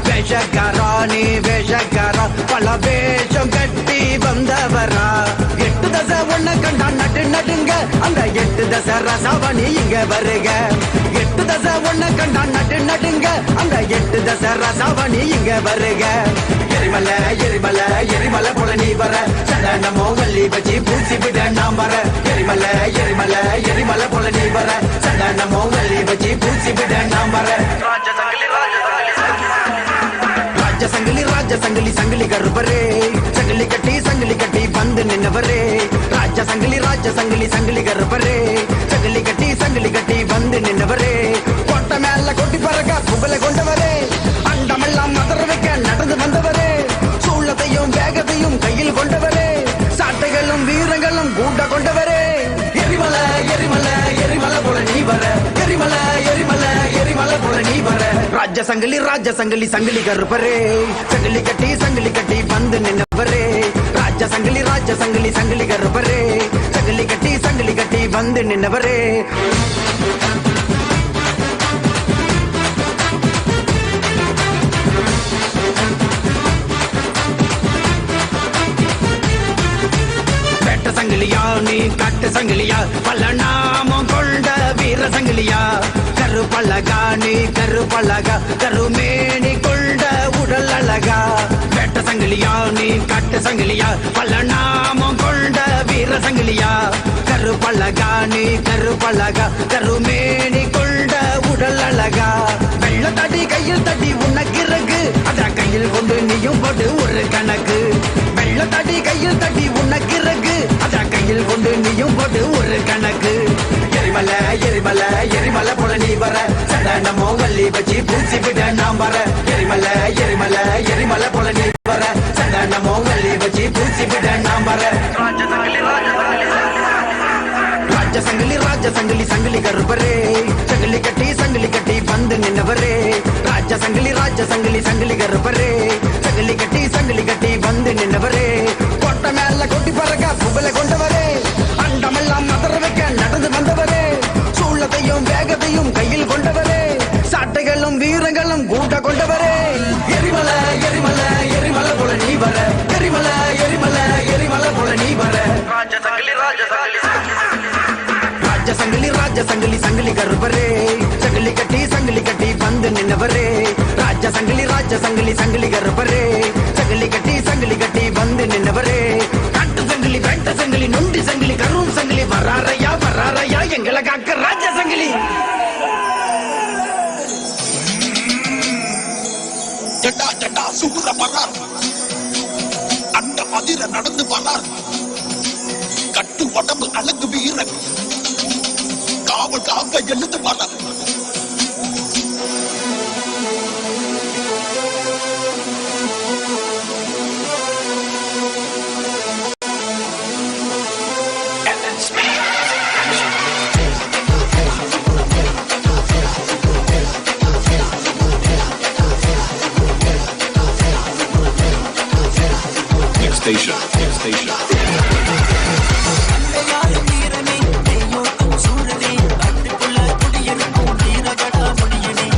வேஷக்காராணி வேஷக்காரா, பல வேஷம் கட்டி வந்தவரா. 8 தசை ஒன்ன கண்டா நடுங்க, அந்த 8 தசை ரசவணி இங்க வருக. 8 தசை ஒன்ன கண்டா நடுங்க, அந்த 8 தசை ரசவணி இங்க வருக. எரிமலை எரிமலை எரிமலை போல நீ வர, சடனமோ வள்ளி வச்சு பூசி விட நாம் வர. எரிமலை எரிமலை எரிமலை போல நீ வர, சடனமோ வள்ளி வச்சு பூசி விட நாம் வர. ராஜ சங்கிலி சங்கிலி கருப்பரே, சங்கிலி கட்டி வந்து நின்னவரே. ராஜ சங்கிலி சங்கிலி கருப்பரே, சங்கிலி கட்டி வந்து நின்னவரே. கொட்ட மேல கொட்டி பறக்க புகழை கொண்டவரே, அண்டமெல்லாம் மதற வைக்க நடந்து வந்தவரே. சூழத்தையும் வேகத்தையும் கையில் கொண்டவரே, சாட்டைகளும் வீரங்களும் கூட்ட கொண்டவரே. எரிமலை எரிமலை எரிமலை போல நீ வர, எரிமலை எரிமலை எரிமலை போல நீ வர. ராஜ சங்கிலி சங்கிலி கருப்பரே, சங்கிலி கட்டி வந்து நின்னவரே. ராஜ சங்கிலி சங்கிலி கருப்பரே, சங்கிலி கட்டி வந்து நின்னவரே. சங்கிலியா நீ கட்டு சங்கிலியா, பல நாமம் கொண்ட வீர சங்கிலியா. கருப்பழகா நீ கருப்பழகா, கருமேனி கொண்ட உடல் அழகா. வெட்ட சங்கிலியா நீ கட்டு சங்கிலியா, பல நாமம் கொண்ட வீர சங்கிலியா. கருப்பழகா நீ கருப்பழகா, கருமேனி கொண்ட உடல் அழகா. வெள்ள தடி கையில் தட்டி உனக்கு இறகு, அத கையில் கொண்டு நீயும் போட்டு ஒரு கணக்கு. வெள்ள தடி கையில் தட்டி உனக்கு இறகு, அத கையில் கொண்டு நீயும் போட்டு ஒரு கணக்கு. எரிமலை எரிமலை எரிமலை போல நீ வர, சடனமோ வள்ளி வச்சு பூசி விட நாம் வர. எரிமலை எரிமலை எரிமலை போல நீ வர, சடனமோ வள்ளி வச்சு பூசி விட நாம் வர. ராஜ சங்கிலி கருப்பரே, சங்கிலி கட்டி வந்து நின்னவரே. ராஜ சங்கிலி சங்கிலி கருப்பரே, சங்கிலி கட்டி வந்து நின்னவரே. கொட்ட மேல கொட்டி பறக்க புகழை கொண்டவரே, அண்டமெல்லாம் மதற வைக்க நடந்து வந்தவரே. சூழத்தையும் வேகத்தையும் கையில் கொண்டவரே, சாட்டைகளும் வீரங்களும் கூட்ட கொண்டவரே. எரிமலை எரிமலை எரிமலை போல நீ வர, எரிமலை எரிமலை எரிமலை போல நீ வர. ராஜ சங்கிலி சங்கிலி கருப்பரே, சங்கிலி கட்டி வந்து நின்னவரே. ராஜ சங்கிலி சங்கிலி கருப்பரே, சங்கிலி கட்டி வந்து நின்னவரே. காட்டு சங்கிலி வெட்ட சங்கிலி நொண்டி சங்கிலி கரும் சங்கிலி, வராரையா எங்களை காக்க ராஜ சங்கிலி. ஜட்டா ஜட்டா சுகுர பரார், அண்ட மதிர நடந்து பரார். கட்டு உடம்பு அழகு வீரன், காவல் காக்க எழுந்து பரார். Station. வீரமே, கையோட்டும் சூழலே, காட்டுக்குள்ள குடியிருக்கும் வீரகடா முடியனே.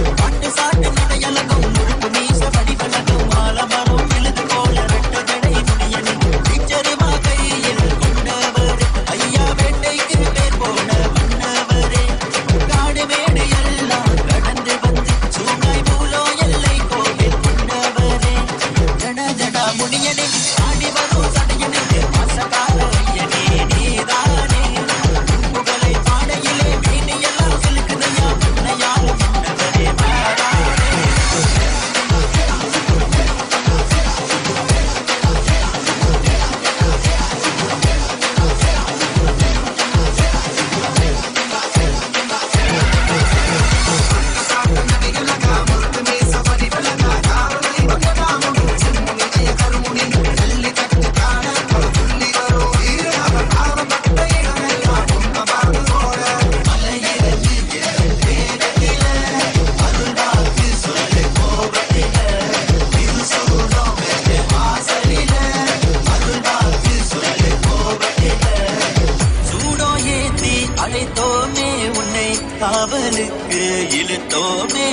இழுத்தோமே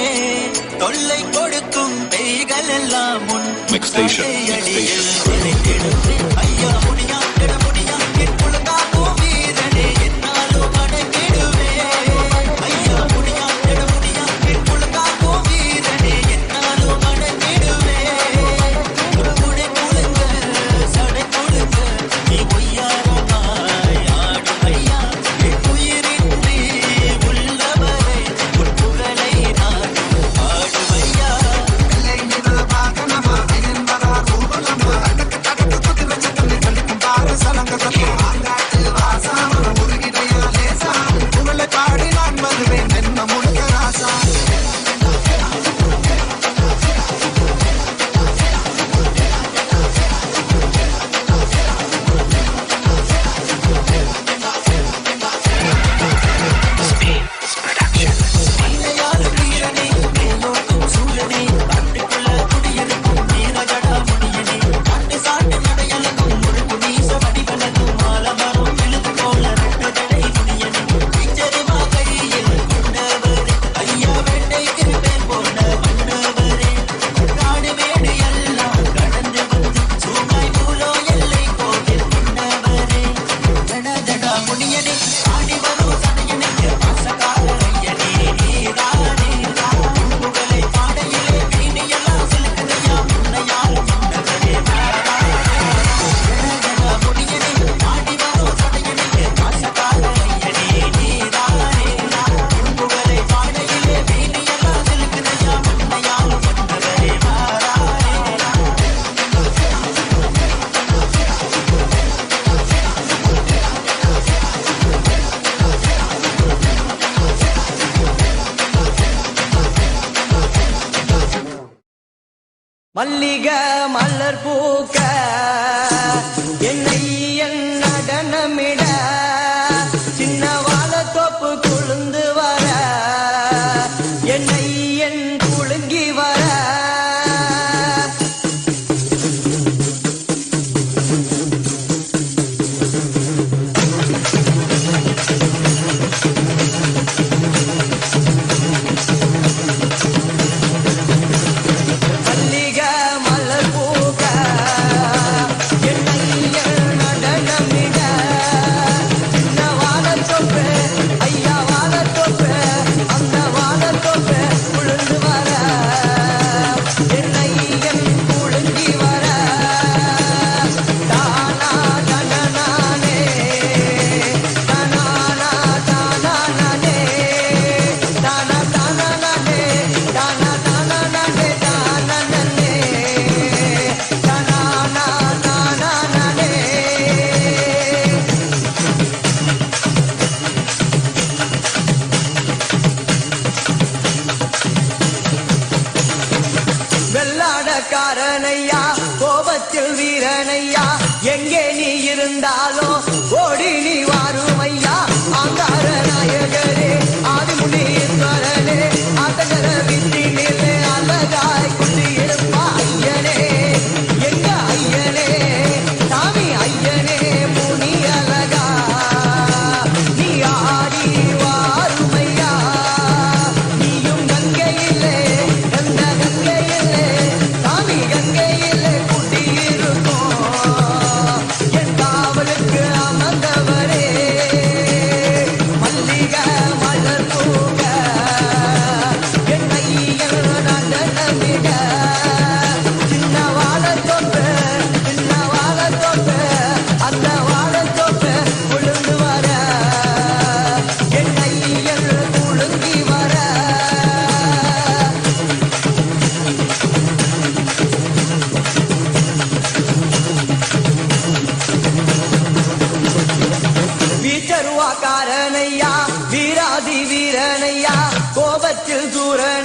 தொல்லை கொடுக்கும் பேய்கள் எல்லாம் முன் ஐயா முடியா முடியா என் குலகாக்கும் வீரனே என்னாலும் அடங்கிடுவே ஐயா முடியா முடியா என் குலகாக்கும் வீரனே என்னாலும் அடங்கிடுவே முடை குழுங்க சடை குழுங்க நீ பொய்யாரமாய் ஆடும் ஐயா என் உயிரின்றி உள்ளவரை உன் புகழை நான் பாடுவையா பாடி நான் வருவேன் என்ன முழுக்க ராசா மல்லிக மலர் பூக்க என்னை என் நடனமிட சின்ன வாழத்தோப்பு குழுந்து வர என்னை என் குலுங்கி வர வெள்ளாடக்காரனையா கோபத்தில் வீரனையா எங்கே நீ இருந்தாலும் ஓடி நீ வாருமையா ஆங்கார நாயகரே ஆதிமுனீஸ்வரனே ஆத்தகர வித்தினிலே அழகாய் குடியிருப்பா ஐயனே எங்க ஐயனே சாமி ஐயனே முனி அழகா நீ ஆடி வாருமையா நீயும் கங்கையிலே எந்த கங்கையிலே சாமி கங்கையிலே குடியிருக்கும் என் காவலுக்கு அமர்ந்தவரே மல்லிக மலர் பூக்க என் ஐயன் நடனமிட சின்ன வாழத்தோப்பு அந்த வாழத்தோப்பு குழுந்து வர என் ஐயன் குலுங்கி வர வீச்சருவாக்காரனையா வீராதி வீரனையா கோபத்தில் சூரன்